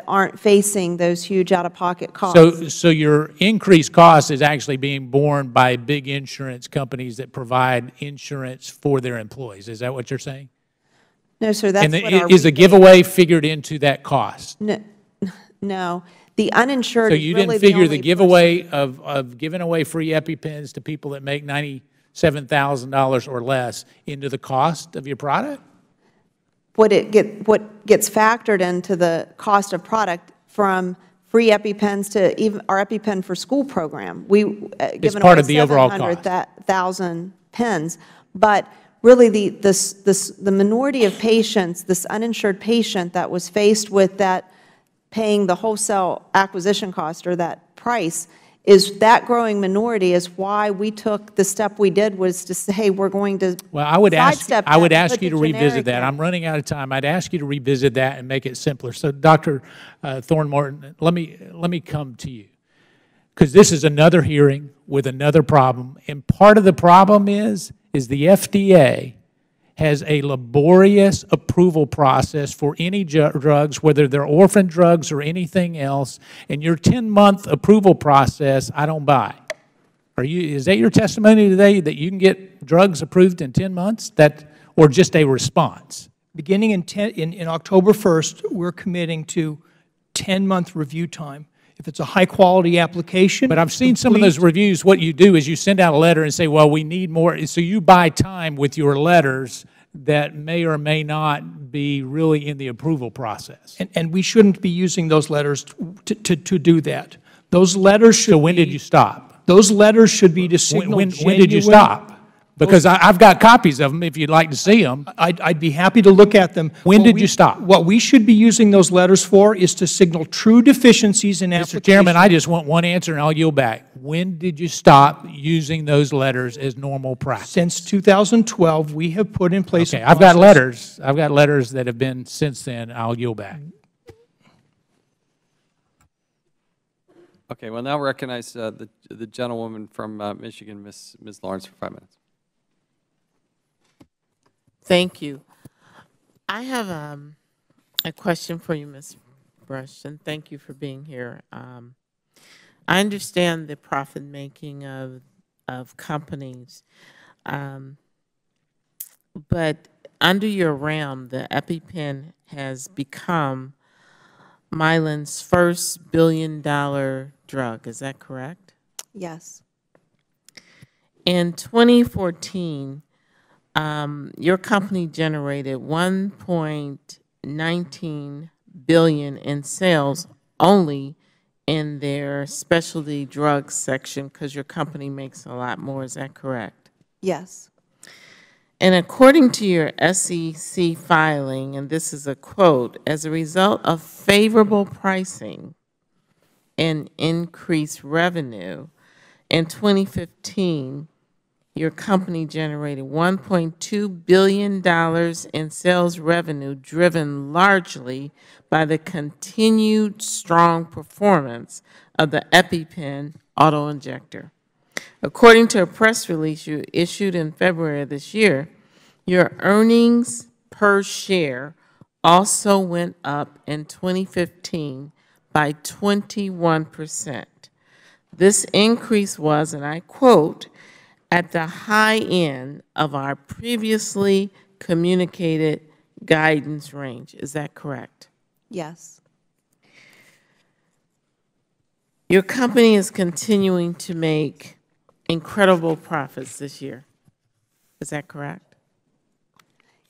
aren't facing those huge out-of-pocket costs. So your increased cost is actually being borne by big insurance companies that provide insurance for their employees. Is that what you're saying? No, sir. That's what our is a giveaway figured into that cost? No. The uninsured. So you didn't figure the giveaway of giving away free EpiPens to people that make $97,000 or less into the cost of your product? What gets factored into the cost of product from free EpiPens to even our EpiPen for School program. We've given part away of the overall cost. 700,000 pens, but really the minority of patients, this uninsured patient that was faced with that paying the wholesale acquisition cost or that price, is that growing minority is why we took the step we did was to say we're going to I would ask you to revisit that. in. I'm running out of time. I'd ask you to revisit that and make it simpler. So Dr. Thorne-Morton, let me come to you, because this is another hearing with another problem, and part of the problem is the FDA has a laborious approval process for any drugs, whether they're orphan drugs or anything else, and your 10-month approval process, I don't buy. Is that your testimony today, that you can get drugs approved in 10 months, or just a response? Beginning in October 1st, we're committing to 10-month review time. If it's a high-quality application. But I've seen some of those reviews. What you do is you send out a letter and say, well, we need more. So you buy time with your letters that may or may not be really in the approval process. And we shouldn't be using those letters to do that. Those letters should So when did you stop? Those letters should be to signal when did you stop? Because I've got copies of them if you'd like to see them. I'd be happy to look at them. When did you stop? What we should be using those letters for is to signal true deficiencies in application. Mr. Chairman, I just want one answer and I'll yield back. When did you stop using those letters as normal practice? Since 2012, we have put in place Okay, I've got letters. I've got letters that have been since then. I'll yield back. Okay, well, now recognize the gentlewoman from Michigan, Ms. Lawrence, for 5 minutes. Thank you. I have a question for you, Ms. Brush, and thank you for being here. I understand the profit making of companies, but under your realm, the EpiPen has become Mylan's first billion-dollar drug. Is that correct? Yes. In 2014, your company generated $1.19 billion in sales only in their specialty drugs section because your company makes a lot more. Is that correct? Yes. And according to your SEC filing, and this is a quote, as a result of favorable pricing and increased revenue, in 2015, your company generated $1.2 billion in sales revenue, driven largely by the continued strong performance of the EpiPen autoinjector. According to a press release you issued in February of this year, your earnings per share also went up in 2015 by 21%. This increase was, and I quote, at the high end of our previously communicated guidance range. Is that correct? Yes. Your company is continuing to make incredible profits this year. Is that correct?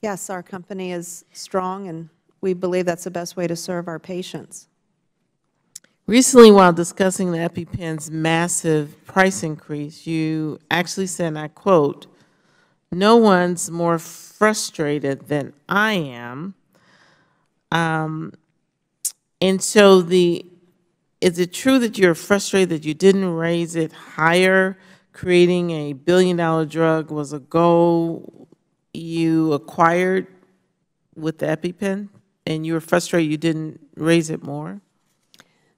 Yes, our company is strong, and we believe that's the best way to serve our patients. Recently, while discussing the EpiPen's massive price increase, you actually said, and I quote, "No one's more frustrated than I am." And so is it true that you're frustrated that you didn't raise it higher? Creating a billion-dollar drug was a goal you acquired with the EpiPen, and you were frustrated you didn't raise it more?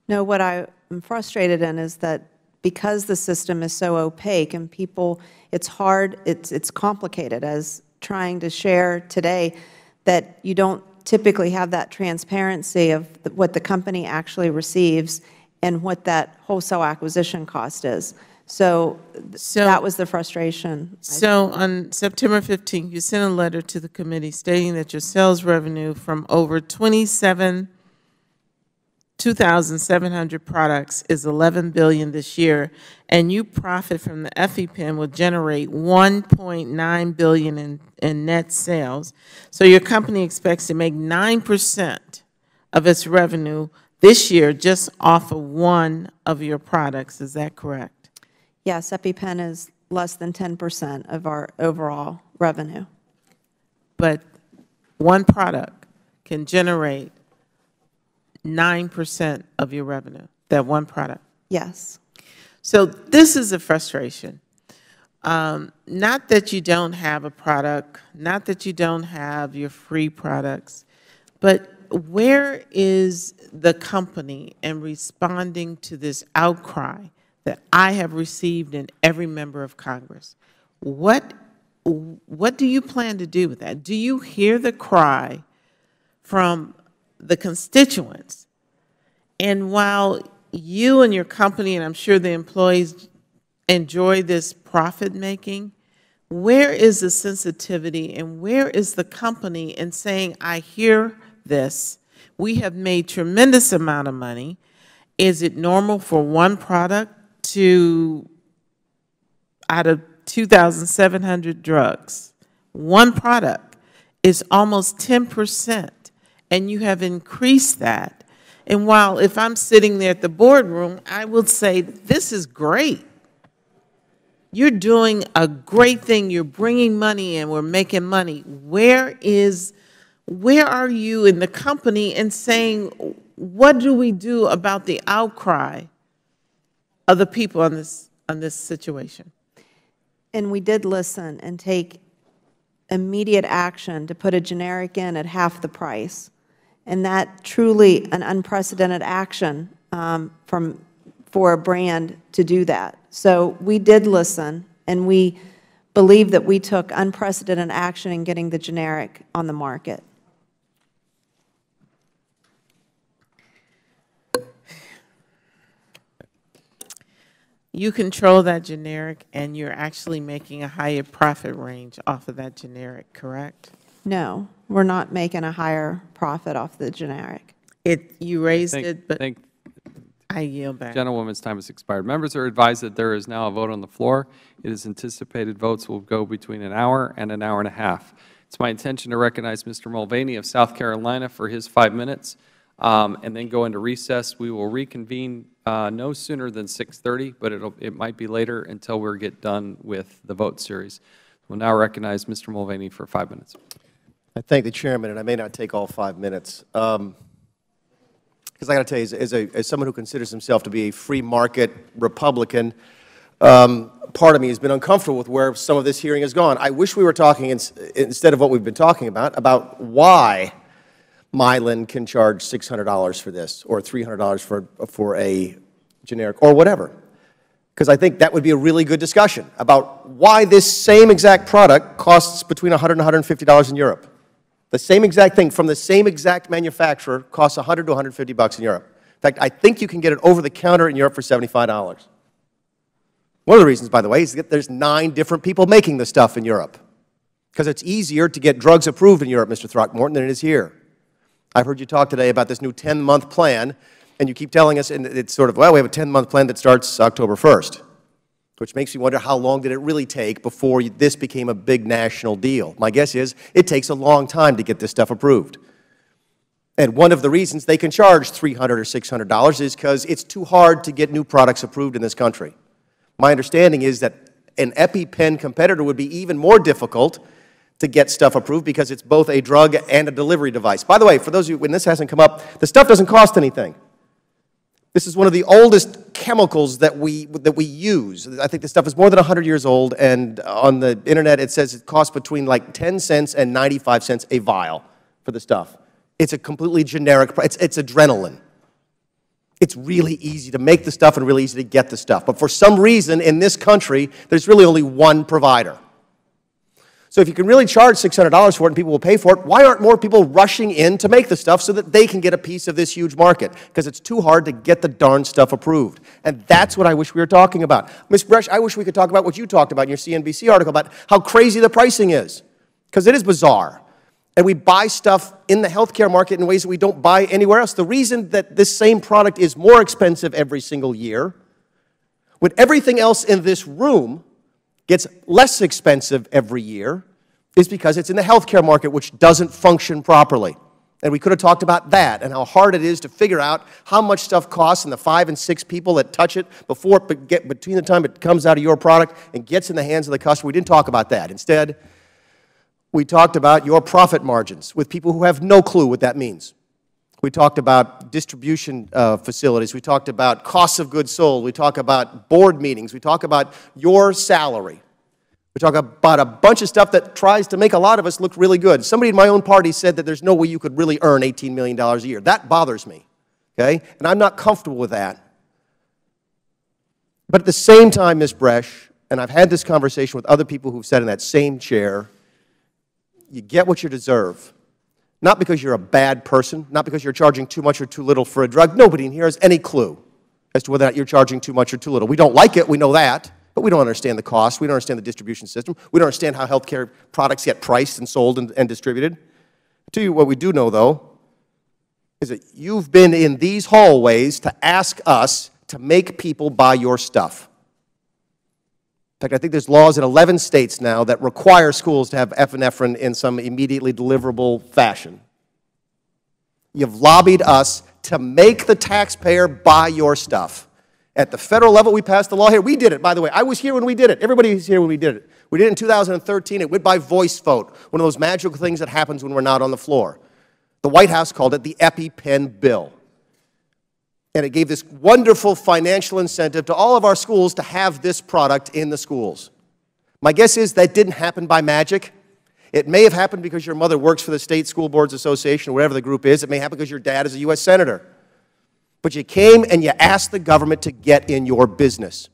No, what I am frustrated in is that because the system is so opaque and people, it's hard, it's complicated, as trying to share today, that you don't typically have that transparency of what the company actually receives and what that wholesale acquisition cost is. So that was the frustration. So on September 15th, you sent a letter to the committee stating that your sales revenue from over 2,700 products is $11 billion this year, and you profit from the EpiPen will generate $1.9 billion in net sales. So your company expects to make 9% of its revenue this year just off of one of your products. Is that correct? Yes, EpiPen is less than 10% of our overall revenue. But one product can generate 9% of your revenue, that one product? Yes. So this is a frustration. Not that you don't have a product, not that you don't have your free products, but where is the company in responding to this outcry that I have received in every member of Congress? What do you plan to do with that? Do you hear the cry from the constituents? And while you and your company, and I'm sure the employees, enjoy this profit making, where is the sensitivity and where is the company in saying, I hear this, we have made tremendous amount of money. Is it normal for one product to, out of 2,700 drugs, one product is almost 10%, and you have increased that? And while if I'm sitting there at the boardroom, I would say, this is great. You're doing a great thing. You're bringing money in. We're making money. Where are you in the company in saying, what do we do about the outcry of the people on this situation? And we did listen and take immediate action to put a generic in at half the price. And that truly an unprecedented action for a brand to do that. So we did listen, and we believe that we took unprecedented action in getting the generic on the market. You control that generic, and you're actually making a higher profit range off of that generic, correct? No, we're not making a higher profit off the generic. You raised it, but I yield back. Gentlewoman's time has expired. Members are advised that there is now a vote on the floor. It is anticipated votes will go between an hour and an hour and a half. It's my intention to recognize Mr. Mulvaney of South Carolina for his 5 minutes, and then go into recess. We will reconvene no sooner than 6:30, but it might be later until we get done with the vote series. We'll now recognize Mr. Mulvaney for 5 minutes. I thank the Chairman, and I may not take all 5 minutes. Because I got to tell you, as someone who considers himself to be a free market Republican, part of me has been uncomfortable with where some of this hearing has gone. I wish we were talking, instead of what we've been talking about why Mylan can charge $600 for this, or $300 for a generic, or whatever. Because I think that would be a really good discussion about why this same exact product costs between $100 and $150 in Europe. The same exact thing from the same exact manufacturer costs $100 to $150 in Europe. In fact, I think you can get it over the counter in Europe for $75. One of the reasons, by the way, is that there's 9 different people making the stuff in Europe. Because it's easier to get drugs approved in Europe, Mr. Throckmorton, than it is here. I've heard you talk today about this new 10-month plan, and you keep telling us, and it's sort of, well, we have a 10-month plan that starts October 1st, which makes me wonder how long did it really take before this became a big national deal. My guess is it takes a long time to get this stuff approved. And one of the reasons they can charge $300 or $600 is because it's too hard to get new products approved in this country. My understanding is that an EpiPen competitor would be even more difficult to get stuff approved because it's both a drug and a delivery device. By the way, for those of you, when this hasn't come up, the stuff doesn't cost anything. This is one of the oldest chemicals that we use. I think this stuff is more than 100 years old, and on the internet it says it costs between like 10 cents and 95 cents a vial for the stuff. It's a completely generic, it's adrenaline. It's really easy to make the stuff and really easy to get the stuff. But for some reason in this country, there's really only one provider. So if you can really charge $600 for it and people will pay for it, why aren't more people rushing in to make the stuff so that they can get a piece of this huge market? Because it's too hard to get the darn stuff approved. And that's what I wish we were talking about. Ms. Bresch, I wish we could talk about what you talked about in your CNBC article about how crazy the pricing is. Because it is bizarre. And we buy stuff in the healthcare market in ways that we don't buy anywhere else. The reason that this same product is more expensive every single year, when everything else in this room gets less expensive every year, is because it's in the healthcare market, which doesn't function properly. And we could have talked about that and how hard it is to figure out how much stuff costs and the 5 and 6 people that touch it between the time it comes out of your product and gets in the hands of the customer. We didn't talk about that. Instead, we talked about your profit margins with people who have no clue what that means. We talked about distribution facilities. We talked about costs of goods sold. We talked about board meetings. We talked about your salary. We talk about a bunch of stuff that tries to make a lot of us look really good. Somebody in my own party said that there's no way you could really earn $18 million a year. That bothers me, okay? And I'm not comfortable with that. But at the same time, Ms. Bresch, and I've had this conversation with other people who've sat in that same chair, you get what you deserve. Not because you're a bad person, not because you're charging too much or too little for a drug. Nobody in here has any clue as to whether or not you're charging too much or too little. We don't like it, we know that. But we don't understand the cost. We don't understand the distribution system. We don't understand how healthcare products get priced and sold and distributed. I'll tell you what we do know, though, is that you've been in these hallways to ask us to make people buy your stuff. In fact, I think there's laws in 11 states now that require schools to have epinephrine in some immediately deliverable fashion. You've lobbied us to make the taxpayer buy your stuff. At the federal level, we passed the law here. We did it, by the way. I was here when we did it. Everybody was here when we did it. We did it in 2013. It went by voice vote, one of those magical things that happens when we're not on the floor. The White House called it the EpiPen bill. And it gave this wonderful financial incentive to all of our schools to have this product in the schools. My guess is that didn't happen by magic. It may have happened because your mother works for the State School Boards Association or whatever the group is. It may happen because your dad is a U.S. Senator. But you came and you asked the government to get in your business.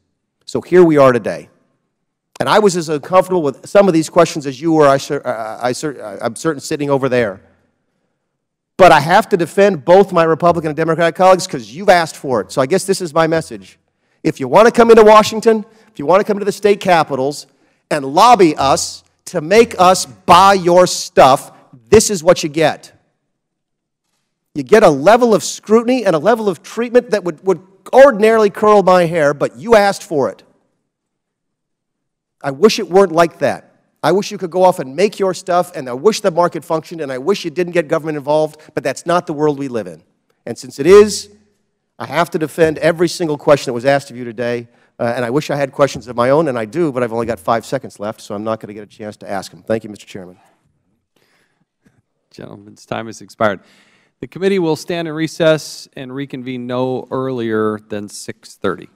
So here we are today. And I was as uncomfortable with some of these questions as you were. I'm certain sitting over there. But I have to defend both my Republican and Democratic colleagues because you've asked for it. So I guess this is my message. If you want to come into Washington, if you want to come to the state capitals and lobby us to make us buy your stuff, this is what you get. You get a level of scrutiny and a level of treatment that would ordinarily curl my hair, but you asked for it. I wish it weren't like that. I wish you could go off and make your stuff, and I wish the market functioned, and I wish you didn't get government involved, but that's not the world we live in. And since it is, I have to defend every single question that was asked of you today, and I wish I had questions of my own, and I do, but I've only got 5 seconds left, so I'm not going to get a chance to ask them. Thank you, Mr. Chairman. Gentleman's time has expired. The committee will stand in recess and reconvene no earlier than 6:30.